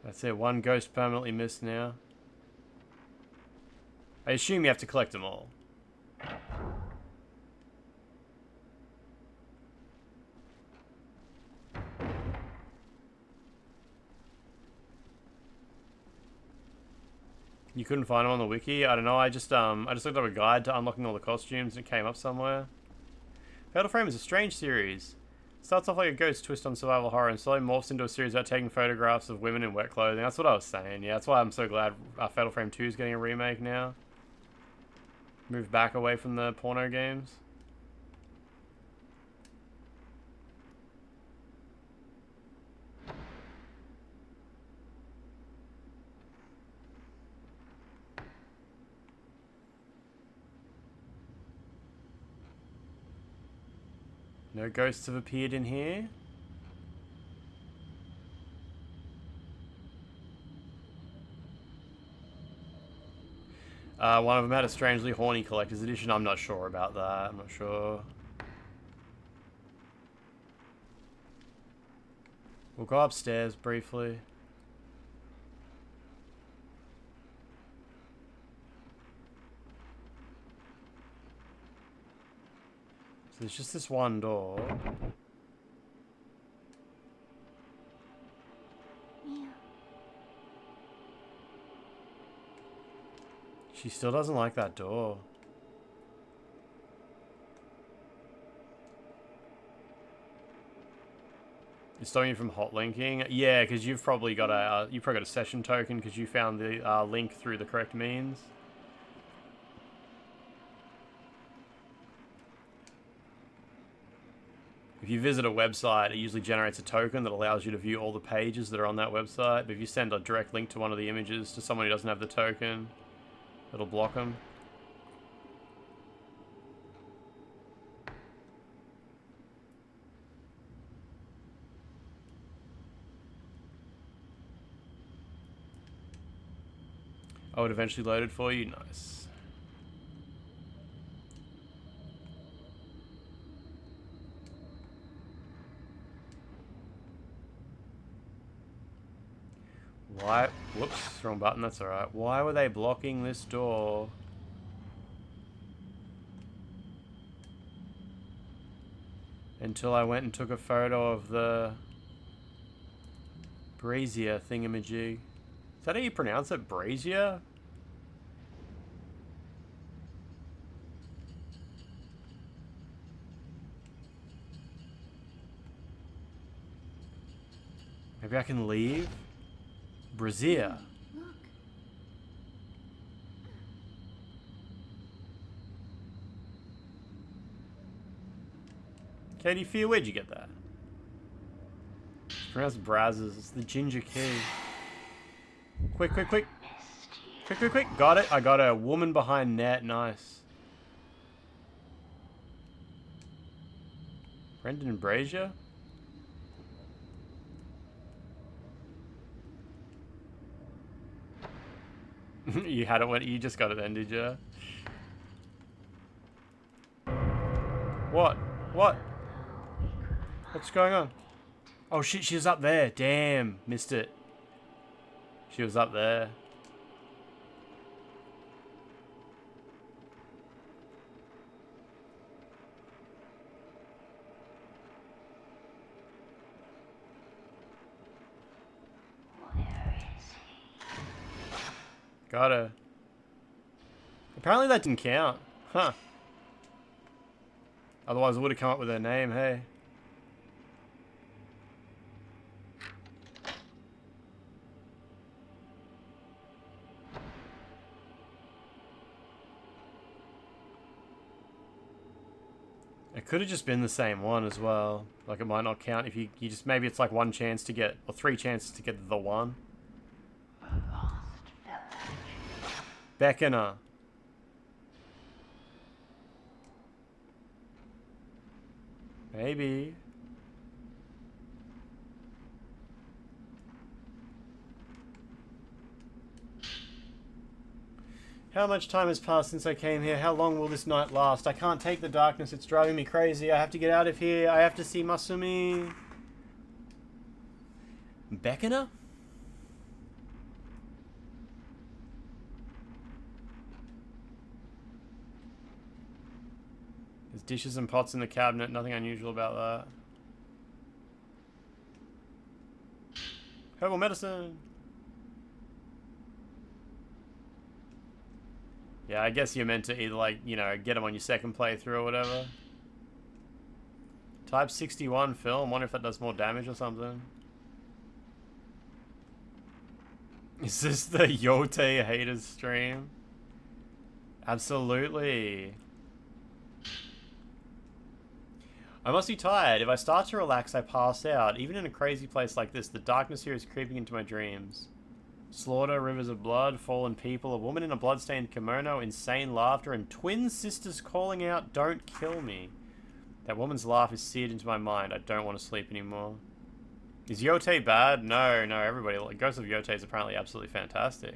That's it, one ghost permanently missed now. I assume you have to collect them all. You couldn't find them on the wiki? I don't know, I just looked up a guide to unlocking all the costumes and it came up somewhere. Fatal Frame is a strange series. It starts off like a ghost twist on survival horror and slowly morphs into a series about taking photographs of women in wet clothing. That's what I was saying, yeah. That's why I'm so glad Fatal Frame 2 is getting a remake now. Move back away from the porno games. No ghosts have appeared in here. One of them had a strangely horny collector's edition. I'm not sure about that. I'm not sure. We'll go upstairs briefly. So there's just this one door. Mia. She still doesn't like that door. It's stopping you from hot linking? Yeah, because you've probably got a session token because you found the link through the correct means. If you visit a website, it usually generates a token that allows you to view all the pages that are on that website. But if you send a direct link to one of the images to someone who doesn't have the token, it'll block them. Oh, it eventually loaded for you? Nice. Why? Whoops, wrong button, that's alright. Why were they blocking this door? Until I went and took a photo of the brazier thingamajig. Is that how you pronounce it? Brazier? Maybe I can leave? Brazier. Look. Katie Fear, where'd you get that? It's pronounced Brazzers. It's the ginger key. Quick, quick, quick. Quick, quick, quick. Got it. I got a woman behind net. Nice. Brendan and Brazier? You had it when you just got it then, did you? What? What? What's going on? Oh shit, she was up there. Damn, missed it. She was up there. Got her. Apparently that didn't count. Huh. Otherwise it would have come up with her name, hey. It could have just been the same one as well. Like it might not count if you just, maybe it's like one chance to get, or 3 chances to get the one. Beckoner. Maybe. How much time has passed since I came here? How long will this night last? I can't take the darkness. It's driving me crazy. I have to get out of here. I have to see Masumi. Beckoner? There's dishes and pots in the cabinet. Nothing unusual about that. Herbal medicine. Yeah, I guess you're meant to either, like, you know, get them on your second playthrough or whatever. Type 61 film. Wonder if that does more damage or something. Is this the Yote haters stream? Absolutely. I must be tired. If I start to relax, I pass out. Even in a crazy place like this, the darkness here is creeping into my dreams. Slaughter, rivers of blood, fallen people, a woman in a bloodstained kimono, insane laughter, and twin sisters calling out, "Don't kill me." That woman's laugh is seared into my mind. I don't want to sleep anymore. Is Yote bad? No, everybody. Like, Ghost of Yote is apparently absolutely fantastic.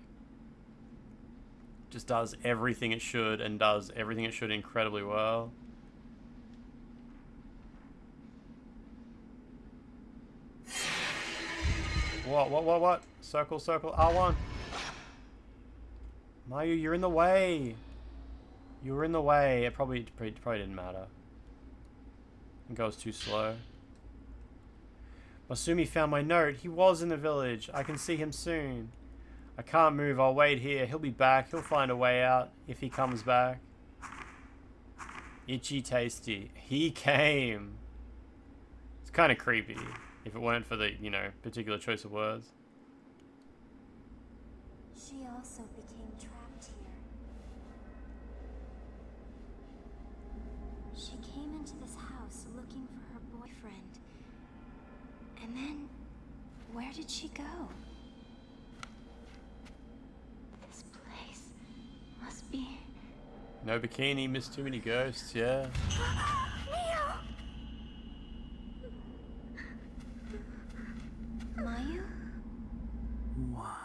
Just does everything it should and does everything it should incredibly well. What? Circle, R1. Mayu, you're in the way. You were in the way. It probably didn't matter. I think I was too slow. Masumi found my note. He was in the village. I can see him soon. I can't move. I'll wait here. He'll be back. He'll find a way out if he comes back. Itchy tasty. He came. It's kind of creepy if it weren't for the, you know, particular choice of words. She also became trapped here. She came into this house looking for her boyfriend. And then, where did she go? This place must be... No bikini, missed too many ghosts, yeah. Mayu? Why?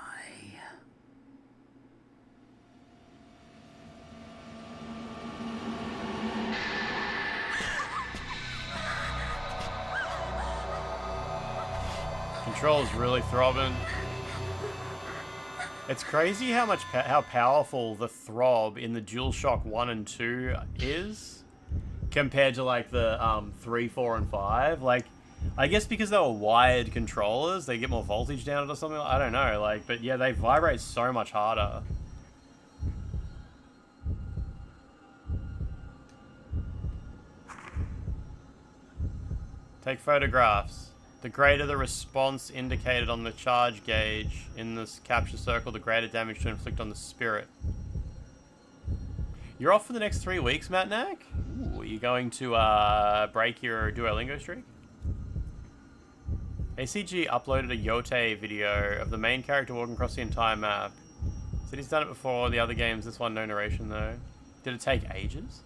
Control's really throbbing. It's crazy how much how powerful the throb in the DualShock 1 and 2 is compared to like the 3, 4, and 5. Like, I guess because they were wired controllers, they get more voltage down it or something. I don't know. Like, but yeah, they vibrate so much harder. Take photographs. The greater the response indicated on the charge gauge in this capture circle, the greater damage to inflict on the spirit. You're off for the next 3 weeks, Matt Knack? Ooh, are you going to break your Duolingo streak? ACG uploaded a Yote video of the main character walking across the entire map. Said he's done it before, the other games, this one no narration though. Did it take ages?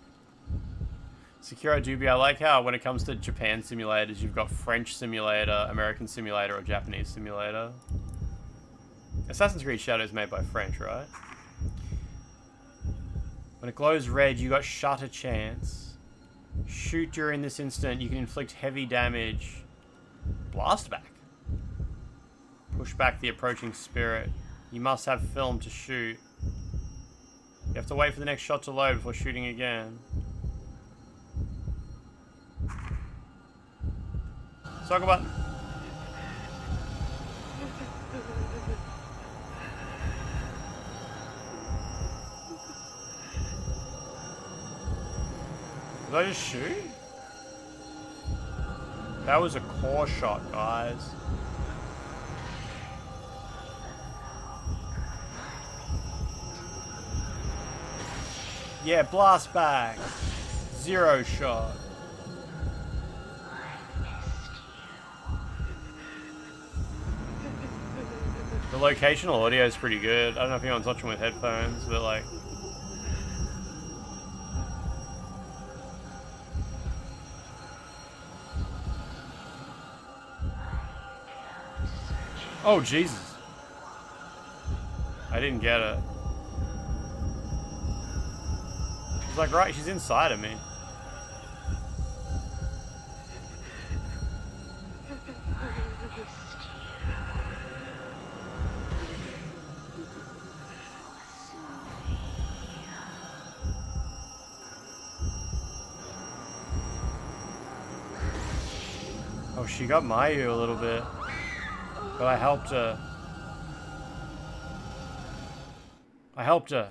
Sekiro Dubi, I like how when it comes to Japan simulators, you've got French simulator, American simulator, or Japanese simulator. Assassin's Creed Shadow's made by French, right? When it glows red, you got Shutter Chance. Shoot during this instant, you can inflict heavy damage. Blast back. Push back the approaching spirit. You must have film to shoot. You have to wait for the next shot to load before shooting again. Talk about. Did I just shoot? That was a core shot, guys. Yeah, blast back. Zero shot. The locational audio is pretty good. I don't know if anyone's watching with headphones, but like... Oh, Jesus. I didn't get it. She's like, right, she's inside of me. Oh, she got Mayu a little bit. But I helped her. I helped her.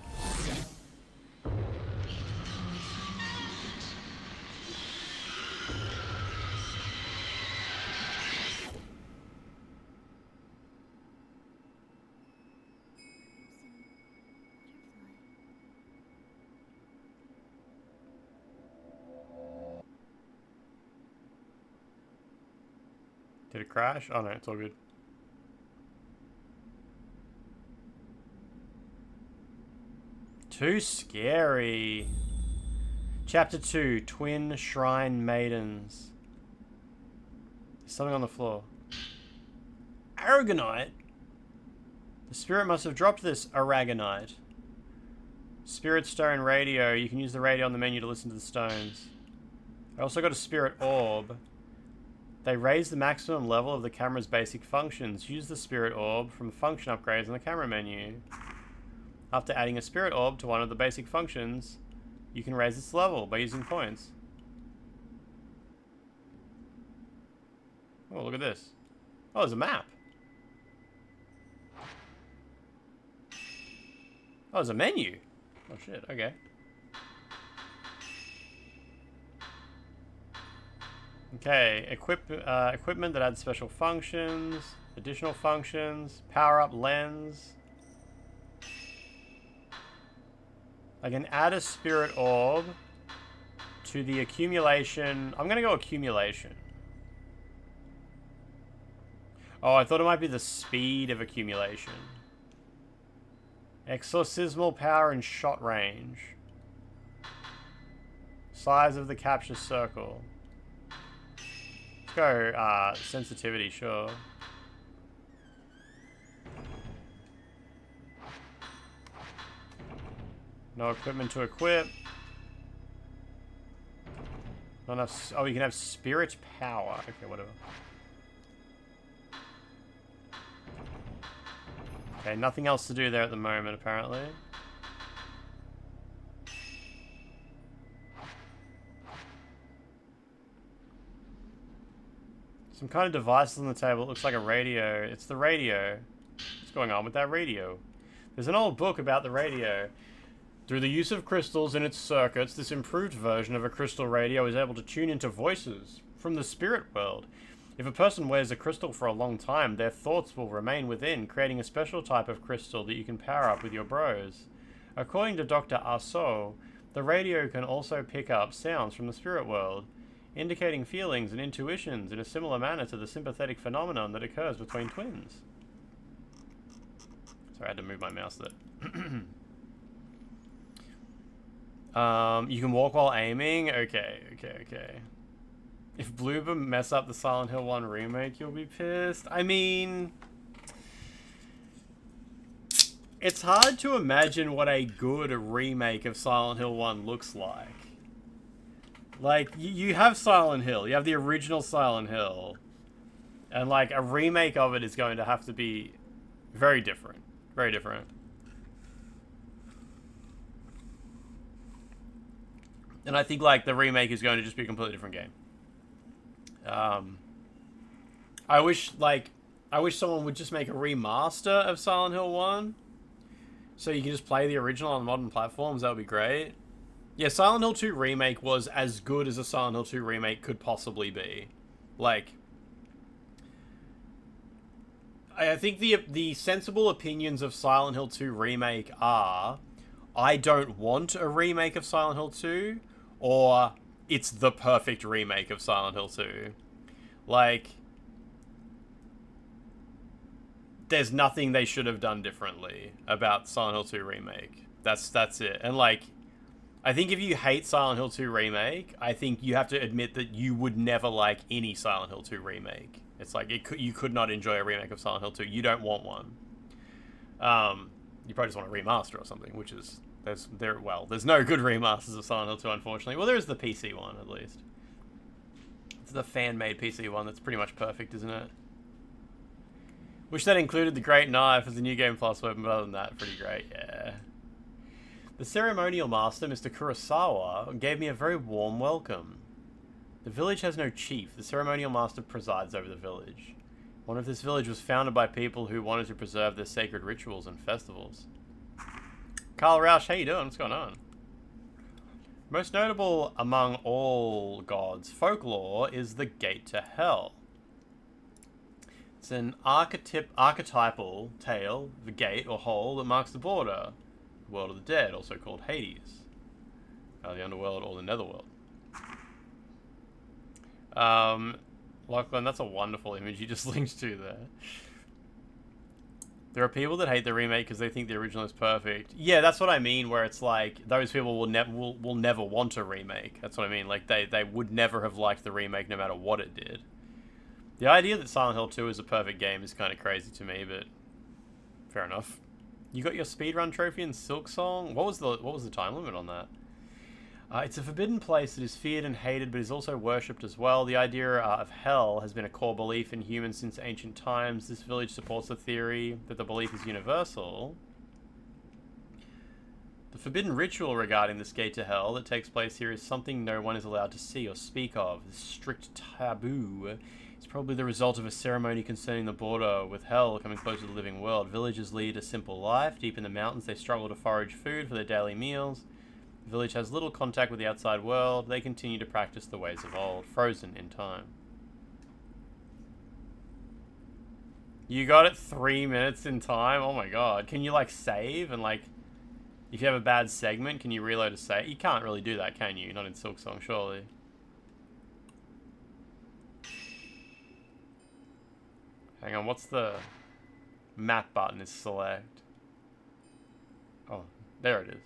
Did it crash? Oh no, it's all good. Too scary. Chapter 2, Twin Shrine Maidens. There's something on the floor. Aragonite? The spirit must have dropped this aragonite. Spirit Stone Radio. You can use the radio on the menu to listen to the stones. I also got a Spirit Orb. They raise the maximum level of the camera's basic functions. Use the Spirit Orb from function upgrades in the camera menu. After adding a Spirit Orb to one of the basic functions, you can raise its level by using points. Oh, look at this. Oh, there's a map. Oh, there's a menu. Oh shit, okay. Okay, equipment that adds special functions, additional functions, power up lens. I can add a Spirit Orb to the accumulation. I'm gonna go accumulation. Oh, I thought it might be the speed of accumulation. Exorcismal power and shot range. Size of the capture circle. Let's go sensitivity, sure. No equipment to equip. Not enough. Oh, you can have spirit power. Okay, whatever. Okay, nothing else to do there at the moment, apparently. Some kind of device on the table. It looks like a radio. It's the radio. What's going on with that radio? There's an old book about the radio. Through the use of crystals in its circuits, this improved version of a crystal radio is able to tune into voices from the spirit world. If a person wears a crystal for a long time, their thoughts will remain within, creating a special type of crystal that you can power up with your bros. According to Dr. Arceau, the radio can also pick up sounds from the spirit world, indicating feelings and intuitions in a similar manner to the sympathetic phenomenon that occurs between twins. Sorry, I had to move my mouse there. You can walk while aiming? Okay. If Bloober mess up the Silent Hill 1 remake, you'll be pissed. I mean, it's hard to imagine what a good remake of Silent Hill 1 looks like. Like, you have Silent Hill, you have the original Silent Hill, and like, a remake of it is going to have to be very different. Very different. And I think, like, the remake is going to just be a completely different game. I wish someone would just make a remaster of Silent Hill 1. So you can just play the original on modern platforms. That would be great. Yeah, Silent Hill 2 Remake was as good as a Silent Hill 2 Remake could possibly be. Like, I think the sensible opinions of Silent Hill 2 Remake are, I don't want a remake of Silent Hill 2, or it's the perfect remake of Silent Hill 2. Like, there's nothing they should have done differently about Silent Hill 2 Remake. That's it. And like, I think if you hate Silent Hill 2 Remake, I think you have to admit that you would never like any Silent Hill 2 Remake. It's like you could not enjoy a remake of Silent Hill 2. You don't want one. You probably just want a remaster or something, which is there's no good remasters of Silent Hill 2, unfortunately. Well, there is the PC one at least. It's the fan-made PC one that's pretty much perfect, isn't it? Wish that included the Great Knife as a new game plus weapon, but other than that, pretty great, yeah. The ceremonial master, Mr. Kurosawa, gave me a very warm welcome. The village has no chief. The ceremonial master presides over the village. One of this village was founded by people who wanted to preserve their sacred rituals and festivals. Carl Rausch, how you doing? What's going on? Most notable among all gods' folklore is the Gate to Hell. It's an archetypal tale, the gate or hole that marks the border. The world of the dead, also called Hades. The underworld or the netherworld. Lachlan, that's a wonderful image you just linked to there. There are people that hate the remake because they think the original is perfect. Yeah, that's what I mean, where it's like, those people will never want a remake. That's what I mean, like, they would never have liked the remake no matter what it did. The idea that Silent Hill 2 is a perfect game is kind of crazy to me, but fair enough. You got your speedrun trophy in Silksong? What was the time limit on that? It's a forbidden place that is feared and hated, but is also worshipped as well. The idea of hell has been a core belief in humans since ancient times. This village supports the theory that the belief is universal. The forbidden ritual regarding this gate to hell that takes place here is something no one is allowed to see or speak of. This strict taboo is probably the result of a ceremony concerning the border with hell coming closer to the living world. Villagers lead a simple life. Deep in the mountains, they struggle to forage food for their daily meals. The village has little contact with the outside world. They continue to practice the ways of old, frozen in time. You got it 3 minutes in time? Oh my god. Can you, like, save? And, like, if you have a bad segment, can you reload a save? You can't really do that, can you? Not in Silksong, surely. Hang on, what's the map button is select? Oh, there it is.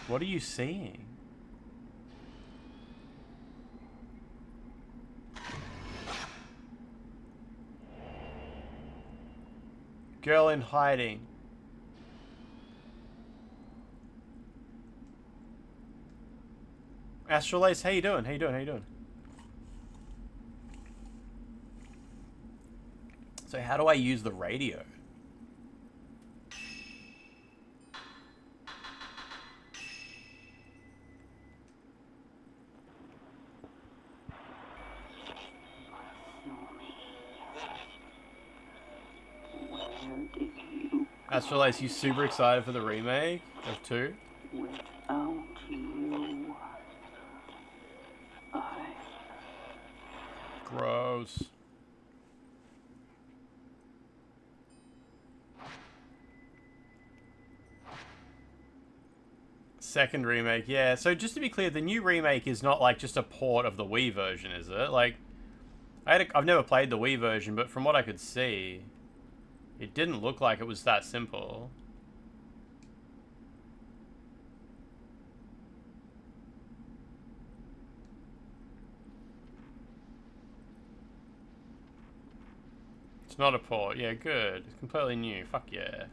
What are you seeing? Girl in hiding. Astral Ace, how you doing? How you doing? How you doing? So how do I use the radio? Astral Ace, you super excited for the remake of 2? Without you, Gross. Second remake, yeah. So just to be clear, the new remake is not like just a port of the Wii version, is it? Like, I've never played the Wii version, but from what I could see, it didn't look like it was that simple. It's not a port. Yeah, good. It's completely new. Fuck yeah.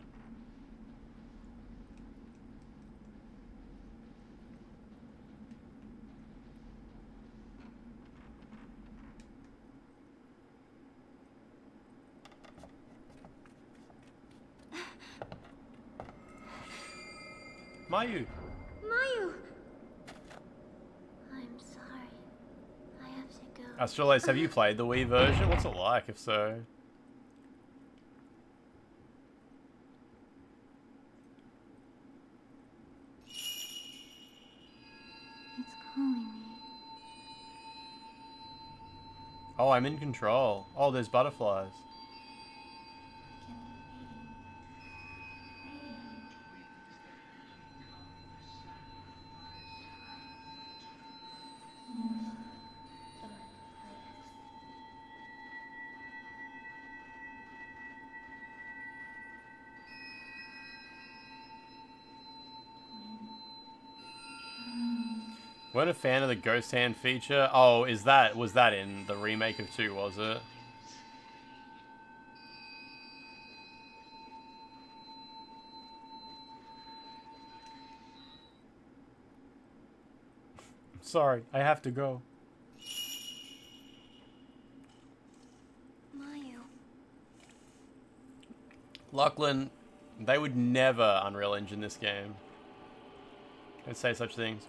Mayu. Mayu! I'm sorry. I have to go. Astral Ace, have you played the Wii version? What's it like, if so? It's calling me. Oh, I'm in control. Oh, there's butterflies. Weren't a fan of the ghost hand feature. Oh, was that in the remake of 2, was it? Sorry, I have to go. Lachlan, they would never Unreal Engine this game. Don't say such things.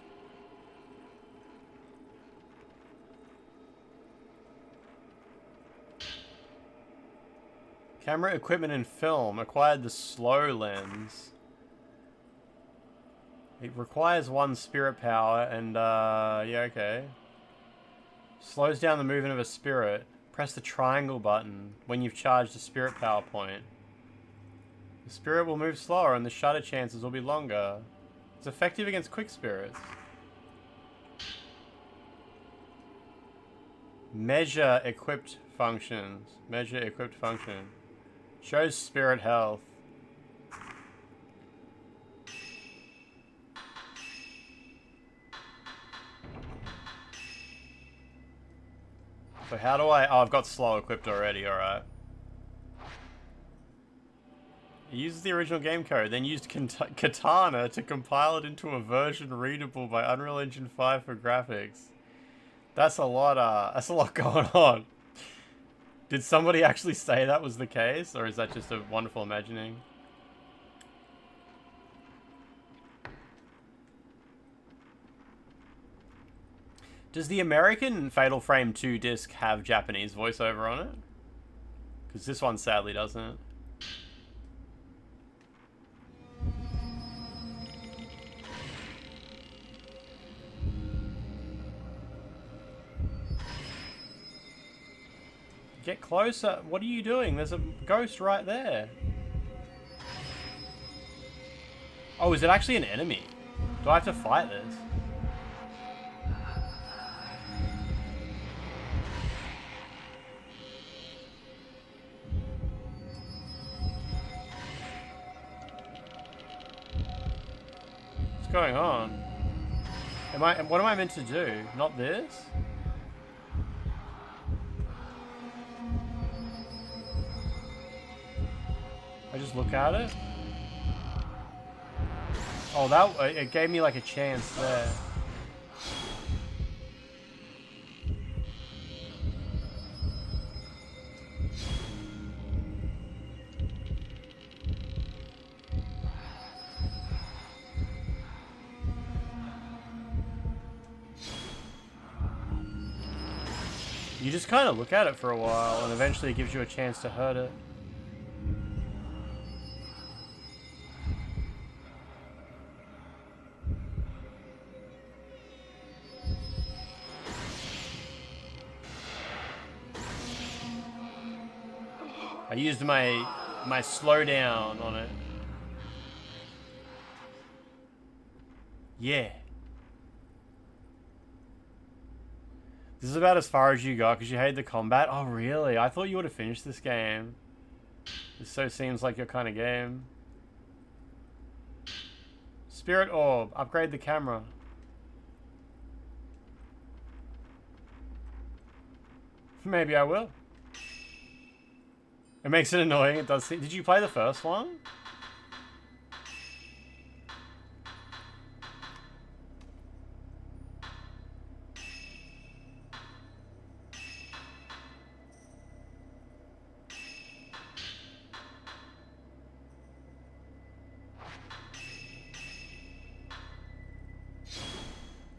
Camera equipment and film. Acquired the slow lens. It requires 1 spirit power and, yeah, okay. Slows down the movement of a spirit. Press the triangle button when you've charged a spirit power point. The spirit will move slower and the shutter chances will be longer. It's effective against quick spirits. Measure equipped functions. Measure equipped function. Shows spirit health. So how do I... Oh, I've got slow equipped already, alright. It uses the original game code, then used Katana to compile it into a version readable by Unreal Engine 5 for graphics. That's a lot going on. Did somebody actually say that was the case, or is that just a wonderful imagining? Does the American Fatal Frame 2 disc have Japanese voiceover on it? Because this one sadly doesn't. Get closer. What are you doing? There's a ghost right there. Oh, is it actually an enemy? Do I have to fight this? What's going on? What am I meant to do? Not this? I just look at it. Oh, it gave me like a chance there. You just kind of look at it for a while, and eventually it gives you a chance to hurt it. I used my slowdown on it. Yeah. This is about as far as you got because you hate the combat? Oh, really? I thought you would have finished this game. This so seems like your kind of game. Spirit Orb. Upgrade the camera. Maybe I will. It makes it annoying. It does. Did you play the first one?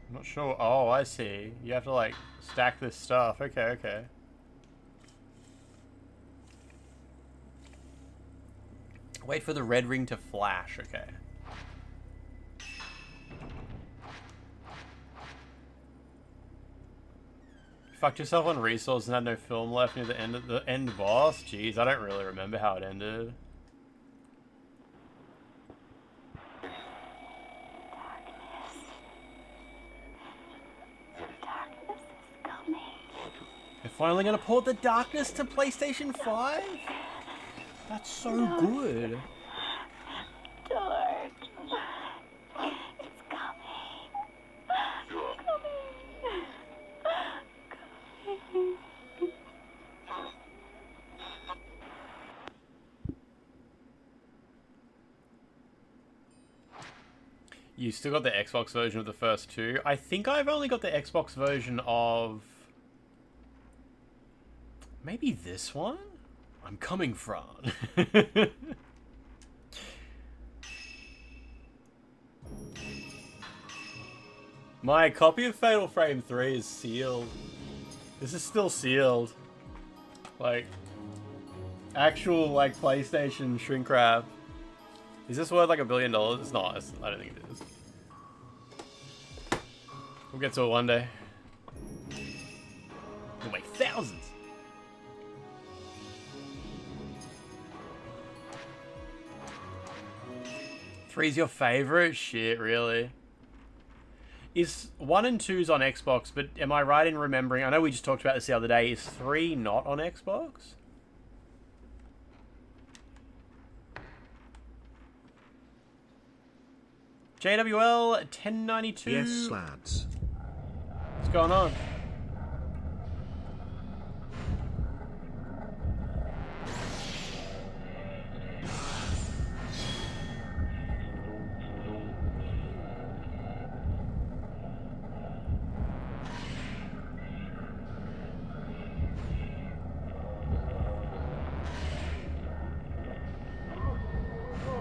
I'm not sure. Oh, I see. You have to like stack this stuff. Okay, okay. Wait for the red ring to flash, okay. You fucked yourself on resource and had no film left near the end boss? Jeez, I don't really remember how it ended. They're finally gonna port the darkness to PlayStation 5? That's so good. George, it's coming. You still got the Xbox version of the first two. I think I've only got the Xbox version of... maybe this one? I'm coming from. My copy of Fatal Frame 3 is sealed. This is still sealed. Like, actual, like, PlayStation shrink wrap. Is this worth like $1 billion? It's not. I don't think it is. We'll get to it one day. We'll make thousands. Three's your favorite? Shit, really? Is 1 and 2's on Xbox, but am I right in remembering... I know we just talked about this the other day. Is 3 not on Xbox? JWL 1092. Yes, lads. What's going on?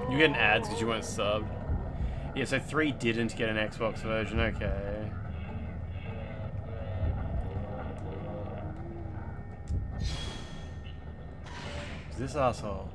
You getting ads because you weren't subbed. Yeah, so 3 didn't get an Xbox version, okay. Who's this asshole?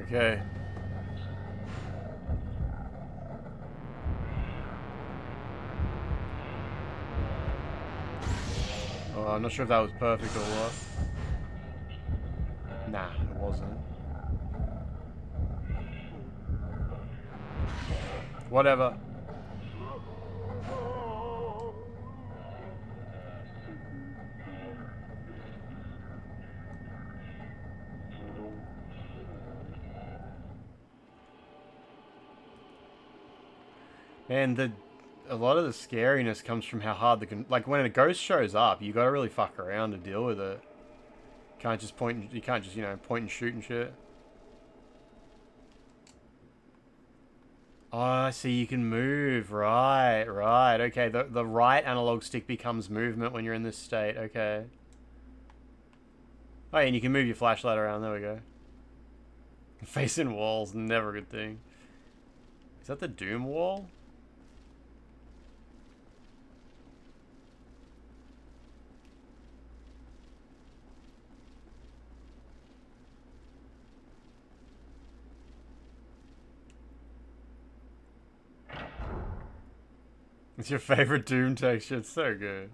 Okay. Oh, I'm not sure if that was perfect or what. Nah, it wasn't. Whatever. And a lot of the scariness comes from how hard like when a ghost shows up, you gotta really fuck around to deal with it. You can't just, you know, point and shoot and shit. Oh, I see, you can move. Right. Okay, the right analog stick becomes movement when you're in this state. Okay. Oh, yeah, and you can move your flashlight around. There we go. Facing walls, never a good thing. Is that the Doom wall? It's your favorite Doom texture. It's so good.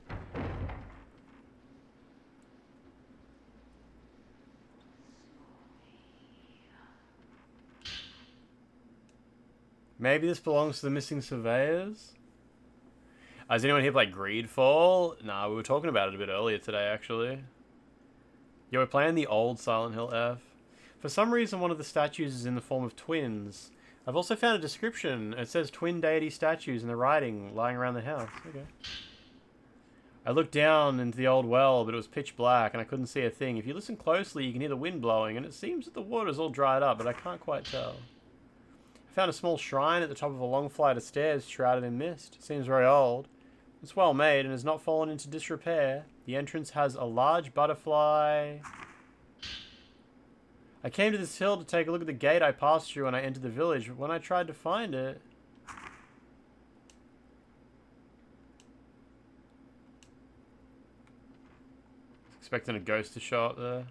Maybe this belongs to the missing surveyors? Has anyone here played Greedfall? Nah, we were talking about it a bit earlier today, actually. Yeah, we're playing the old Silent Hill F. For some reason, one of the statues is in the form of twins. I've also found a description. It says twin deity statues in the writing lying around the house. Okay. I looked down into the old well, but it was pitch black and I couldn't see a thing. If you listen closely, you can hear the wind blowing, and it seems that the water's all dried up, but I can't quite tell. I found a small shrine at the top of a long flight of stairs shrouded in mist. It seems very old. It's well made and has not fallen into disrepair. The entrance has a large butterfly... I came to this hill to take a look at the gate I passed through when I entered the village, but when I tried to find it... Expecting a ghost to show up there.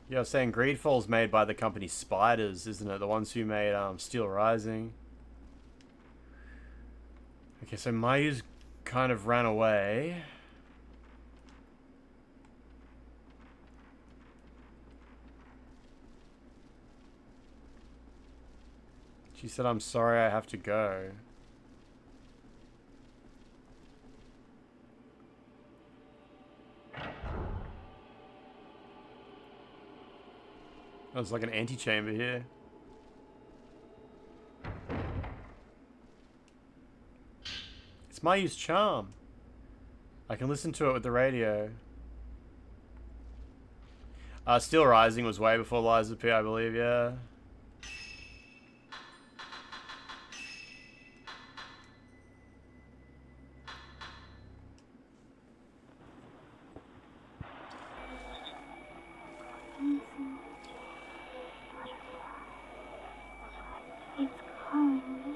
Yeah, I was saying Greedfall's made by the company Spiders, isn't it? The ones who made Steel Rising. Okay, so Mayu's kind of ran away. She said, I'm sorry, I have to go. There's like an antechamber here. It's Mayu's charm. I can listen to it with the radio. Steel Rising was way before Liza P, I believe, yeah. It's calling me.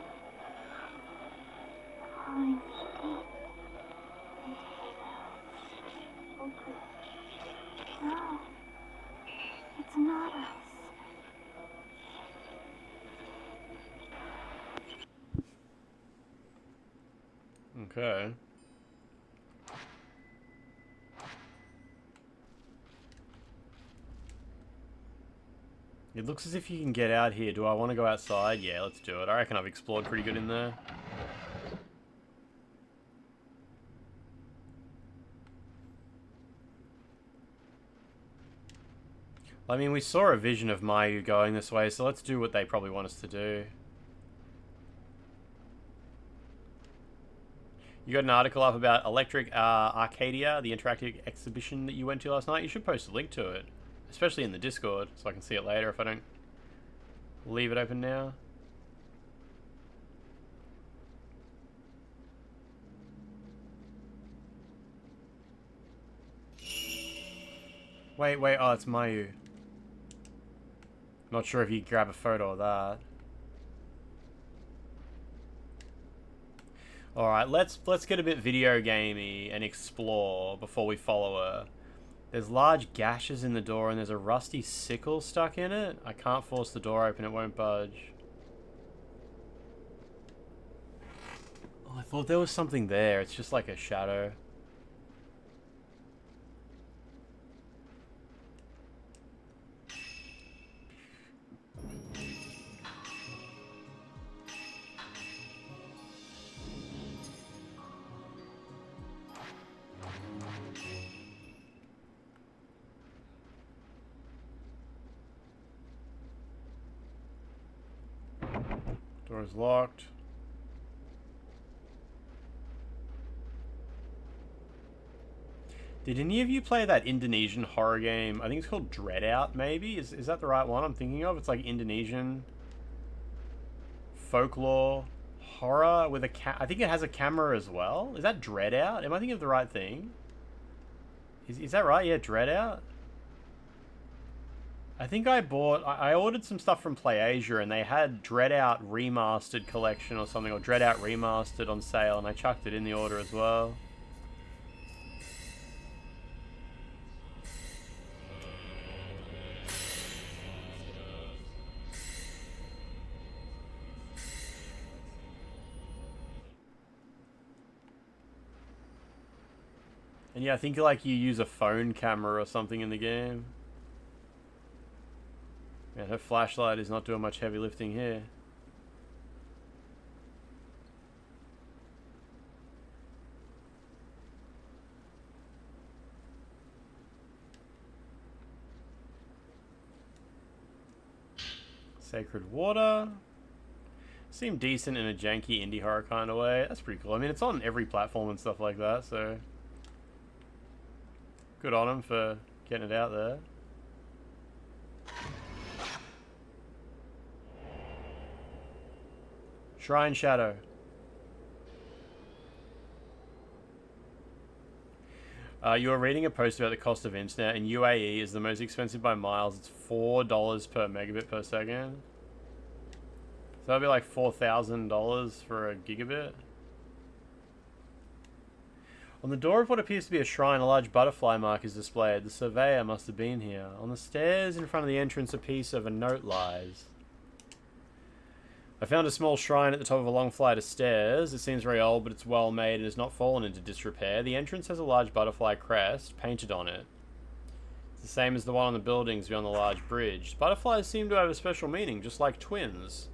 Calling me deep into the No, it's not us. Okay. It looks as if you can get out here. Do I want to go outside? Yeah, let's do it. I reckon I've explored pretty good in there. I mean, we saw a vision of Mayu going this way, so let's do what they probably want us to do. You got an article up about Electric Arcadia, the interactive exhibition that you went to last night. You should post a link to it, especially in the Discord, so I can see it later if I don't leave it open now. Wait, oh, it's Mayu. Not sure if you grab a photo of that. Alright, let's get a bit video gamey and explore before we follow her. There's large gashes in the door and there's a rusty sickle stuck in it. I can't force the door open, it won't budge. Oh, I thought there was something there. It's just like a shadow. Door is locked. Did any of you play that Indonesian horror game? I think it's called Dread Out, maybe? Is that the right one I'm thinking of? It's like Indonesian folklore horror with a I think it has a camera as well. Is that Dread Out? Am I thinking of the right thing? Is that right? Yeah, Dread Out. I think I ordered some stuff from PlayAsia and they had Dread Out Remastered Collection or something, or Dread Out Remastered on sale, and I chucked it in the order as well. And yeah, I think like you use a phone camera or something in the game. Yeah, her flashlight is not doing much heavy lifting here. Sacred Water. Seemed decent in a janky indie horror kind of way. That's pretty cool. I mean, it's on every platform and stuff like that, so... Good on him for getting it out there. Shrine Shadow. You are reading a post about the cost of internet, and UAE is the most expensive by miles. It's $4 per megabit per second. So that'd be like $4,000 for a gigabit. On the door of what appears to be a shrine, a large butterfly mark is displayed. The surveyor must have been here. On the stairs in front of the entrance, a piece of a note lies. I found a small shrine at the top of a long flight of stairs. It seems very old, but it's well made and has not fallen into disrepair. The entrance has a large butterfly crest painted on it. It's the same as the one on the buildings beyond the large bridge. Butterflies seem to have a special meaning, just like twins.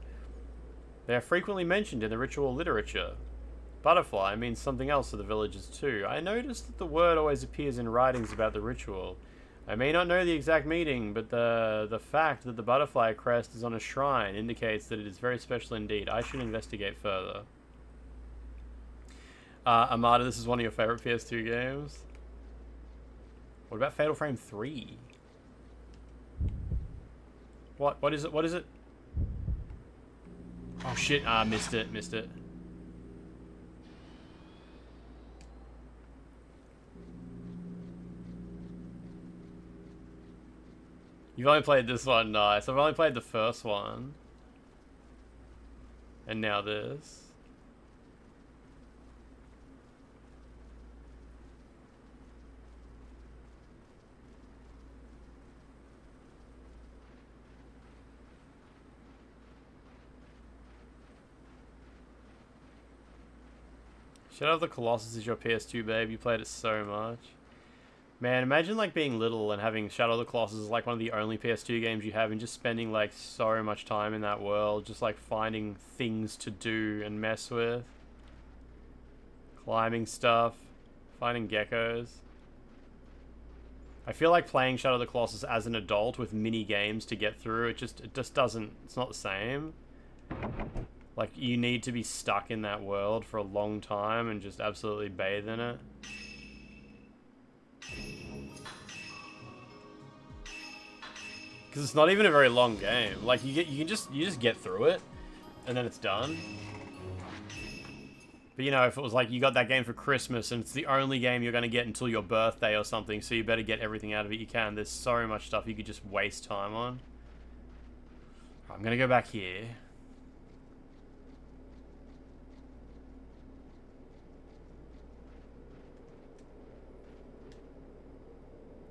They are frequently mentioned in the ritual literature. Butterfly means something else to the villagers too. I noticed that the word always appears in writings about the ritual. I may not know the exact meaning, but the fact that the butterfly crest is on a shrine indicates that it is very special indeed. I should investigate further. Amada, this is one of your favorite PS2 games. What about Fatal Frame 3? What is it? What is it? Oh shit, missed it. You've only played this one, nice. I've only played the first one. And now this. Shadow of the Colossus is your PS2, babe. You played it so much. Man, imagine like being little and having Shadow of the Colossus as like one of the only PS2 games you have and just spending like so much time in that world, just like finding things to do and mess with. Climbing stuff, finding geckos. I feel like playing Shadow of the Colossus as an adult with mini games to get through, it just doesn't, it's not the same. Like you need to be stuck in that world for a long time and just absolutely bathe in it. Because it's not even a very long game. Like you just get through it, and then it's done. But you know, if it was like you got that game for Christmas and it's the only game you're gonna get until your birthday or something, so you better get everything out of it you can. There's so much stuff you could just waste time on. I'm gonna go back here.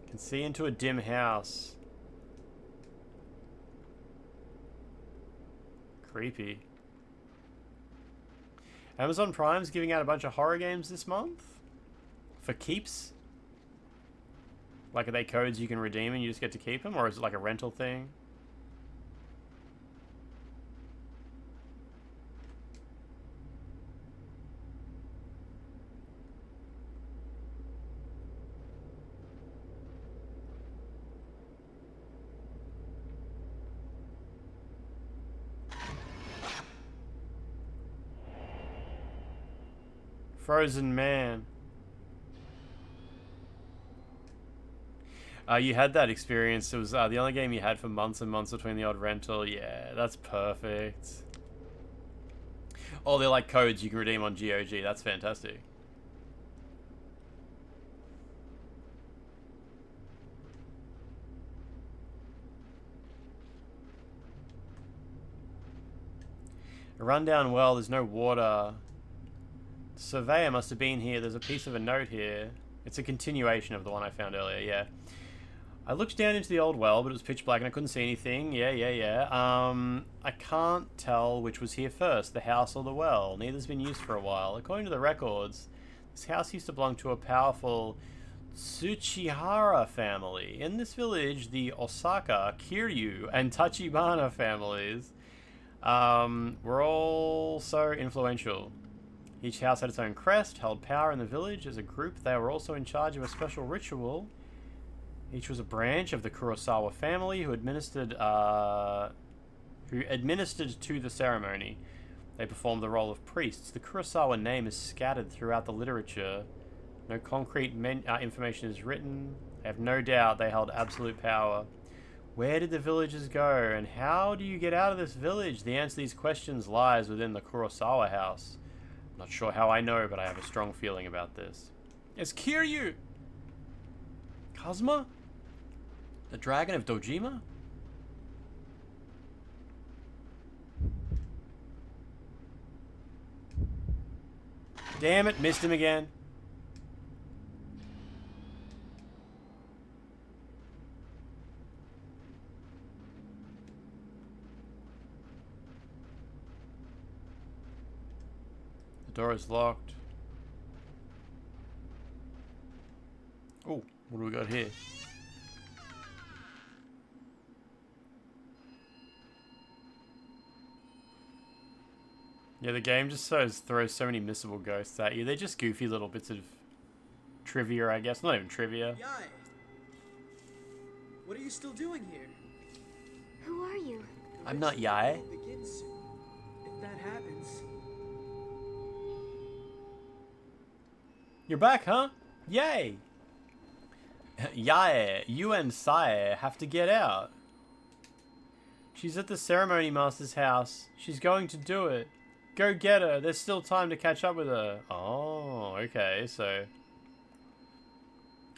Can see into a dim house. Creepy. Amazon Prime's giving out a bunch of horror games this month? For keeps? Like, are they codes you can redeem and you just get to keep them? Or is it like a rental thing? Frozen Man. You had that experience. It was the only game you had for months and months between the odd rental. Yeah, that's perfect. Oh, they're like codes you can redeem on GOG. That's fantastic. A rundown well, there's no water. The surveyor must have been here. There's a piece of a note here. It's a continuation of the one I found earlier, yeah. I looked down into the old well, but it was pitch black and I couldn't see anything. Yeah. I can't tell which was here first, the house or the well. Neither's been used for a while. According to the records, this house used to belong to a powerful Tsuchihara family. In this village, the Osaka, Kiryu, and Tachibana families were all so influential. Each house had its own crest, held power in the village. As a group, they were also in charge of a special ritual. Each was a branch of the Kurosawa family who administered to the ceremony. They performed the role of priests. The Kurosawa name is scattered throughout the literature. No concrete information is written. I have no doubt they held absolute power. Where did the villagers go, and how do you get out of this village? The answer to these questions lies within the Kurosawa house. Not sure how I know, but I have a strong feeling about this. It's Kiryu! Kazuma? The Dragon of Dojima? Damn it, missed him again. door is locked. Oh, what do we got here? Yeah, the game just throws so many missable ghosts at you. They're just goofy little bits of trivia, I guess. Not even trivia. Yai! What are you still doing here? Who are you? I'm not Yai. It will begin soon. If that happens, You're back, huh? Yay! Yae, you and Sae have to get out. She's at the ceremony master's house. She's going to do it. Go get her. There's still time to catch up with her. Oh, okay, so...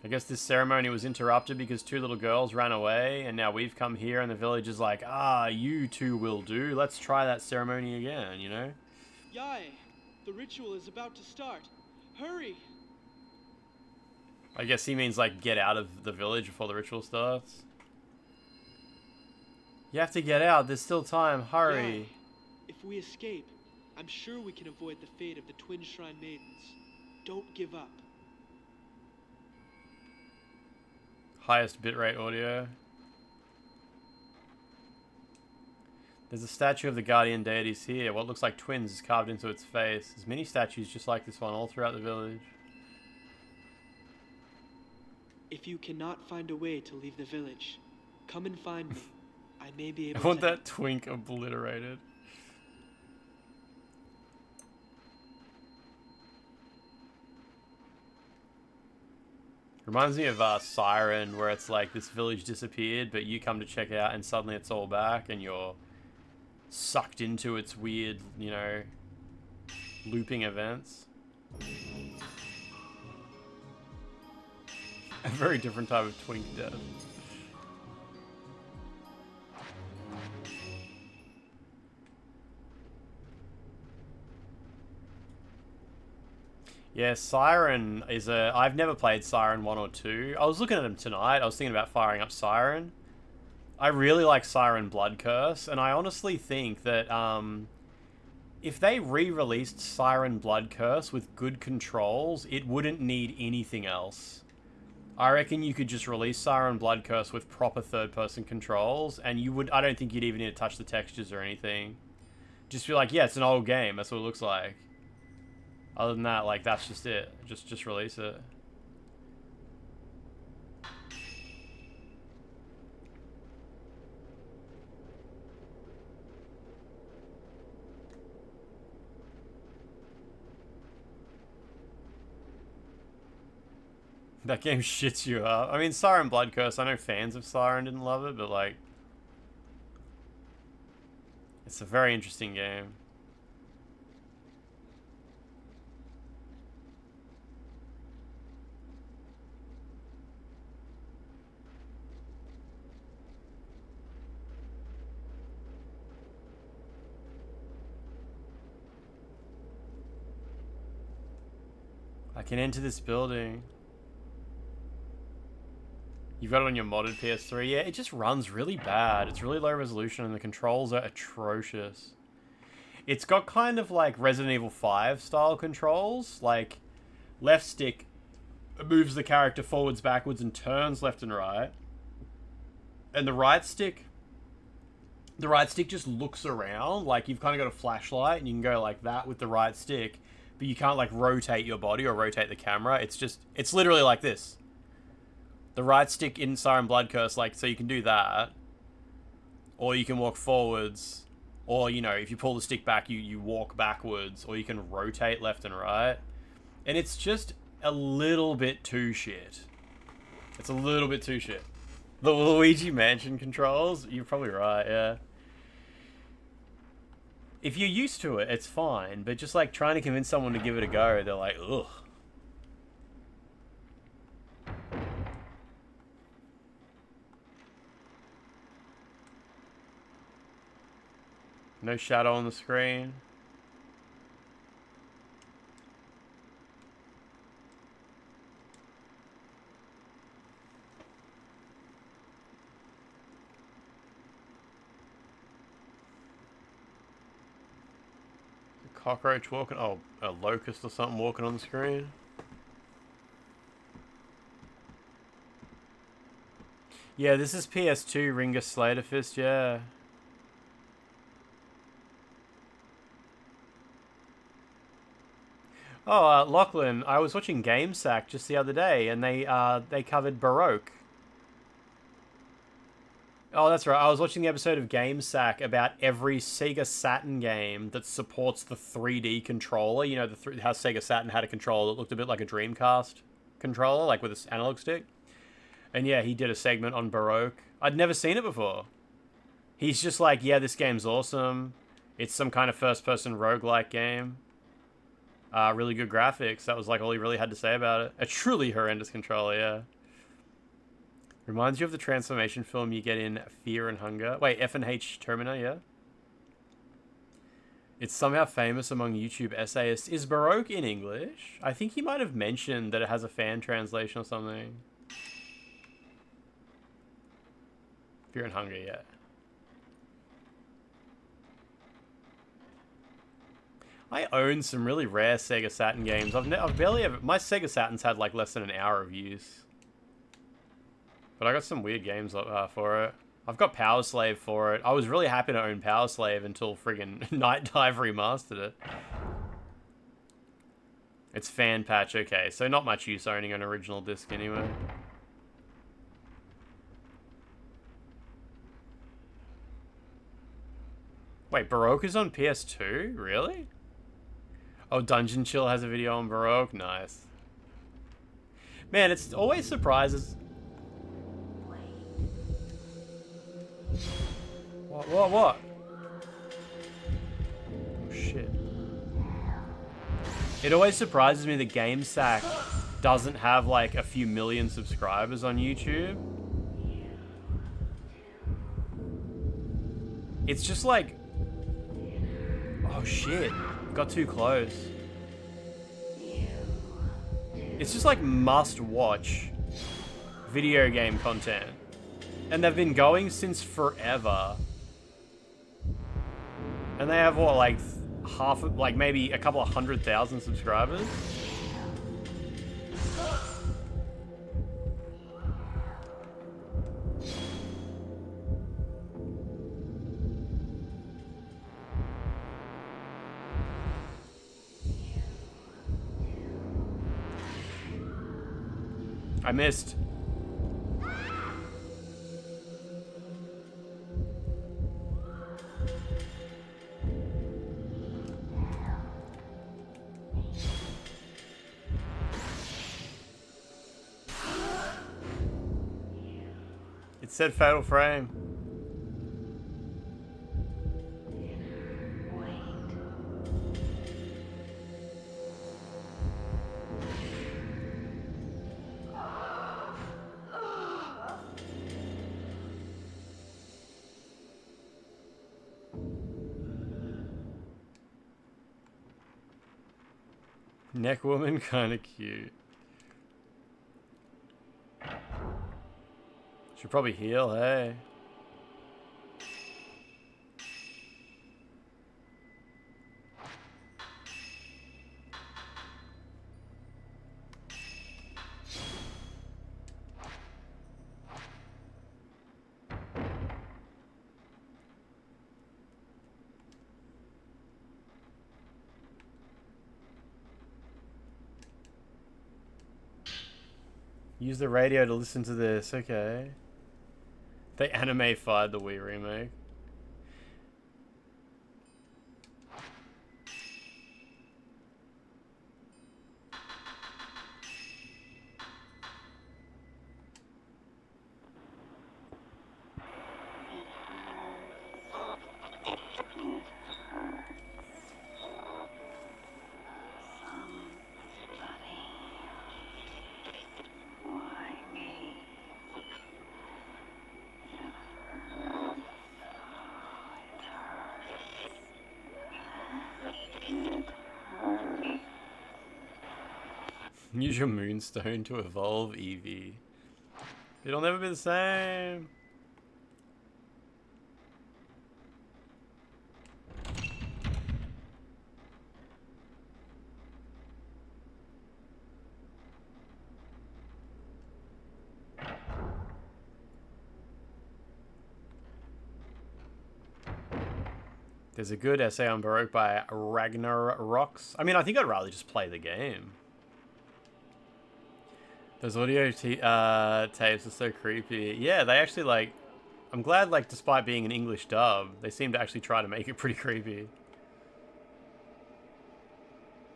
I guess this ceremony was interrupted because two little girls ran away, and now we've come here and the village is like, ah, you two will do. Let's try that ceremony again, you know? Yai, the ritual is about to start. Hurry! I guess he means, like, get out of the village before the ritual starts. You have to get out. There's still time. Hurry. Yai, if we escape, I'm sure we can avoid the fate of the Twin Shrine Maidens. Don't give up. Highest bitrate audio. There's a statue of the guardian deities here. What looks like twins is carved into its face. There's many statues just like this one all throughout the village. If you cannot find a way to leave the village, come and find me. I may be able I want to... that twink obliterated. Reminds me of Siren, where it's like this village disappeared, but you come to check out and suddenly it's all back and you're sucked into its weird, you know, looping events. A very different type of twink death. Yeah, Siren is a... I've never played Siren 1 or 2. I was looking at them tonight. I was thinking about firing up Siren. I really like Siren Blood Curse, and I honestly think that if they re-released Siren Blood Curse with good controls, it wouldn't need anything else. I reckon you could just release Siren Blood Curse with proper third-person controls, and you would... I don't think you'd even need to touch the textures or anything. Just be like, yeah, it's an old game. That's what it looks like. Other than that, like, that's just it. Just release it. That game shits you up. I mean, Siren Blood Curse, I know fans of Siren didn't love it, but, like... It's a very interesting game. I can enter this building. You've got it on your modded PS3. Yeah, it just runs really bad. It's really low resolution and the controls are atrocious. It's got kind of like Resident Evil 5 style controls. Like, left stick moves the character forwards, backwards, and turns left and right. And the right stick just looks around. Like, you've kind of got a flashlight and you can go like that with the right stick. But you can't, like, rotate your body or rotate the camera. It's literally like this. The right stick in Siren Blood Curse, like, so you can do that. Or you can walk forwards. Or, you know, if you pull the stick back, you walk backwards. Or you can rotate left and right. And it's just a little bit too shit. It's a little bit too shit. The Luigi Mansion controls, you're probably right, yeah. If you're used to it, it's fine, but just like trying to convince someone to give it a go, they're like, ugh. No shadow on the screen. Cockroach walking. Oh, a locust or something walking on the screen. Yeah, this is PS2 Ringa Slater Fist, yeah. Oh, Lachlan, I was watching GameSack just the other day, and they covered Baroque. Oh, that's right. I was watching the episode of GameSack about every Sega Saturn game that supports the 3D controller. You know, how Sega Saturn had a controller that looked a bit like a Dreamcast controller, like with an analog stick. And yeah, he did a segment on Baroque. I'd never seen it before. He's just like, yeah, this game's awesome. It's some kind of first-person roguelike game. Really good graphics. That was like all he really had to say about it. A truly horrendous controller, yeah. Reminds you of the transformation film you get in Fear and Hunger. Wait, F&H Terminator, yeah? It's somehow famous among YouTube essayists. Is Baroque in English? I think he might have mentioned that it has a fan translation or something. Fear and Hunger, yeah. I own some really rare Sega Saturn games. I've barely ever... My Sega Saturn's had like less than an hour of use. But I got some weird games for it. I've got Power Slave for it. I was really happy to own Power Slave until friggin' Night Dive remastered it. It's fan patch, okay. So not much use owning an original disc anyway. Wait, Baroque is on PS2? Really? Oh, Dungeon Chill has a video on Baroque? Nice. Man, it's always surprises... What? Oh, shit. It always surprises me that GameSack doesn't have like a few million subscribers on YouTube. It's just like... Oh shit. Got too close. It's just like must-watch video game content. And they've been going since forever. And they have, what, like, maybe a couple of 100,000 subscribers? I missed. It said Fatal Frame. Neck woman, kind of cute. Should probably heal, hey. Use the radio to listen to this, okay. They anime-fied the Wii remake. Use your moonstone to evolve Eevee. It'll never be the same. There's a good essay on Baroque by Ragnar Rocks. I mean, I think I'd rather just play the game. Those audio tapes are so creepy. Yeah, they actually, like... I'm glad, like, despite being an English dub, they seem to actually try to make it pretty creepy.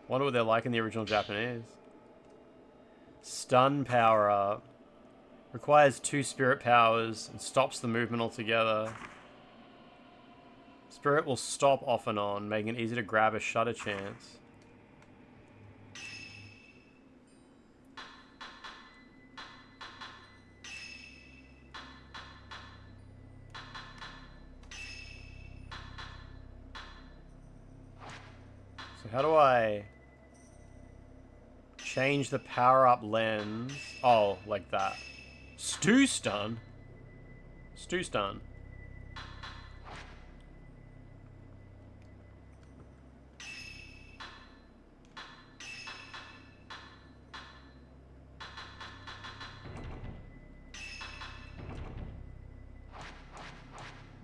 Wonder what they're like in the original Japanese. Stun power-up. Requires 2 spirit powers and stops the movement altogether. Spirit will stop off and on, making it easy to grab a shutter chance. So how do I change the power-up lens? Oh, like that. Stew stun? Stew stun.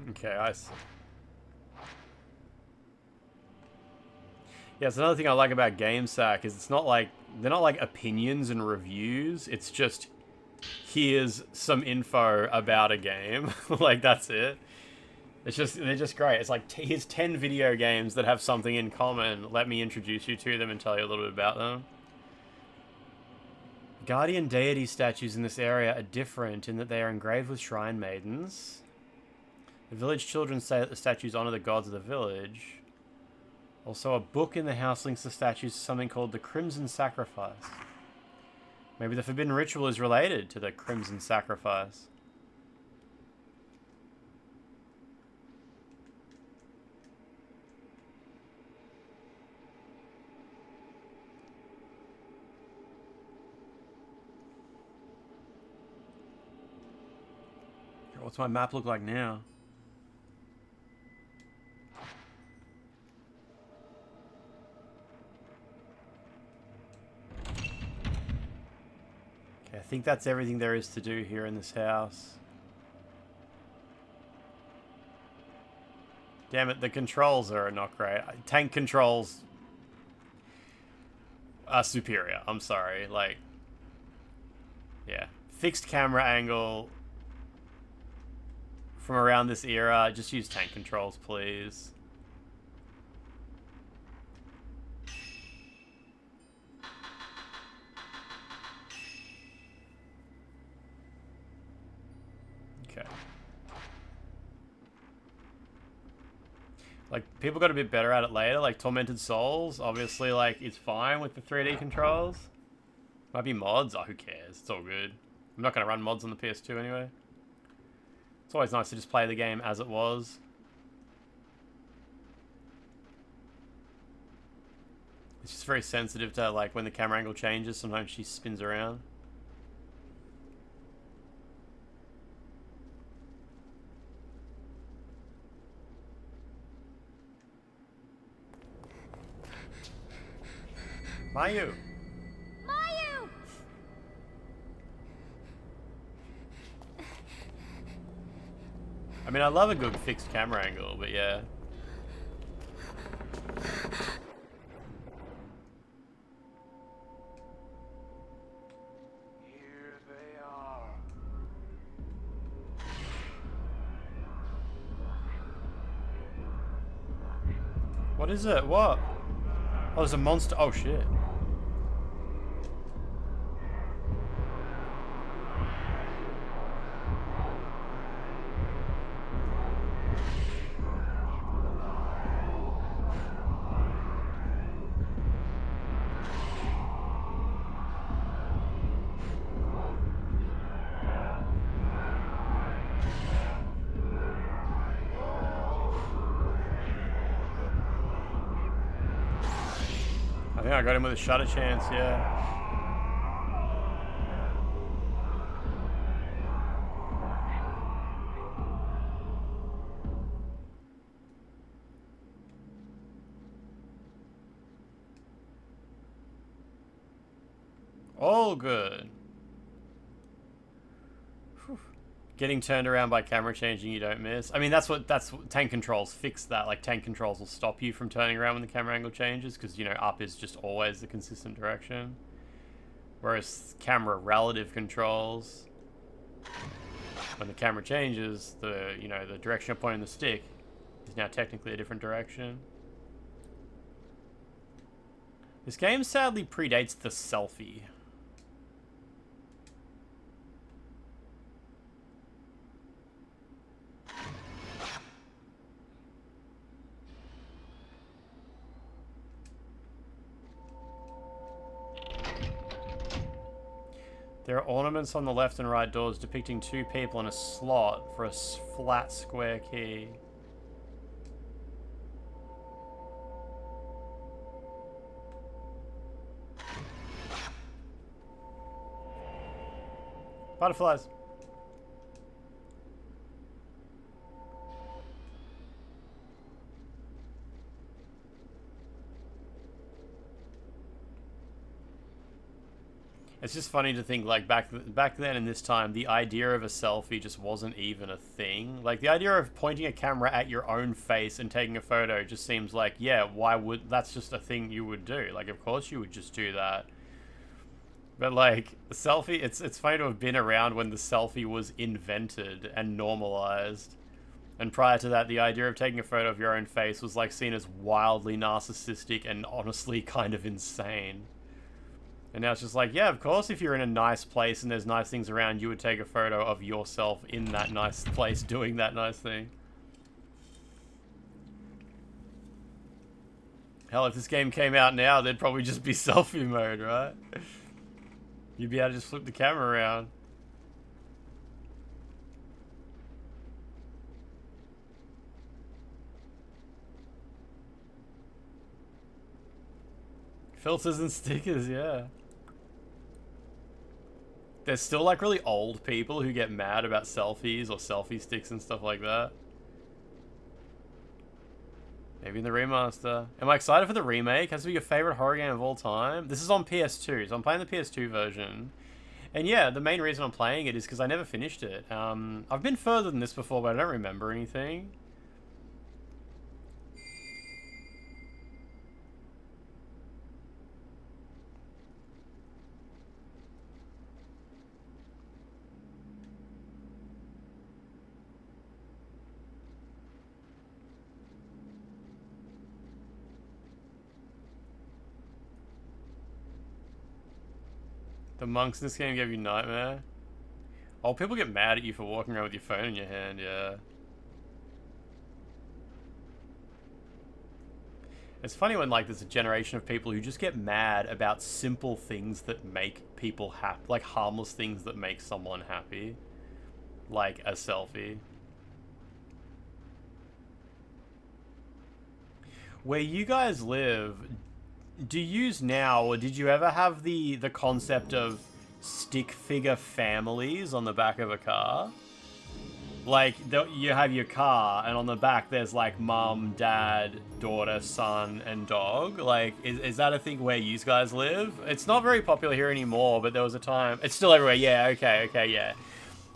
Okay, I see. Yeah, it's another thing I like about GameSack is it's not like they're not like opinions and reviews. It's just here's some info about a game. Like that's it. They're just great. It's like here's 10 video games that have something in common. Let me introduce you to them and tell you a little bit about them. Guardian deity statues in this area are different in that they are engraved with shrine maidens. The village children say that the statues honor the gods of the village. Also, a book in the house links the statues to something called the Crimson Sacrifice. Maybe the forbidden ritual is related to the Crimson Sacrifice. What's my map look like now? Okay, I think that's everything there is to do here in this house. Damn it, the controls are not great. Tank controls are superior. I'm sorry. Like, yeah. Fixed camera angle from around this era. Just use tank controls, please. Okay. Like, people got a bit better at it later. Like, Tormented Souls, obviously, like, it's fine with the 3D controls. Might be mods. Oh, who cares? It's all good. I'm not going to run mods on the PS2 anyway. It's always nice to just play the game as it was. It's just very sensitive to, like, when the camera angle changes, sometimes she spins around. Mayu! Mayu! I mean, I love a good fixed camera angle, but yeah. Here they are. What is it? What? Oh, there's a monster. Oh, shit. I think I got him with a shutter chance, yeah. All good. Whew. Getting turned around by camera changing, you don't miss. I mean, that's what tank controls fix that. Like, tank controls will stop you from turning around when the camera angle changes, because, you know, up is just always the consistent direction. Whereas camera relative controls, when the camera changes, the direction you're pointing the stick is now technically a different direction. This game sadly predates the selfie. There are ornaments on the left and right doors depicting two people in a slot for a flat square key. Butterflies. It's just funny to think, like, back then in this time, the idea of a selfie just wasn't even a thing. Like, the idea of pointing a camera at your own face and taking a photo just seems like, yeah, why would... That's just a thing you would do. Like, of course you would just do that. But, like, the selfie... It's funny to have been around when the selfie was invented and normalized. And prior to that, the idea of taking a photo of your own face was, like, seen as wildly narcissistic and honestly kind of insane. And now it's just like, yeah, of course, if you're in a nice place and there's nice things around, you would take a photo of yourself in that nice place doing that nice thing. Hell, if this game came out now, there'd probably just be selfie mode, right? You'd be able to just flip the camera around. Filters and stickers, yeah. There's still, like, really old people who get mad about selfies or selfie sticks and stuff like that. Maybe in the remaster. Am I excited for the remake? Has to be your favorite horror game of all time? This is on PS2, so I'm playing the PS2 version. And yeah, the main reason I'm playing it is because I never finished it. I've been further than this before, but I don't remember anything. The monks in this game gave you nightmare. Oh, people get mad at you for walking around with your phone in your hand, yeah. It's funny when, like, there's a generation of people who just get mad about simple things that make people happy. Like, harmless things that make someone happy. Like a selfie. Where you guys live... Do you use now, or did you ever have the concept of stick figure families on the back of a car? Like, you have your car, and on the back there's like mum, dad, daughter, son, and dog. Like, is that a thing where you guys live? It's not very popular here anymore, but there was a time... It's still everywhere, yeah, okay, yeah.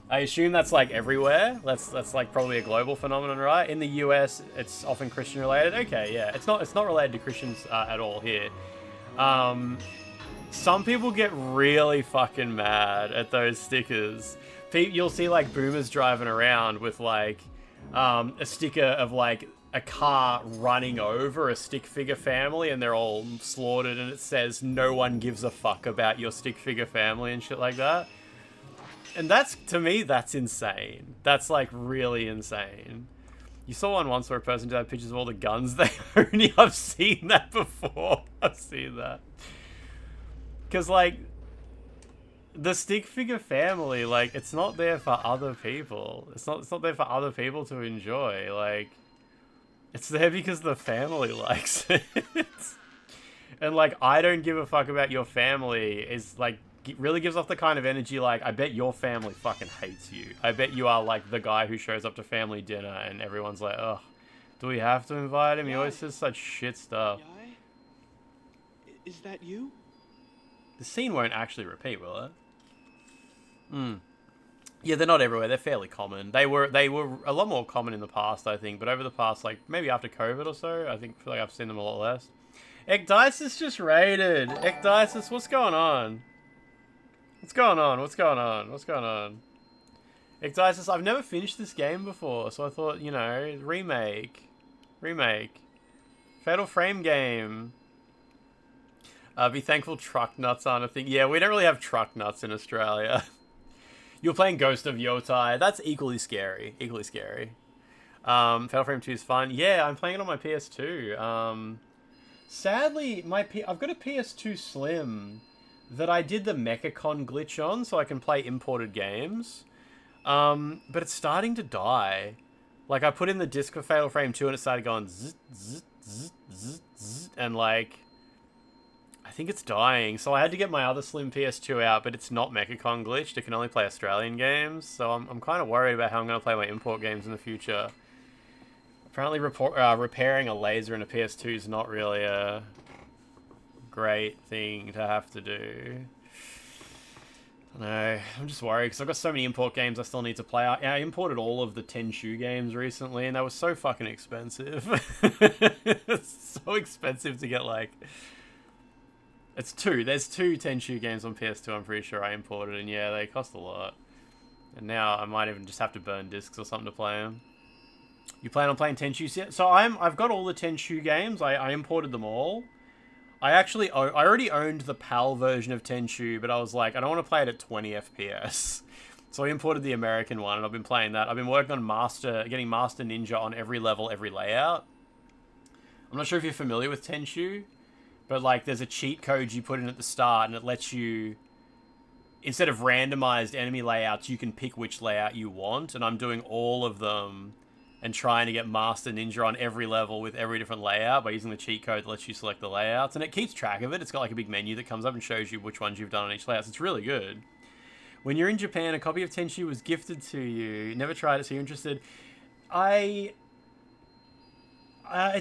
I assume that's like everywhere. That's like probably a global phenomenon, right? In the US, it's often Christian related. Okay, yeah. It's not related to Christians at all here. Some people get really fucking mad at those stickers. You'll see like boomers driving around with like a sticker of like a car running over a stick figure family, and they're all slaughtered, and it says "No one gives a fuck about your stick figure family" and shit like that. And that's, to me, that's insane. That's, like, really insane. You saw one once where a person had pictures of all the guns they own. I've seen that before. I've seen that. Because, like, the stick figure family, like, it's not there for other people. It's not there for other people to enjoy. Like, it's there because the family likes it. And, like, I don't give a fuck about your family is, like, it really gives off the kind of energy like, I bet your family fucking hates you. I bet you are like the guy who shows up to family dinner and everyone's like, ugh, do we have to invite him? He always says such shit stuff. Yai? Is that you? The scene won't actually repeat, will it? Yeah, they're not everywhere. They're fairly common. They were a lot more common in the past, I think. But over the past, like, maybe after COVID or so, I think feel like I've seen them a lot less. Ecdysis just raided. Ecdysis, what's going on? What's going on? What's going on? What's going on? Ecdysis, I've never finished this game before, so I thought, you know, remake. Fatal Frame game. Be thankful truck nuts aren't a thing. Yeah, we don't really have truck nuts in Australia. You're playing Ghost of Yotai. That's equally scary. Fatal Frame 2 is fun. Yeah, I'm playing it on my PS2. Sadly, I've got a PS2 Slim that I did the Mechacon glitch on, so I can play imported games. But it's starting to die. Like, I put in the disc for Fatal Frame 2 and it started going zzz, zzz, zzz, zzz, zzz, and like, I think it's dying. So I had to get my other Slim PS2 out, but it's not Mechacon glitched. It can only play Australian games. So I'm kind of worried about how I'm going to play my import games in the future. Apparently repairing a laser in a PS2 is not really a great thing to have to do. I know, I'm just worried because I've got so many import games I still need to play. I imported all of the Tenchu games recently and they were so fucking expensive. It's so expensive to get, like... There's two Tenchu games on PS2 I'm pretty sure I imported, and yeah, they cost a lot. And now I might even just have to burn discs or something to play them. You plan on playing Tenchu? So I've got all the Tenchu games. I imported them all. I already owned the PAL version of Tenchu, but I was like, I don't want to play it at 20 FPS. So I imported the American one, and I've been playing that. I've been working on getting Master Ninja on every level, every layout. I'm not sure if you're familiar with Tenchu, but like there's a cheat code you put in at the start, and it lets you, instead of randomized enemy layouts, you can pick which layout you want, and I'm doing all of them and trying to get Master Ninja on every level with every different layout by using the cheat code that lets you select the layouts. And it keeps track of it. It's got like a big menu that comes up and shows you which ones you've done on each layout. So it's really good. When you're in Japan, a copy of Tenchu was gifted to you. Never tried it, so you're interested. It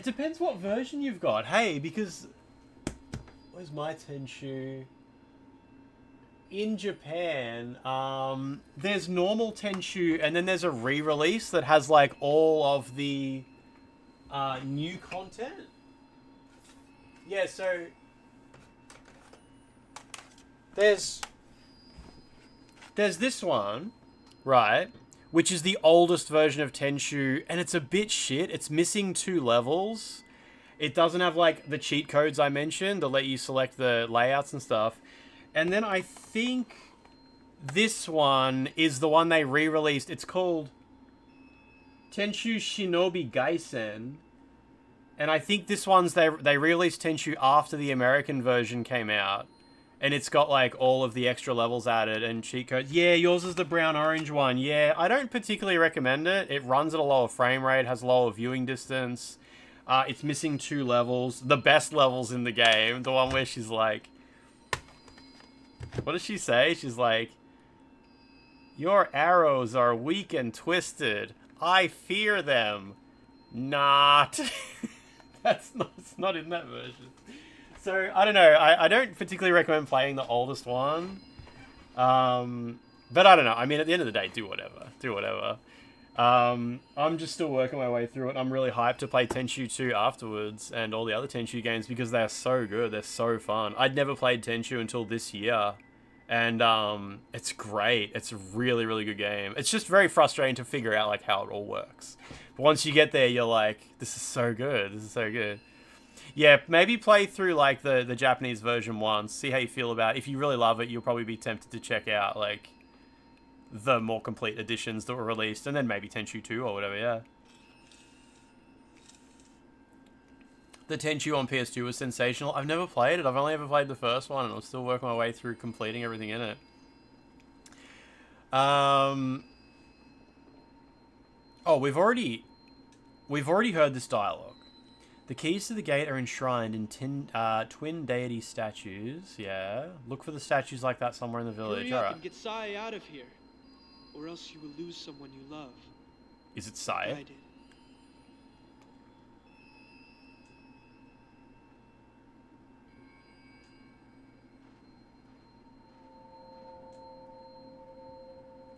depends what version you've got. Hey, because... Where's my Tenchu? In Japan, there's normal Tenchu, and then there's a re-release that has like all of the new content. Yeah, so there's this one, right, which is the oldest version of Tenchu, and it's a bit shit. It's missing 2 levels. It doesn't have like the cheat codes I mentioned that let you select the layouts and stuff. And then I think this one is the one they re-released. It's called Tenchu Shinobi Gaisen. And I think this one's, they re-released Tenchu after the American version came out. And it's got like all of the extra levels added and cheat codes. Yeah, yours is the brown-orange one. Yeah, I don't particularly recommend it. It runs at a lower frame rate, has lower viewing distance. It's missing 2 levels. The best levels in the game. The one where she's like... What does she say? She's like, your arrows are weak and twisted. I fear them. Not. It's not in that version. So, I don't know. I don't particularly recommend playing the oldest one. But I don't know. I mean, at the end of the day, do whatever. I'm just still working my way through it. I'm really hyped to play Tenchu 2 afterwards and all the other Tenchu games because they're so good. They're so fun. I'd never played Tenchu until this year. And it's great. It's a really, really good game. It's just very frustrating to figure out like how it all works. But once you get there, you're like, this is so good. This is so good. Yeah, maybe play through like the Japanese version once. See how you feel about it. If you really love it, you'll probably be tempted to check out like the more complete editions that were released, and then maybe Tenchu 2 or whatever, yeah. The Tenchu on PS2 was sensational. I've never played it. I've only ever played the first one, and I'm still working my way through completing everything in it. Oh, we've already heard this dialogue. The keys to the gate are enshrined in twin deity statues. Yeah. Look for the statues like that somewhere in the village. Hurry up and get Sai out of here, or else you will lose someone you love. Is it Sai? I did.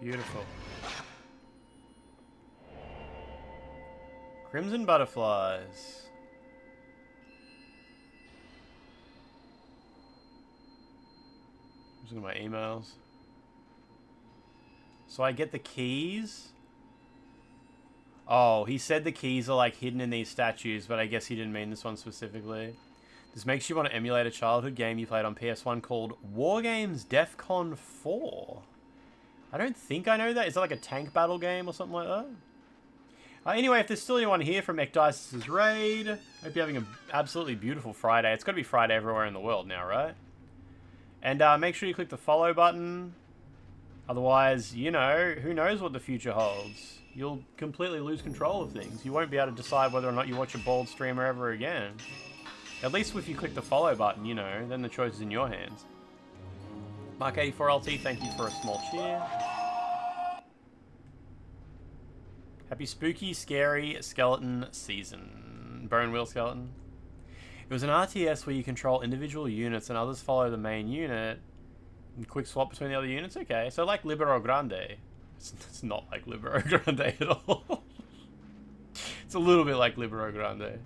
Beautiful. Crimson butterflies. Just looking at my emails. So I get the keys. Oh, he said the keys are like hidden in these statues, but I guess he didn't mean this one specifically. This makes you want to emulate a childhood game you played on PS1 called War Games DEFCON 4. I don't think I know that. Is that like a tank battle game or something like that? Anyway, if there's still anyone here from Ecdices's raid, hope you're having an absolutely beautiful Friday. It's got to be Friday everywhere in the world now, right? And make sure you click the follow button. Otherwise, you know, who knows what the future holds. You'll completely lose control of things. You won't be able to decide whether or not you watch a bald streamer ever again. At least if you click the follow button, you know, then the choice is in your hands. Mark84LT, thank you for a small cheer. Happy spooky, scary skeleton season. Bone wheel skeleton. It was an RTS where you control individual units and others follow the main unit. And quick swap between the other units? Okay, so like Libero Grande. It's not like Libero Grande at all. It's a little bit like Libero Grande.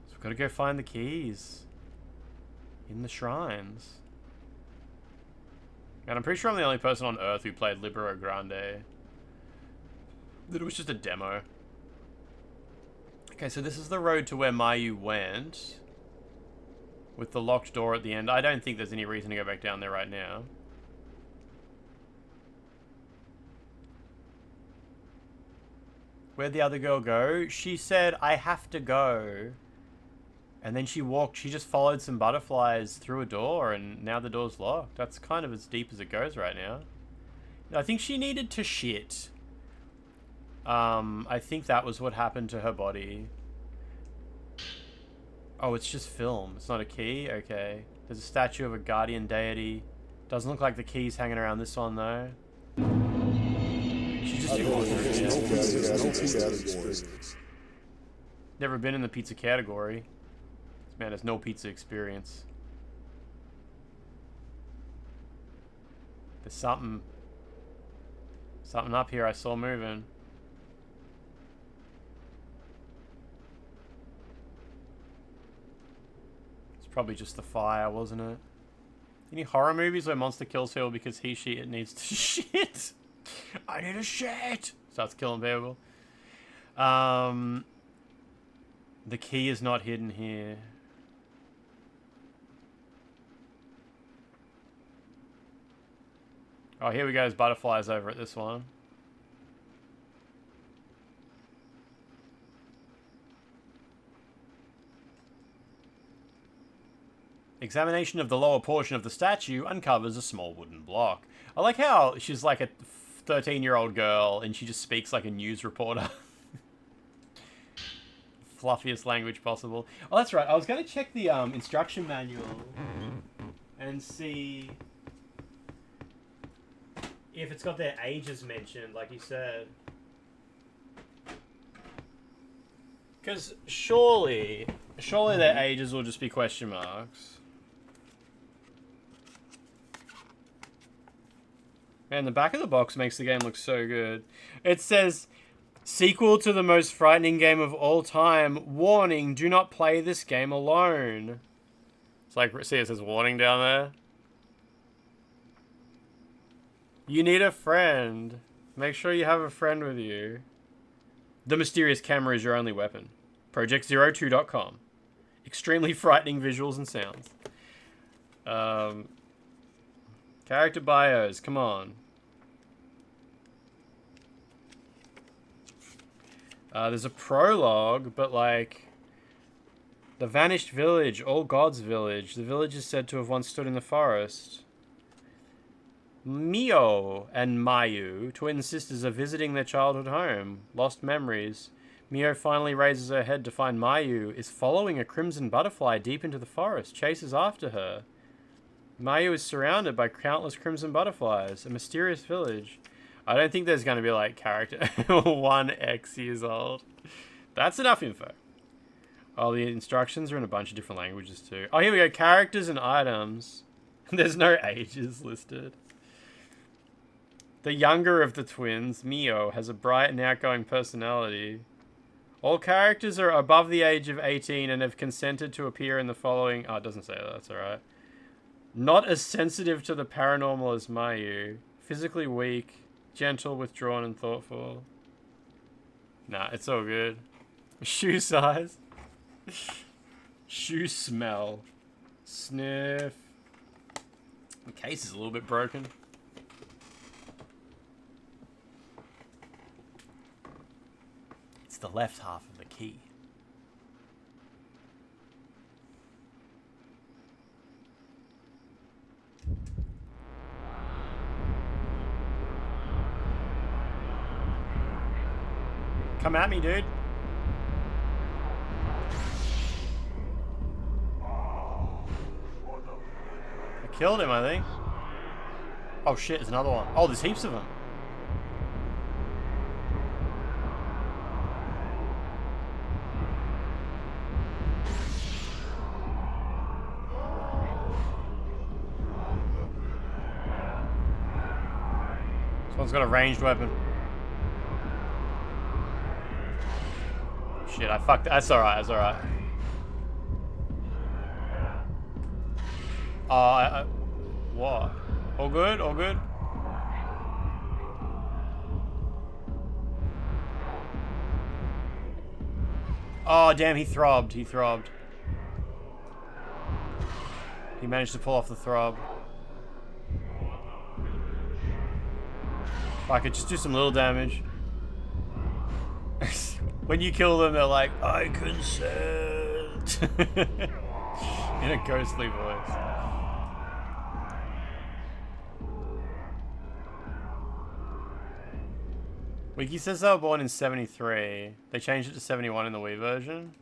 So we've got to go find the keys. In the shrines. And I'm pretty sure I'm the only person on Earth who played Libero Grande. That it was just a demo. Okay, so this is the road to where Mayu went. With the locked door at the end. I don't think there's any reason to go back down there right now. Where'd the other girl go? She said, I have to go. And then she just followed some butterflies through a door, and now the door's locked. That's kind of as deep as it goes right now. I think she needed to shit. I think that was what happened to her body. Oh, it's just film. It's not a key? Okay. There's a statue of a guardian deity. Doesn't look like the key's hanging around this one, though. She's just never been in the pizza category. This man has no pizza experience. There's something up here I saw moving. Probably just the fire, wasn't it? Any horror movies where monster kills people because it needs to shit? I need a shit! Starts killing people. The key is not hidden here. Oh, here we go. There's butterflies over at this one. Examination of the lower portion of the statue uncovers a small wooden block. I like how she's like a 13-year-old girl and she just speaks like a news reporter. Fluffiest language possible. Oh, that's right. I was going to check the instruction manual and see if it's got their ages mentioned, like you said. Because surely their ages will just be question marks. Man, the back of the box makes the game look so good. It says, sequel to the most frightening game of all time. Warning, do not play this game alone. It's like, see, it says warning down there. You need a friend. Make sure you have a friend with you. The mysterious camera is your only weapon. Project02.com. Extremely frightening visuals and sounds. Character bios, come on. There's a prologue, but like... The vanished village, all gods' village. The village is said to have once stood in the forest. Mio and Mayu, twin sisters, are visiting their childhood home. Lost memories. Mio finally raises her head to find Mayu is following a crimson butterfly deep into the forest, chases after her. Mayu is surrounded by countless crimson butterflies, a mysterious village. I don't think there's going to be like character 1x years old. That's enough info. Oh, the instructions are in a bunch of different languages too. Oh, here we go. Characters and items. There's no ages listed. The younger of the twins, Mio, has a bright and outgoing personality. All characters are above the age of 18 and have consented to appear in the following... Oh, it doesn't say that. That's alright. Not as sensitive to the paranormal as Mayu. Physically weak. Gentle, withdrawn, and thoughtful. Nah, it's all good. Shoe size. Shoe smell. Sniff. The case is a little bit broken. It's the left half of the key. Come at me, dude. I killed him, I think. Oh shit, there's another one. Oh, there's heaps of them. Someone's got a ranged weapon. Shit, I fucked. That's alright, that's alright. What? All good? All good? Oh, damn, he throbbed. He throbbed. He managed to pull off the throb. If I could just do some little damage. When you kill them, they're like, I consent. In a ghostly voice. Wiki says they were born in 73. They changed it to 71 in the Wii version.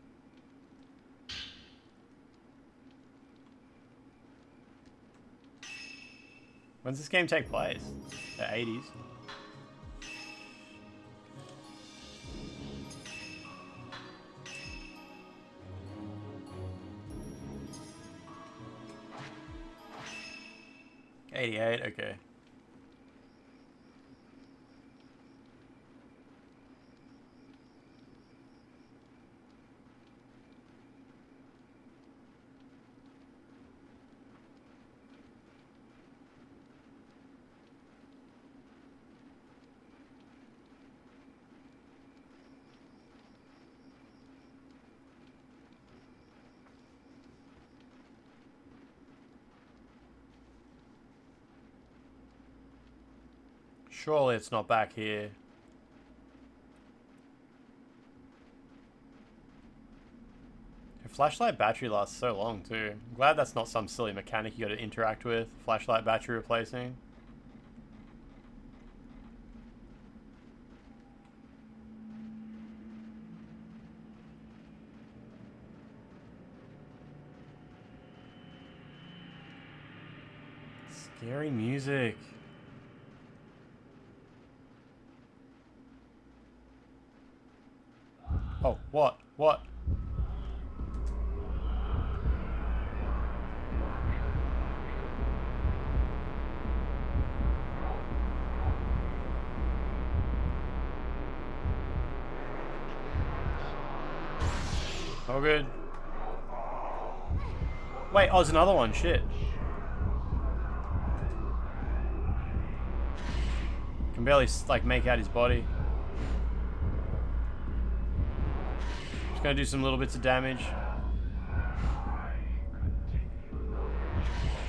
When does this game take place? The 80s. '88, okay. Surely it's not back here. Your flashlight battery lasts so long too. I'm glad that's not some silly mechanic you gotta interact with. Flashlight battery replacing. Scary music. Oh, what? What? Oh, good. Wait, oh, there's another one. Shit. Can barely, like, make out his body. Just gonna do some little bits of damage.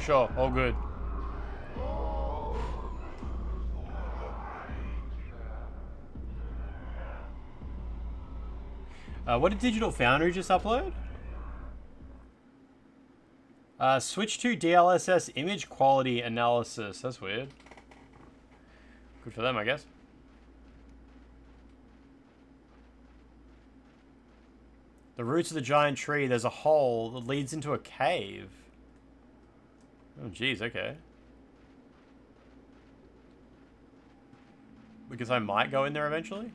Sure, all good. What did Digital Foundry just upload? Switch to DLSS image quality analysis. That's weird. Good for them, I guess. The roots of the giant tree, there's a hole that leads into a cave. Oh, jeez, okay. Because I might go in there eventually?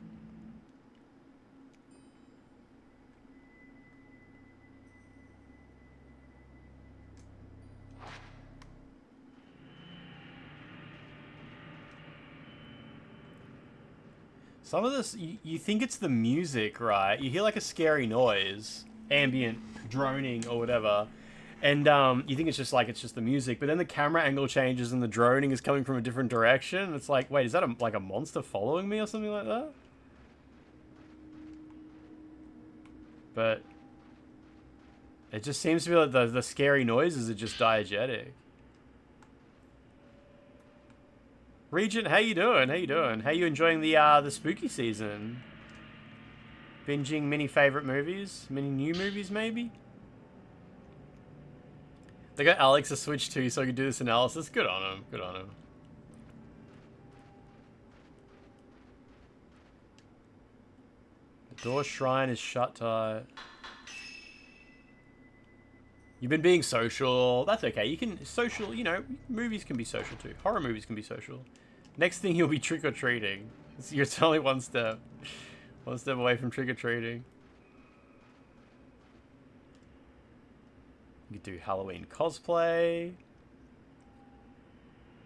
Some of this, you think it's the music, right? You hear like a scary noise, ambient droning or whatever, and you think it's just the music, but then the camera angle changes and the droning is coming from a different direction. It's like, wait, is that like a monster following me or something like that? But it just seems to be like the scary noises are just diegetic. Regent, how you doing? How you doing? How you enjoying the spooky season? Binging many favorite movies? Many new movies, maybe? They got Alex a Switch too, so he can do this analysis. Good on him. Good on him. The door shrine is shut tight. You've been being social. That's okay. You can social, you know, movies can be social too. Horror movies can be social. Next thing you'll be trick-or-treating. You're only one step away from trick-or-treating. You could do Halloween cosplay.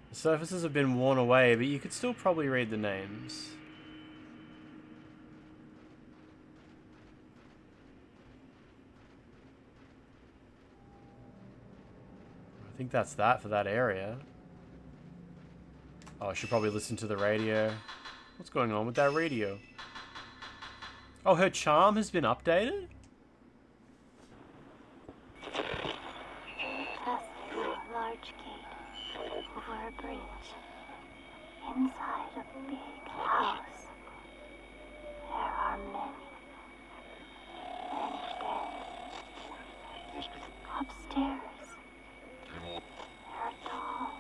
The surfaces have been worn away, but you could still probably read the names. I think that's that for that area. Oh, I should probably listen to the radio. What's going on with that radio? Oh, her charm has been updated? Pass through a large gate over a bridge. Inside a big house. There are many dead. Upstairs. There are dolls.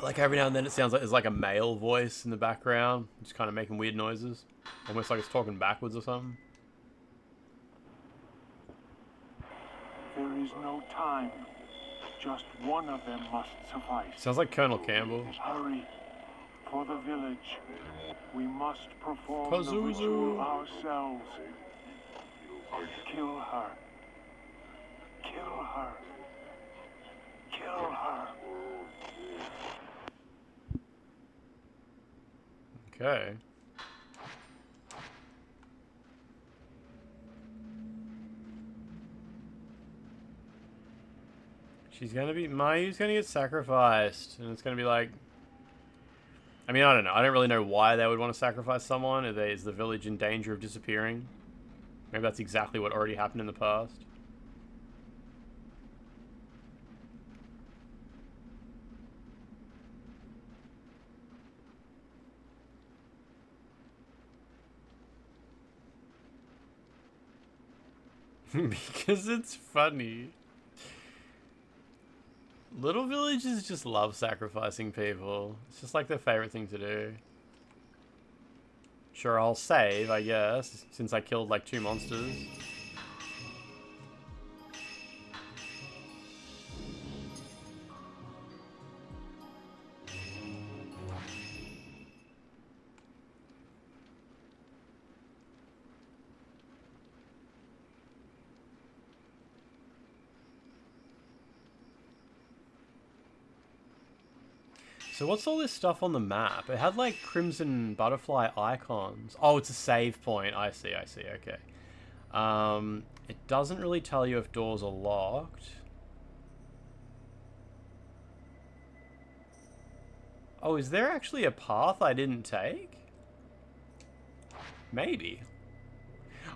Like every now and then it sounds like there's like a male voice in the background, just kind of making weird noises. Almost like it's talking backwards or something. There is no time. Just one of them must suffice. Sounds like Colonel Campbell. Hurry. For the village. We must perform the Pazuzu. ritual ourselves. Kill her. Kill her. Kill her. Okay. She's gonna be... Mayu's gonna get sacrificed. And it's gonna be like... I mean, I don't know. I don't really know why they would want to sacrifice someone. Is the village in danger of disappearing? Maybe that's exactly what already happened in the past. Because it's funny. Little villages just love sacrificing people. It's just like their favorite thing to do. Sure, I'll save, I guess, since I killed like 2 monsters. So what's all this stuff on the map? It had like crimson butterfly icons. Oh, it's a save point. I see, okay. It doesn't really tell you if doors are locked. Oh, is there actually a path I didn't take? Maybe.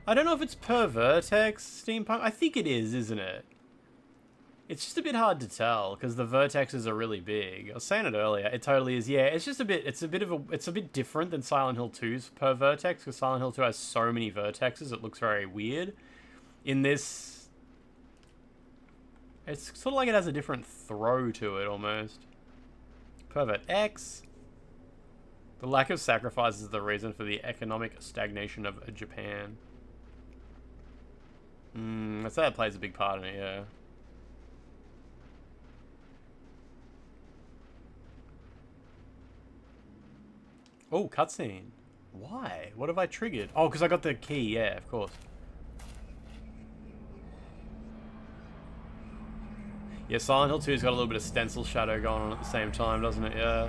I don't know if it's per vertex, steampunk. I think it is, isn't it? It's just a bit hard to tell because the vertexes are really big. I was saying it earlier. It totally is. Yeah, it's just a bit. It's a bit different than Silent Hill 2's per vertex because Silent Hill 2 has so many vertexes. It looks very weird. In this, it's sort of like it has a different throw to it almost. Pervert X. The lack of sacrifice is the reason for the economic stagnation of Japan. I'd say that plays a big part in it. Yeah. Oh, cutscene. Why? What have I triggered? Oh, because I got the key. Yeah, of course. Yeah, Silent Hill 2's got a little bit of stencil shadow going on at the same time, doesn't it? Yeah.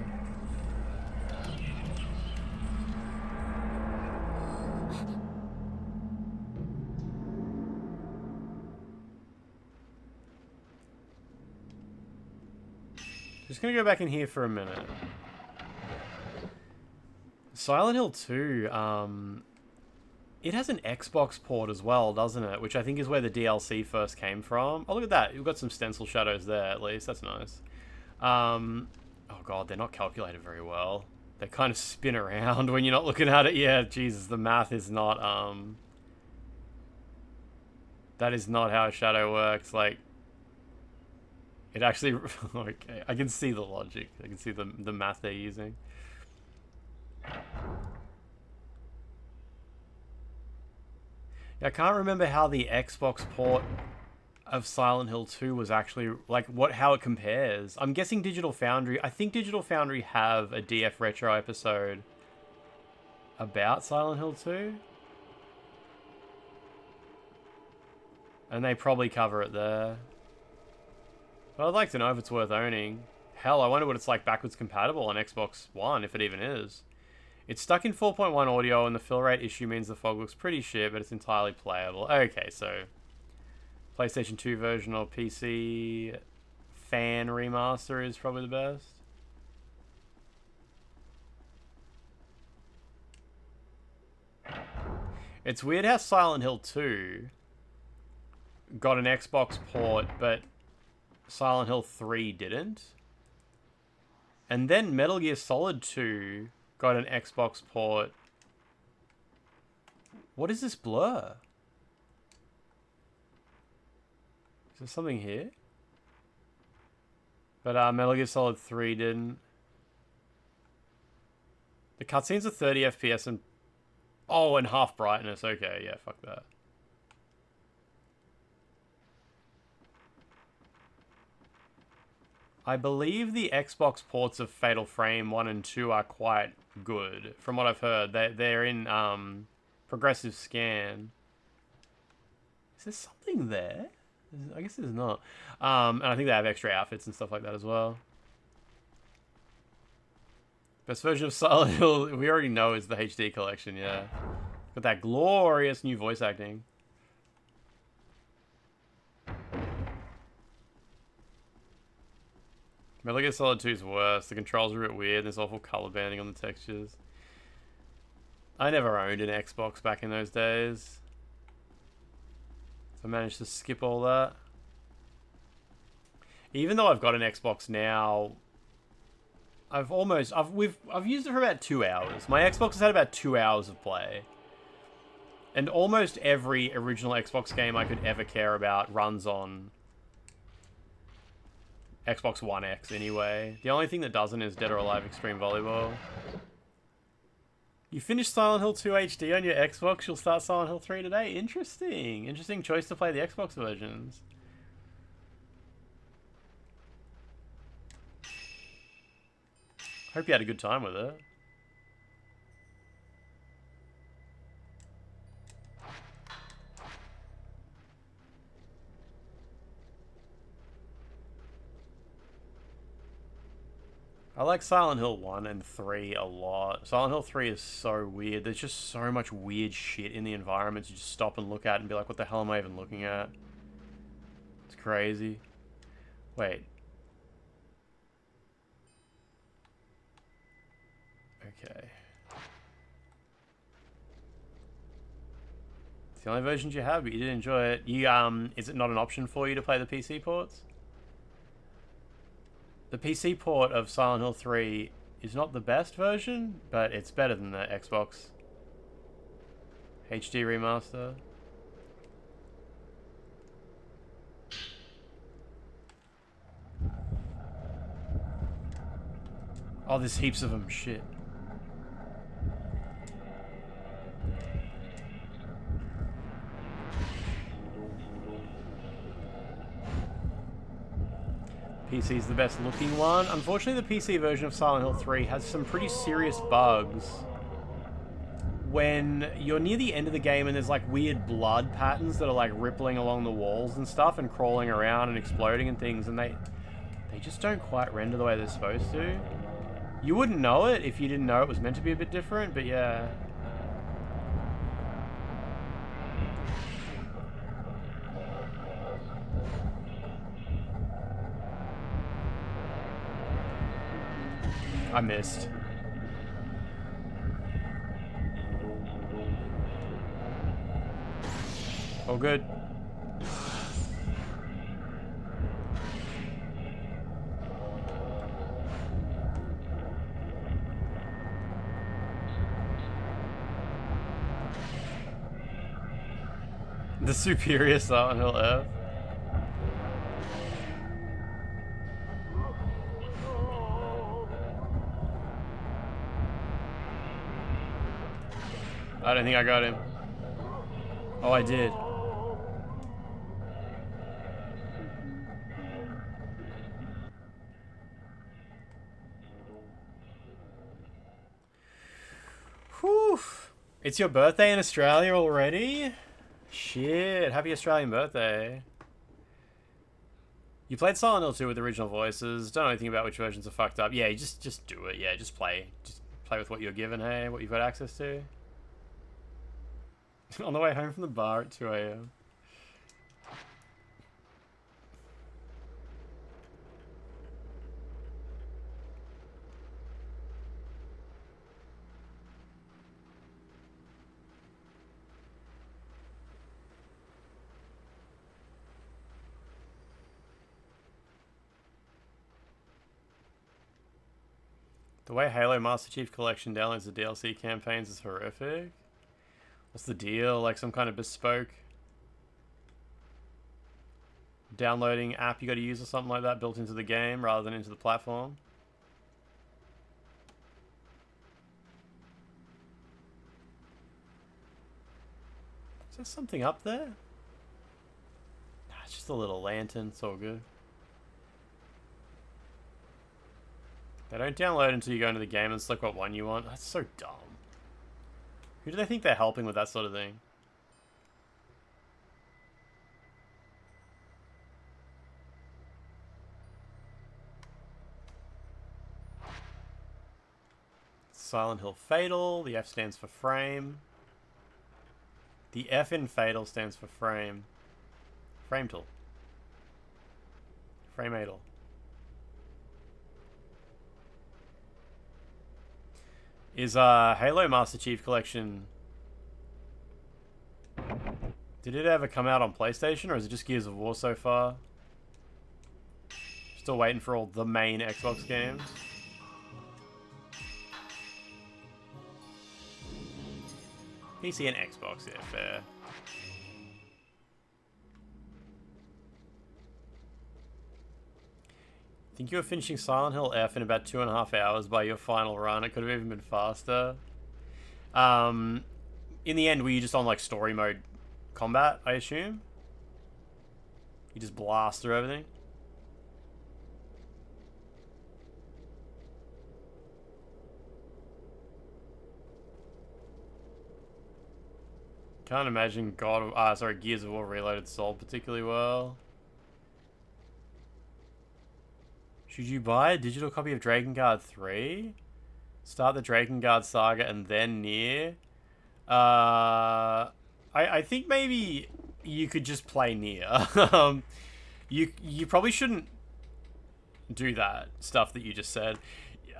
Just gonna go back in here for a minute. Silent Hill 2, it has an Xbox port as well, doesn't it? Which I think is where the DLC first came from. Oh, look at that. You've got some stencil shadows there, at least. That's nice. Oh, God, they're not calculated very well. They kind of spin around when you're not looking at it. Yeah, Jesus, the math is not, that is not how a shadow works. Like, it actually... Okay, I can see the logic. I can see the math they're using. I can't remember how the Xbox port of Silent Hill 2 was actually, like, how it compares. I'm guessing Digital Foundry, I think Digital Foundry have a DF Retro episode about Silent Hill 2. And they probably cover it there. But I'd like to know if it's worth owning. Hell, I wonder what it's like backwards compatible on Xbox One, if it even is. It's stuck in 4.1 audio, and the fill rate issue means the fog looks pretty shit, but it's entirely playable. Okay, so PlayStation 2 version or PC fan remaster is probably the best. It's weird how Silent Hill 2 got an Xbox port, but Silent Hill 3 didn't. And then Metal Gear Solid 2... got an Xbox port. What is this blur? Is there something here? But Metal Gear Solid 3 didn't. The cutscenes are 30 FPS and... Oh, and half brightness. Okay, yeah, fuck that. I believe the Xbox ports of Fatal Frame 1 and 2 are quite good. From what I've heard, they're in progressive scan. Is there something there? I guess there's not. And I think they have extra outfits and stuff like that as well. Best version of Silent Hill, we already know, is the HD collection, yeah. Got that glorious new voice acting. Metal Gear Solid 2's worse. The controls are a bit weird. There's awful color banding on the textures. I never owned an Xbox back in those days, so I managed to skip all that. Even though I've got an Xbox now, I've used it for about 2 hours. My Xbox has had about 2 hours of play. And almost every original Xbox game I could ever care about runs on Xbox One X anyway. The only thing that doesn't is Dead or Alive Extreme Volleyball. You finished Silent Hill 2 HD on your Xbox, you'll start Silent Hill 3 today? Interesting. Interesting choice to play the Xbox versions. Hope you had a good time with it. I like Silent Hill 1 and 3 a lot. Silent Hill 3 is so weird. There's just so much weird shit in the environments you just stop and look at and be like, what the hell am I even looking at? It's crazy. Wait. Okay. It's the only versions you have, but you did enjoy it. You, is it not an option for you to play the PC ports? The PC port of Silent Hill 3 is not the best version, but it's better than the Xbox HD remaster. Oh, there's heaps of them. Shit. PC's the best looking one. Unfortunately, the PC version of Silent Hill 3 has some pretty serious bugs when you're near the end of the game and there's like weird blood patterns that are like rippling along the walls and stuff and crawling around and exploding and things, and they just don't quite render the way they're supposed to. You wouldn't know it if you didn't know it was meant to be a bit different, but yeah. I missed. Oh, good. The superior Silent Hill F. I don't think I got him. Oh, I did. Whew. It's your birthday in Australia already? Shit, happy Australian birthday. You played Silent Hill 2 with original voices. Don't know anything about which versions are fucked up. Yeah, you just do it. Yeah, just play. Just play with what you're given, hey? What you've got access to. On the way home from the bar at 2 AM. The way Halo Master Chief Collection downloads the DLC campaigns is horrific. What's the deal? Like some kind of bespoke downloading app you got to use or something like that built into the game rather than into the platform? Is there something up there? Nah, it's just a little lantern. It's all good. They don't download until you go into the game and select what one you want. That's so dumb. Who do they think they're helping with that sort of thing? Silent Hill Fatal. The F stands for frame. The F in Fatal stands for frame. Frame tool. Frame-atal. Is Halo Master Chief Collection... Did it ever come out on PlayStation, or is it just Gears of War so far? Still waiting for all the main Xbox games. PC and Xbox, yeah, fair. I think you were finishing Silent Hill F in about 2.5 hours by your final run. It could have even been faster. In the end, were you just on like story mode combat, I assume? You just blast through everything? Can't imagine Gears of War Reloaded sold particularly well. Should you buy a digital copy of Drakengard 3? Start the Drakengard saga and then Nier? I think maybe you could just play Nier. You probably shouldn't do that stuff that you just said.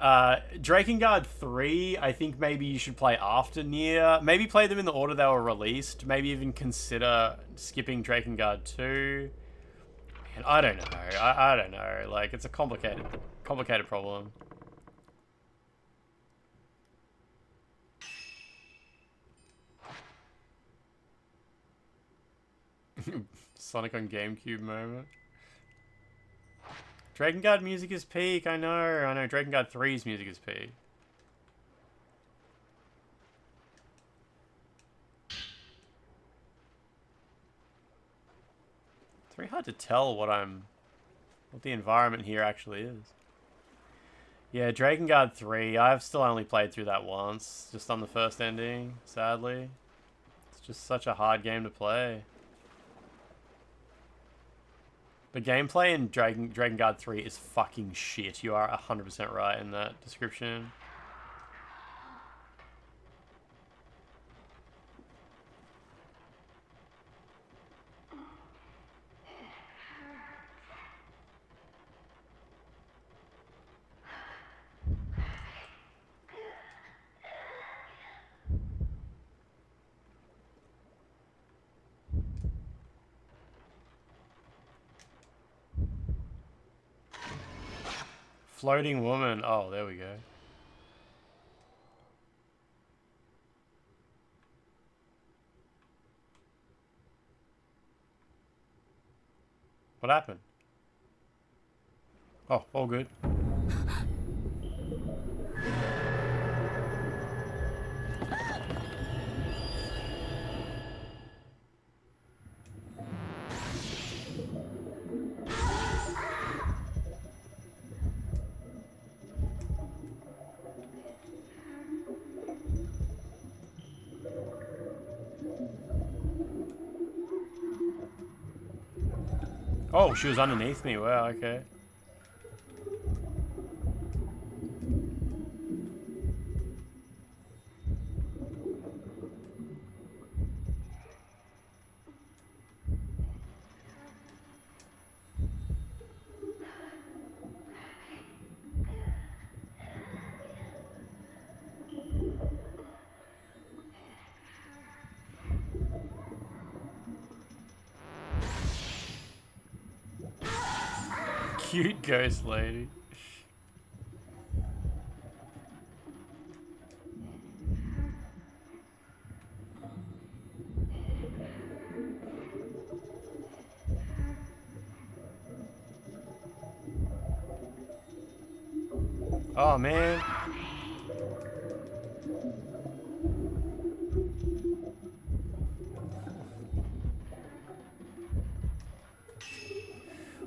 Drakengard 3, I think maybe you should play after Nier. Maybe play them in the order they were released. Maybe even consider skipping Drakengard 2. Man, I don't know. I don't know. Like, it's a complicated problem. Sonic on GameCube moment. Drakengard music is peak, I know. Drakengard 3's music is peak. It's very hard to tell what the environment here actually is. Yeah, Drakengard 3, I've still only played through that once, just on the first ending, sadly. It's just such a hard game to play. The gameplay in Drakengard 3 is fucking shit. You are 100% right in that description. Floating woman. Oh, there we go. What happened? Oh, all good. Oh, she was underneath me. Wow, okay. Cute ghost lady. Oh man.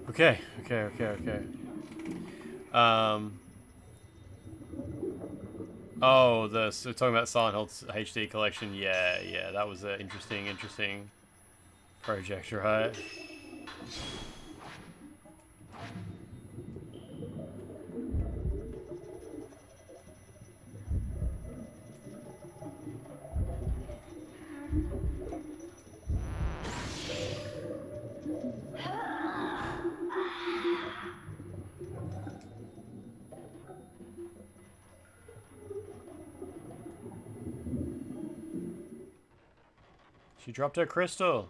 Okay. Oh, so talking about Silent Hill's HD collection. Yeah, that was an interesting project, right? She dropped her crystal.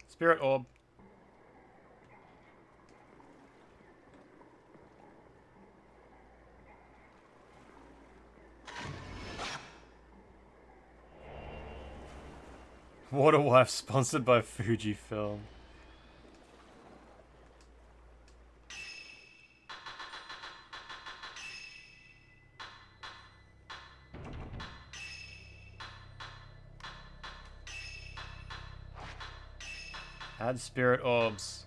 Spirit orb. Water Wife sponsored by Fujifilm. Add spirit orbs.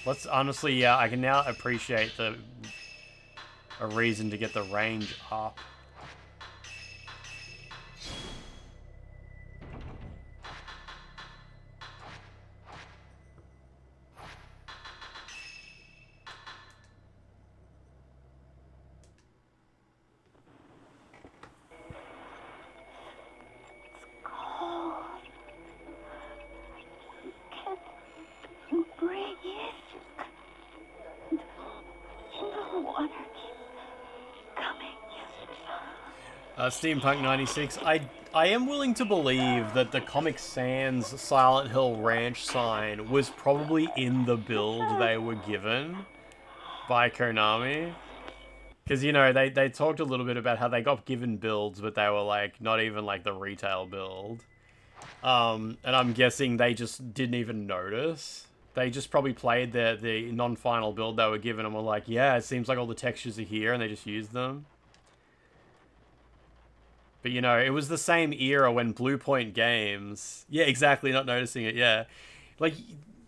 Let's honestly, yeah, I can now appreciate a reason to get the range up. Steampunk 96. I am willing to believe that the Comic Sans Silent Hill Ranch sign was probably in the build they were given by Konami. Because, you know, they talked a little bit about how they got given builds, but they were, like, not even, like, the retail build. And I'm guessing they just didn't even notice. They just probably played the non-final build they were given and were like, yeah, it seems like all the textures are here, and they just used them. But, you know, it was the same era when Blue Point Games... Yeah, exactly, not noticing it, yeah. Like,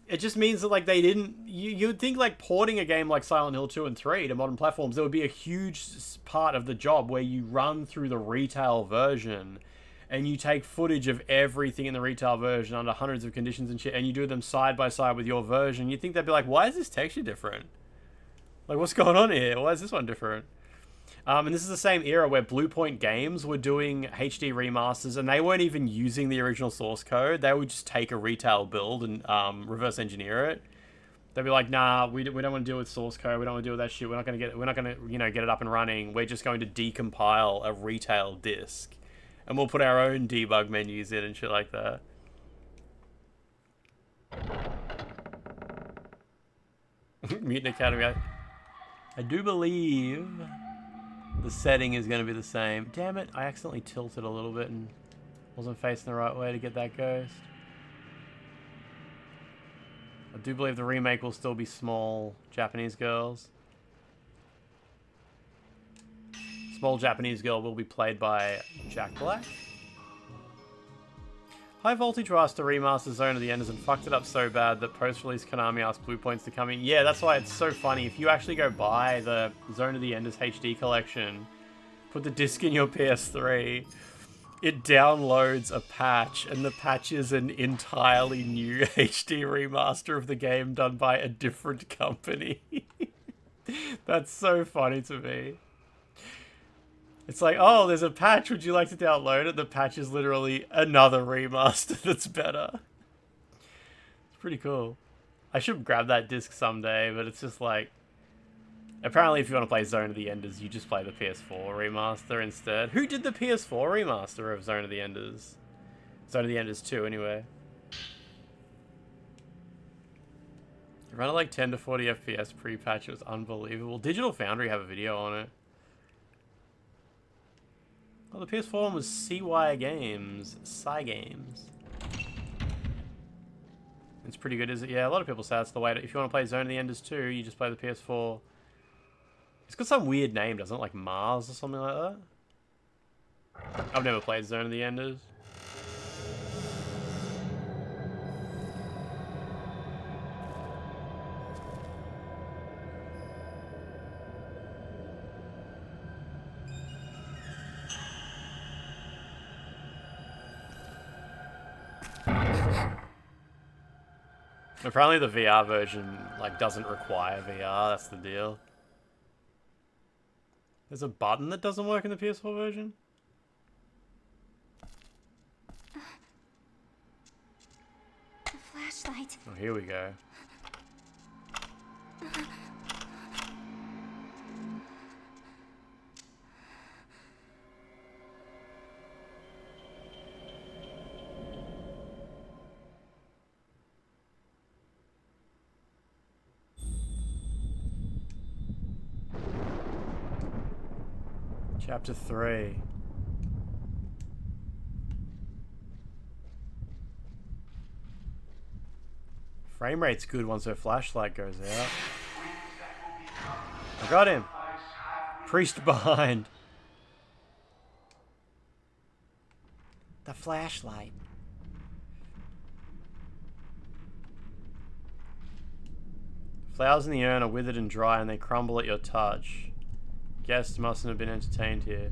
it just means that, like, they didn't... You'd think, like, porting a game like Silent Hill 2 and 3 to modern platforms, there would be a huge part of the job where you run through the retail version and you take footage of everything in the retail version under hundreds of conditions and shit, and you do them side by side with your version. You'd think they'd be like, why is this texture different? Like, what's going on here? Why is this one different? And this is the same era where Bluepoint Games were doing HD remasters, and they weren't even using the original source code. They would just take a retail build and reverse engineer it. They'd be like, nah, we don't want to deal with source code. We don't want to deal with that shit. We're not gonna get it up and running. We're just going to decompile a retail disk, and we'll put our own debug menus in and shit like that. Mutant Academy. I do believe the setting is going to be the same. Damn it, I accidentally tilted a little bit and wasn't facing the right way to get that ghost. I do believe the remake will still be small Japanese girls. Small Japanese girl will be played by Jack Black. High Voltage were asked to remaster Zone of the Enders and fucked it up so bad that post-release Konami asked Bluepoints to come in. Yeah, that's why it's so funny. If you actually go buy the Zone of the Enders HD collection, put the disc in your PS3, it downloads a patch, and the patch is an entirely new HD remaster of the game done by a different company. That's so funny to me. It's like, oh, there's a patch. Would you like to download it? The patch is literally another remaster that's better. It's pretty cool. I should grab that disc someday, but it's just like... Apparently, if you want to play Zone of the Enders, you just play the PS4 remaster instead. Who did the PS4 remaster of Zone of the Enders? Zone of the Enders 2, anyway. It ran at like 10 to 40 FPS pre-patch. It was unbelievable. Digital Foundry have a video on it. Oh, the PS4 one was CY Games. Games. It's pretty good, is it? Yeah, a lot of people say that's the way to... If you want to play Zone of the Enders 2, you just play the PS4. It's got some weird name, doesn't it? Like Mars or something like that? I've never played Zone of the Enders. Apparently the VR version, like, doesn't require VR, that's the deal. There's a button that doesn't work in the PS4 version? The flashlight. Oh, here we go. Chapter 3. Frame rate's good once her flashlight goes out. I got him. Priest behind. The flashlight. Flowers in the urn are withered and dry and they crumble at your touch. Guests mustn't have been entertained here.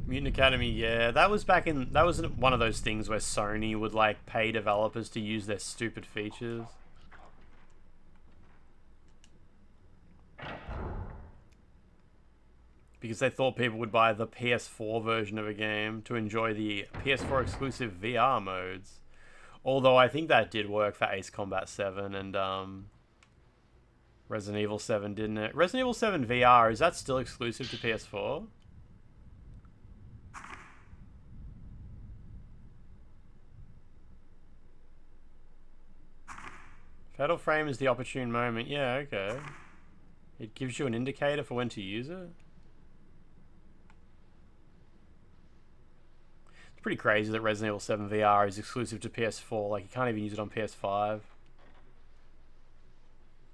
Mutant Academy, yeah, that was one of those things where Sony would like pay developers to use their stupid features. Because they thought people would buy the PS4 version of a game to enjoy the PS4 exclusive VR modes. Although I think that did work for Ace Combat 7 and Resident Evil 7, didn't it? Resident Evil 7 VR, is that still exclusive to PS4? Fatal Frame is the opportune moment. Yeah, okay. It gives you an indicator for when to use it? Pretty crazy that Resident Evil 7 VR is exclusive to PS4. Like, you can't even use it on PS5.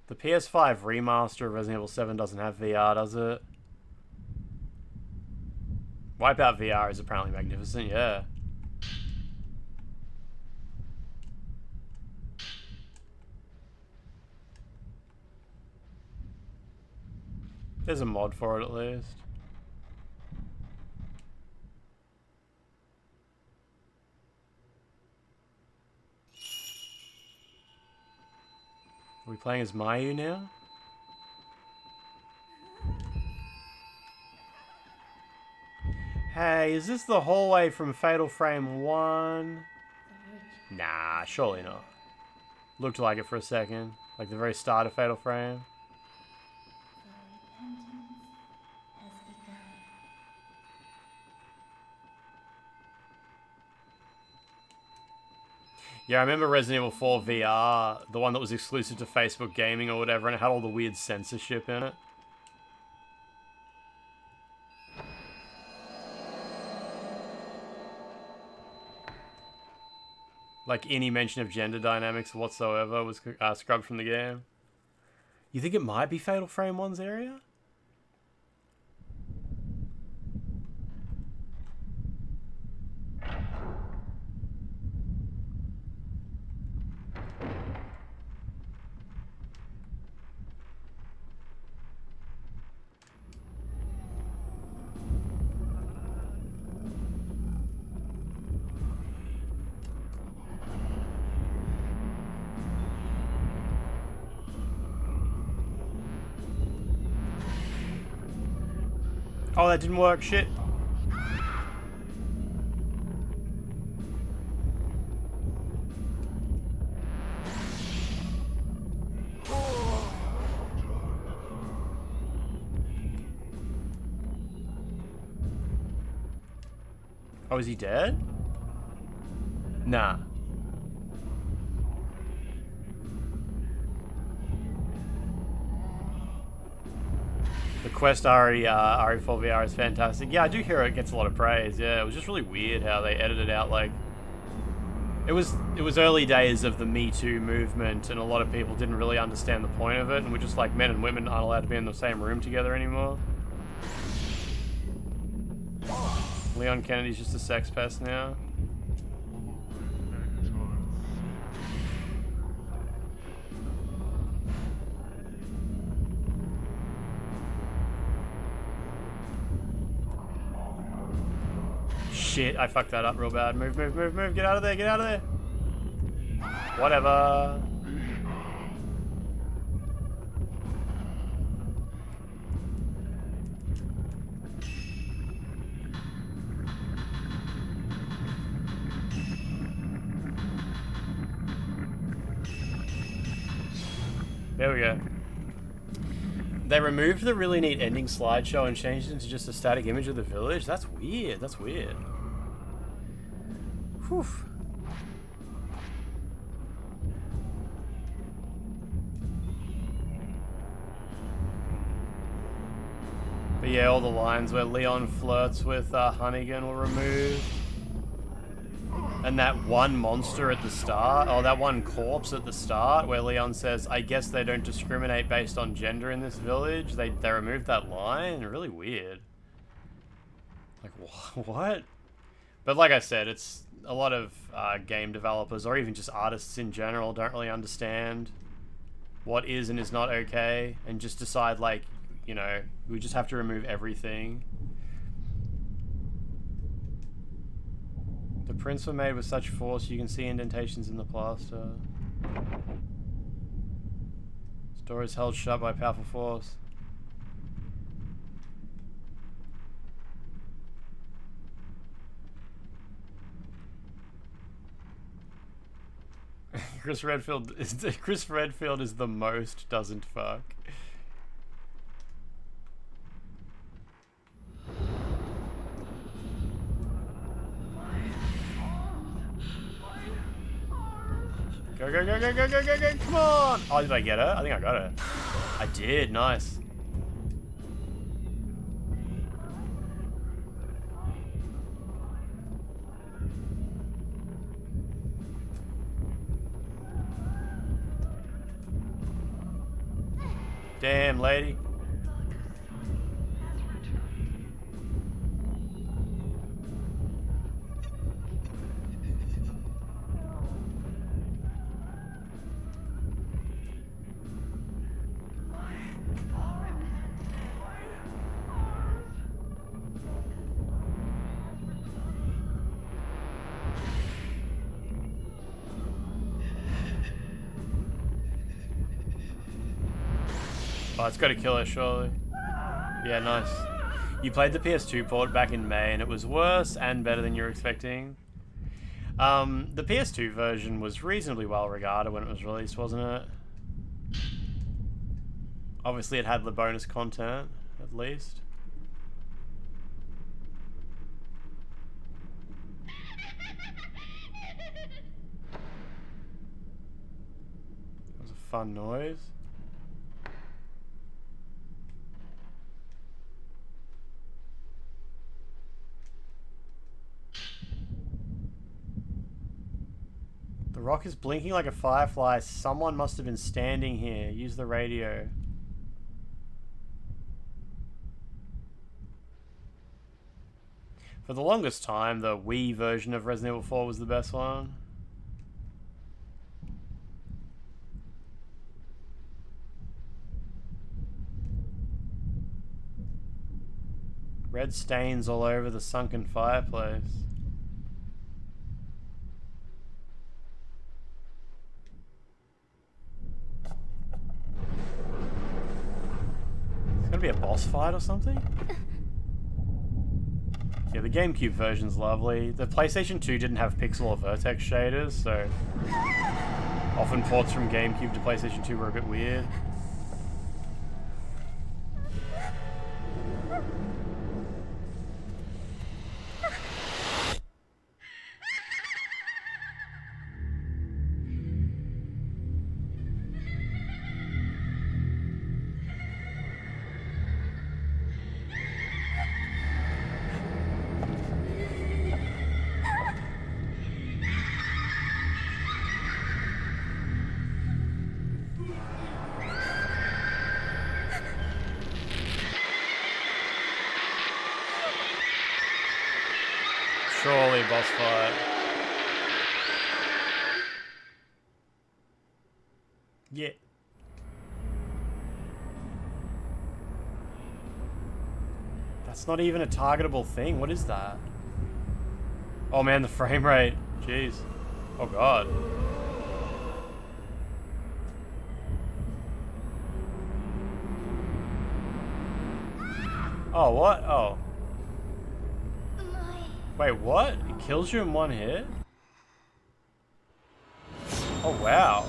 The PS5 remaster of Resident Evil 7 doesn't have VR, does it? Wipeout VR is apparently magnificent, yeah. There's a mod for it at least. Are we playing as Mayu now? Hey, is this the hallway from Fatal Frame 1? Nah, surely not. Looked like it for a second. Like the very start of Fatal Frame. Yeah, I remember Resident Evil 4 VR, the one that was exclusive to Facebook Gaming or whatever, and it had all the weird censorship in it. Like any mention of gender dynamics whatsoever was scrubbed from the game. You think it might be Fatal Frame 1's area? Oh, that didn't work. Shit. Oh, is he dead? Nah. The Quest RE4 VR is fantastic. Yeah, I do hear it gets a lot of praise. Yeah, it was just really weird how they edited out, like... It was early days of the Me Too movement, and a lot of people didn't really understand the point of it, and we're just like, men and women aren't allowed to be in the same room together anymore. Leon Kennedy's just a sex pest now. Shit, I fucked that up real bad. Move, move, move, move. Get out of there, get out of there. Whatever. There we go. They removed the really neat ending slideshow and changed it into just a static image of the village? That's weird, that's weird. Whew. But yeah, all the lines where Leon flirts with Hunnigan were removed. And that one monster at the start, oh, that one corpse at the start where Leon says, I guess they don't discriminate based on gender in this village. They removed that line. Really weird. Like, what? But like I said, it's a lot of game developers, or even just artists in general, don't really understand what is and is not okay, and just decide, like, you know, we just have to remove everything. The prints were made with such force you can see indentations in the plaster. This door is held shut by powerful force. Chris Redfield is the most doesn't fuck. Go, go, go, go, go, go, go, go, come on! Oh, did I get her? I think I got her. I did, nice. Damn, lady. Oh, it's got to kill it, surely. Yeah, nice. You played the PS2 port back in May, and it was worse and better than you were expecting. The PS2 version was reasonably well regarded when it was released, wasn't it? Obviously, it had the bonus content, at least. That was a fun noise. The rock is blinking like a firefly. Someone must have been standing here. Use the radio. For the longest time, the Wii version of Resident Evil 4 was the best one. Red stains all over the sunken fireplace. It's gonna be a boss fight or something? Yeah, the GameCube version's lovely. The PlayStation 2 didn't have pixel or vertex shaders, so often ports from GameCube to PlayStation 2 were a bit weird. Surely boss fight. Yeah. That's not even a targetable thing. What is that? Oh man, the frame rate. Jeez. Oh god. Oh, what? Oh. Wait, what? It kills you in one hit? Oh, wow.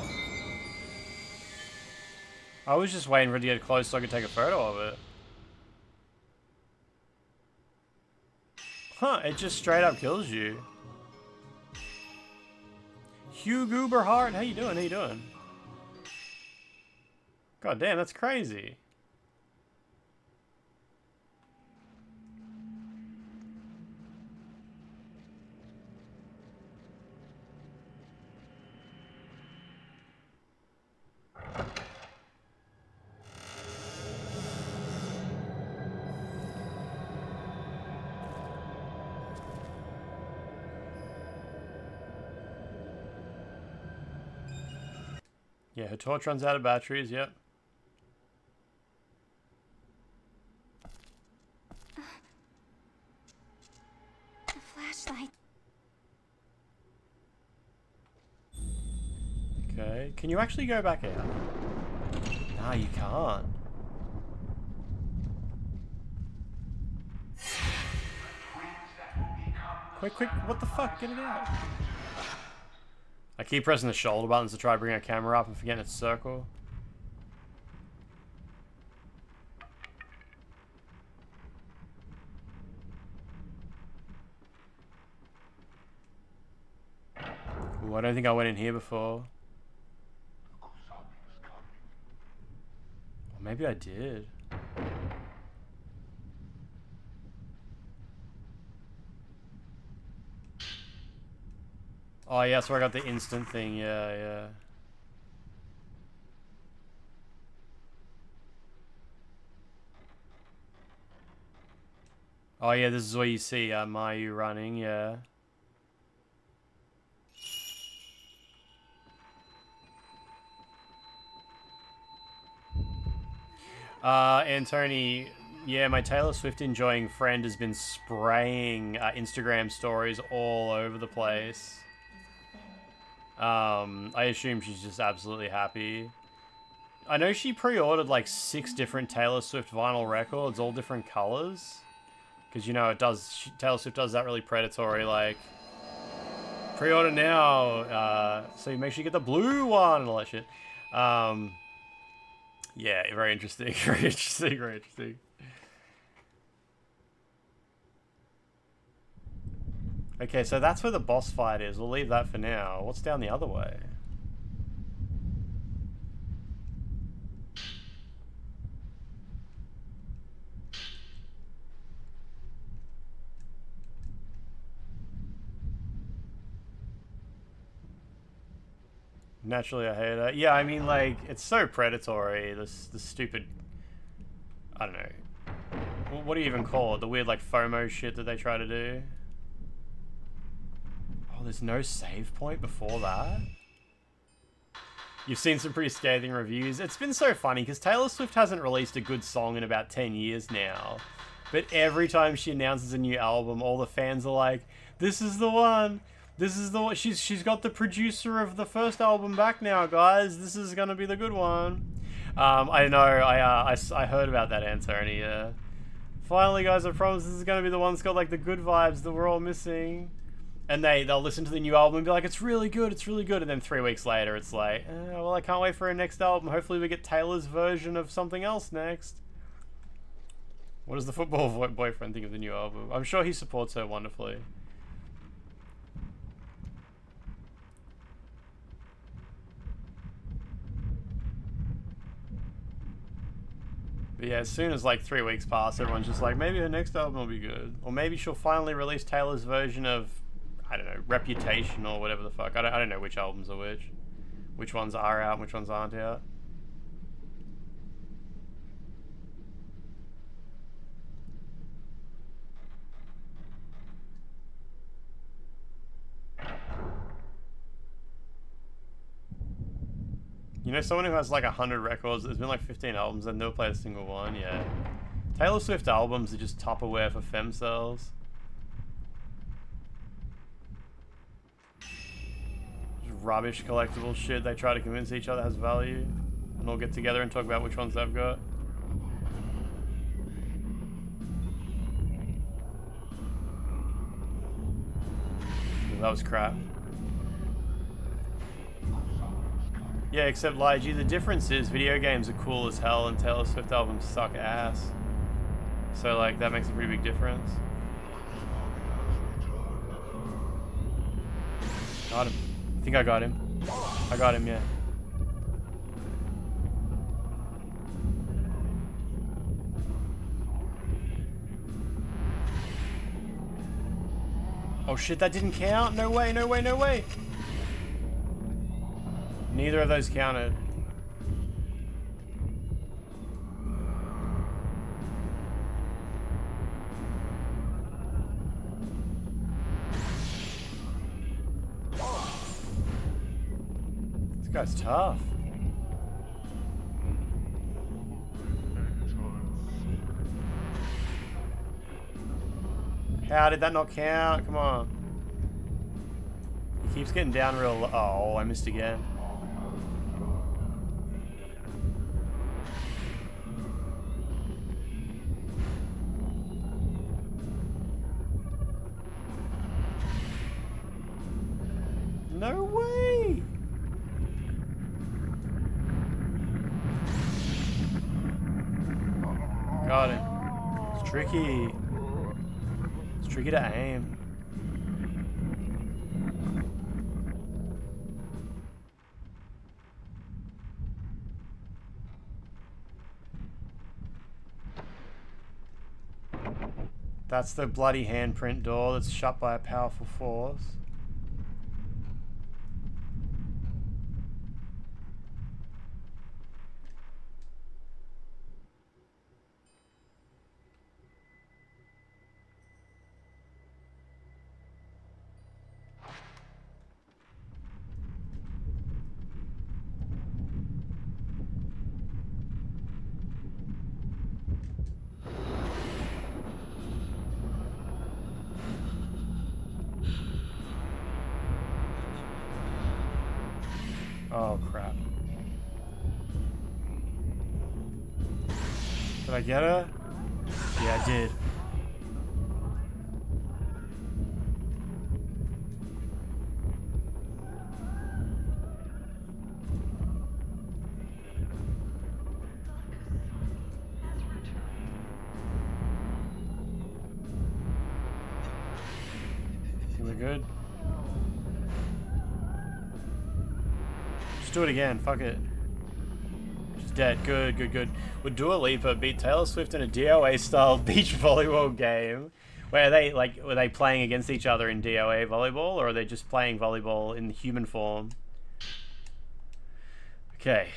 I was just waiting for it to get close so I could take a photo of it. Huh, it just straight up kills you. Hugh Gooberhart, how you doing? How you doing? God damn, that's crazy. Yeah, her torch runs out of batteries, yep. The flashlight. Okay, can you actually go back out? Nah, you can't. Quick, quick, what the fuck? Get it out. I keep pressing the shoulder buttons to try to bring our camera up and forgetting its circle. Ooh, I don't think I went in here before. Or maybe I did. Oh yeah, so I got the instant thing, yeah, yeah. Oh yeah, this is where you see Mayu running, yeah. Antony, yeah, my Taylor Swift enjoying friend has been spraying Instagram stories all over the place. I assume she's just absolutely happy. I know she pre-ordered like 6 different Taylor Swift vinyl records, all different colors. Because, you know, Taylor Swift does that really predatory, like, pre-order now, so you make sure you get the blue one and all that shit. Yeah, very interesting, very interesting, very interesting. Okay, so that's where the boss fight is. We'll leave that for now. What's down the other way? Naturally, I hate it. Yeah, I mean, like, it's so predatory. This stupid, I don't know. What do you even call it? The weird, like, FOMO shit that they try to do. Oh, there's no save point before that? You've seen some pretty scathing reviews. It's been so funny, because Taylor Swift hasn't released a good song in about 10 years now. But every time she announces a new album, all the fans are like, this is the one! This is the one. She's got the producer of the first album back now, guys. This is gonna be the good one. I know. I heard about that answer, and he finally, guys, I promise this is gonna be the one that's got like the good vibes that we're all missing. And they'll listen to the new album and be like, it's really good, it's really good. And then 3 weeks later, it's like, well, I can't wait for her next album. Hopefully, we get Taylor's version of something else next. What does the football boyfriend think of the new album? I'm sure he supports her wonderfully. But yeah, as soon as like 3 weeks pass, everyone's just like, maybe her next album will be good. Or maybe she'll finally release Taylor's version of, I don't know, Reputation or whatever the fuck. I don't know which albums are which. Which ones are out and which ones aren't out. You know, someone who has like 100 records, there's been like 15 albums and never played a single one, yeah. Taylor Swift albums are just Tupperware for femcells. Just rubbish collectible shit they try to convince each other has value. And all get together and talk about which ones they've got. That was crap. Yeah, except Lige, the difference is video games are cool as hell and Taylor Swift albums suck ass. So like that makes a pretty big difference. Got him. I think I got him. I got him, yeah. Oh shit, that didn't count? No way, no way, no way! Neither of those counted. This guy's tough. How did that not count? Come on. He keeps getting down real low. Oh, I missed again. No way! Got it. It's tricky. It's tricky to aim. That's the bloody handprint door that's shut by a powerful force. Oh crap. Did I get her? Yeah, I did. We're good. Just do it again. Fuck it. She's dead. Good, good, good. Would Dua Lipa beat Taylor Swift in a DOA-style beach volleyball game? Where were they playing against each other in DOA volleyball, or are they just playing volleyball in human form? Okay.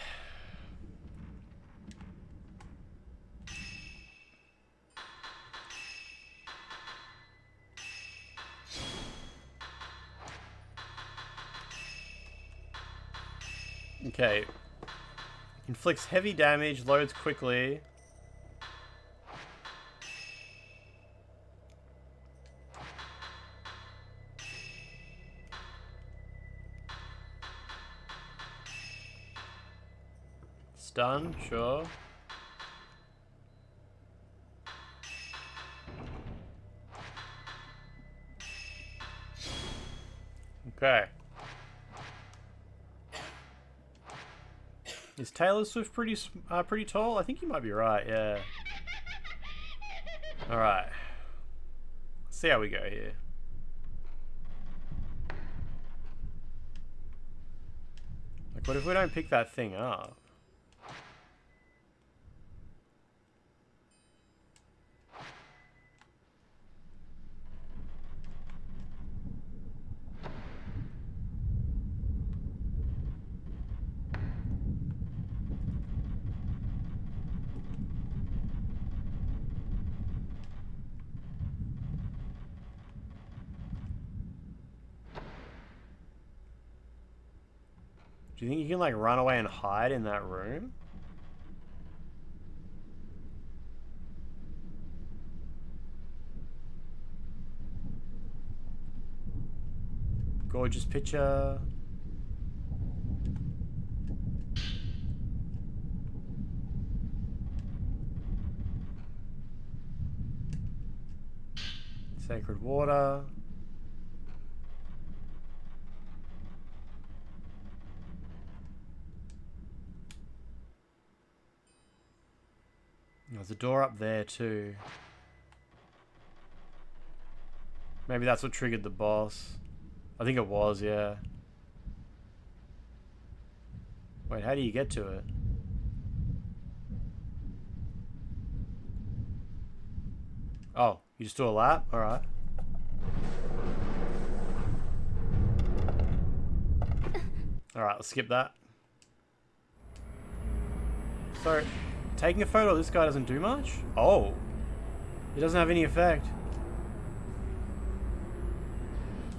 Okay. Inflicts heavy damage, loads quickly. Stun, sure. Okay. Is Taylor Swift pretty tall? I think you might be right, yeah. Alright. Let's see how we go here. Like, what if we don't pick that thing up? Do you think you can, like, run away and hide in that room? Gorgeous picture. Sacred water. There's a door up there too. Maybe that's what triggered the boss. I think it was, yeah. Wait, how do you get to it? Oh, you just do a lap? Alright. Alright, let's skip that. So, taking a photo of this guy doesn't do much? Oh. It doesn't have any effect.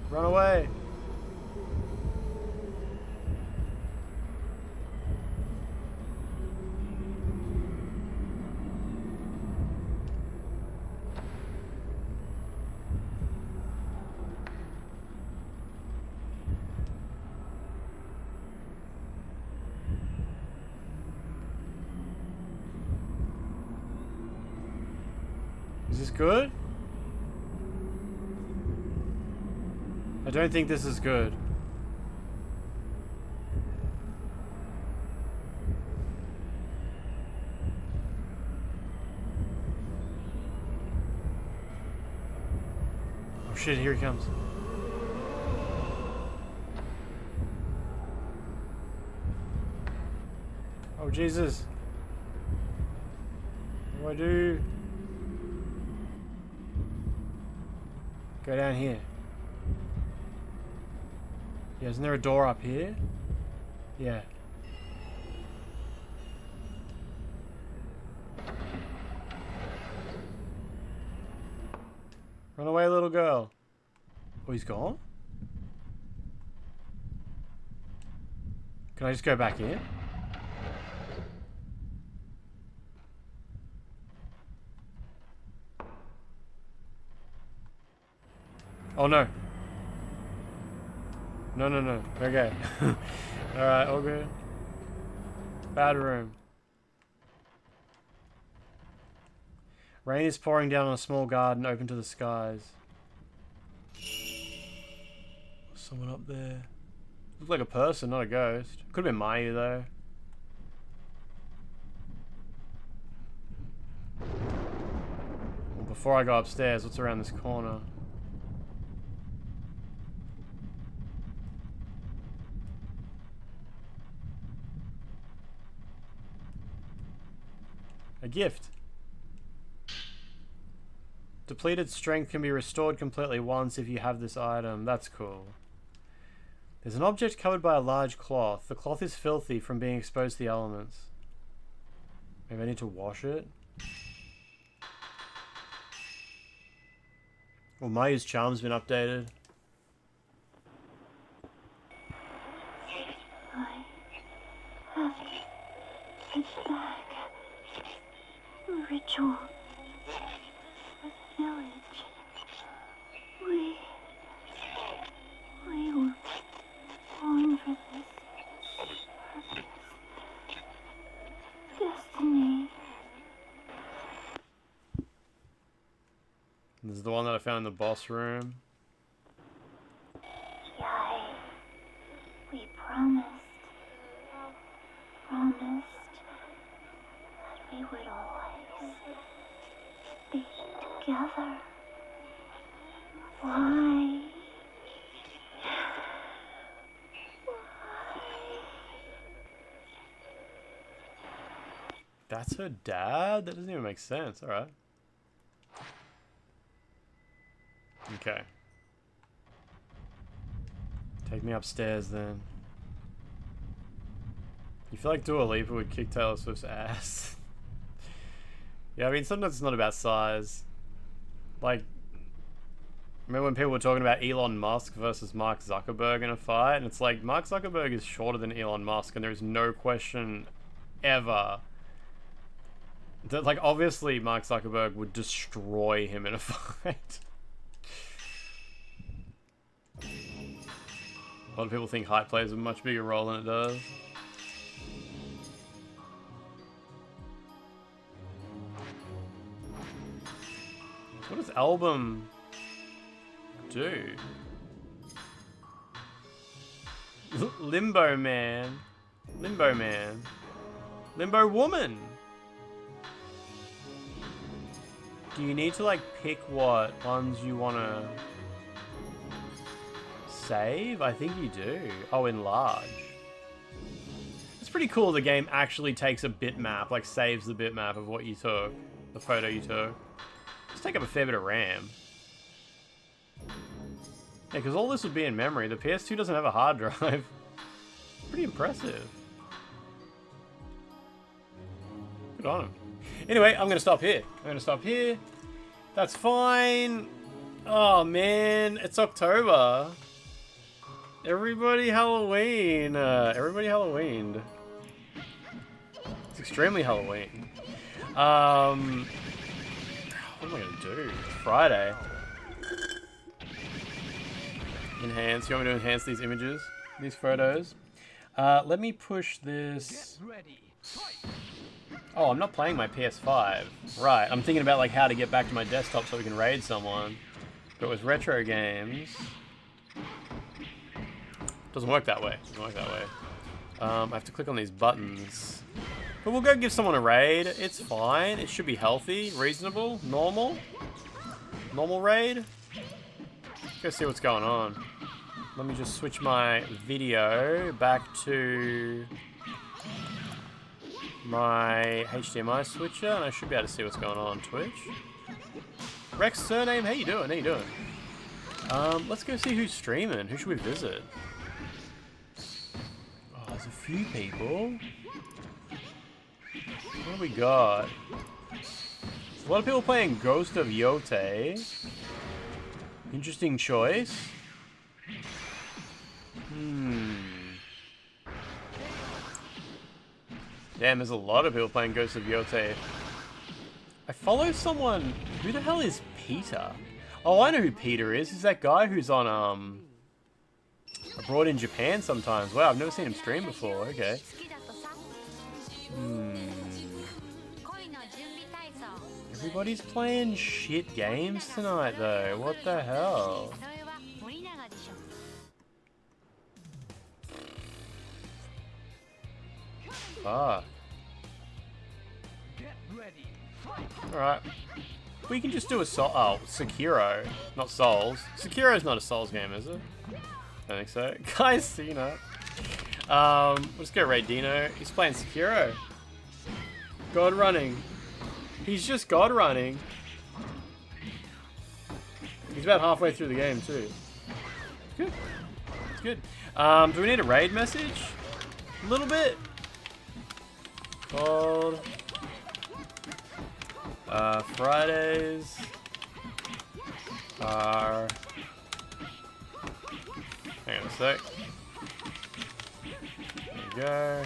Run away. Is this good? I don't think this is good. Oh shit, here he comes. Oh Jesus. What do I do? Go down here. Yeah, isn't there a door up here? Yeah. Run away, little girl. Oh, he's gone? Can I just go back in? Oh no. No, no, no. Okay. Alright, all good. Bad room. Rain is pouring down on a small garden open to the skies. Someone up there. Looked like a person, not a ghost. Could have been Mayu though. Well, before I go upstairs, what's around this corner? A gift. Depleted strength can be restored completely once if you have this item. That's cool. There's an object covered by a large cloth. The cloth is filthy from being exposed to the elements. Maybe I need to wash it? Well, Mayu's charm's been updated. I have it back. Ritual for the village. We were born for this purpose. Destiny. This is the one that I found in the boss room. Yai. We promised that we would always be together. Why? That's her dad? That doesn't even make sense. Alright. Okay. Take me upstairs then. You feel like Dua Lipa would kick Taylor Swift's ass? Yeah, I mean, sometimes it's not about size. Like, remember when people were talking about Elon Musk versus Mark Zuckerberg in a fight? And it's like, Mark Zuckerberg is shorter than Elon Musk, and there's no question ever that, like, obviously Mark Zuckerberg would destroy him in a fight. A lot of people think height plays a much bigger role than it does. What does album do? Limbo man. Limbo man. Limbo woman. Do you need to like pick what ones you want to save? I think you do. Oh, enlarge. It's pretty cool the game actually takes a bitmap, like saves the bitmap of what you took, the photo you took. Just take up a fair bit of RAM. Yeah, because all this would be in memory. The PS2 doesn't have a hard drive. Pretty impressive. Good on him. Anyway, I'm going to stop here. That's fine. Oh, man. It's October. Everybody Halloween. Everybody Halloweened. It's extremely Halloween. What am I going to do? It's Friday. Enhance. You want me to enhance these images? These photos? Let me push this. Oh, I'm not playing my PS5. Right, I'm thinking about like how to get back to my desktop so we can raid someone. But with retro games, doesn't work that way. I have to click on these buttons. But we'll go give someone a raid. It's fine. It should be healthy, reasonable, normal. Normal raid. Go see what's going on. Let me just switch my video back to my HDMI switcher, and I should be able to see what's going on Twitch. Rex Surname, how you doing? Let's go see who's streaming. Who should we visit? Oh, there's a few people. What do we got? There's a lot of people playing Ghost of Yote. Interesting choice. Damn, there's a lot of people playing Ghost of Yote. I follow someone. Who the hell is Peter? Oh, I know who Peter is. He's that guy who's on abroad in Japan sometimes. Wow, I've never seen him stream before. Okay. Everybody's playing shit games tonight though. What the hell? Fuck. Alright. We can just do a Sekiro. Not Souls. Sekiro's not a Souls game, is it? I think so. Guys, seen it. Let's go raid Dino. He's playing Sekiro. God running. He's just God running. He's about halfway through the game too. It's good. It's good. Do we need a raid message? A little bit. Called Fridays are. Hang on a sec. There you go.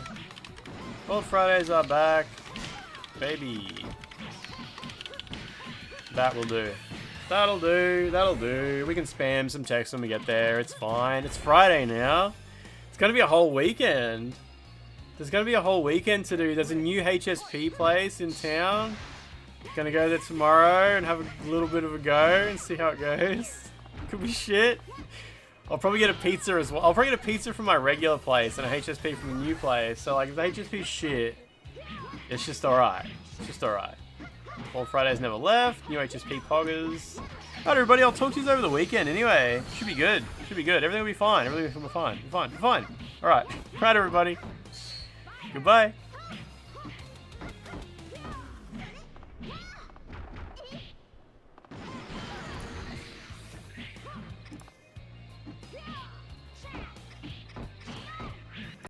Old Fridays are back, baby. That will do. That'll do. That'll do. We can spam some text when we get there. It's fine. It's Friday now. It's gonna be a whole weekend. There's gonna be a whole weekend to do. There's a new HSP place in town. Gonna go there tomorrow and have a little bit of a go and see how it goes. Could be shit. I'll probably get a pizza as well. I'll probably get a pizza from my regular place and a HSP from the new place. So like if the HSP's shit, it's just alright. It's just alright. Old Fridays never left. New HSP poggers. Alright everybody, I'll talk to you over the weekend anyway. Should be good. Should be good. Everything will be fine. Everything will be fine. Fine. Fine. Alright. Alright everybody. Goodbye.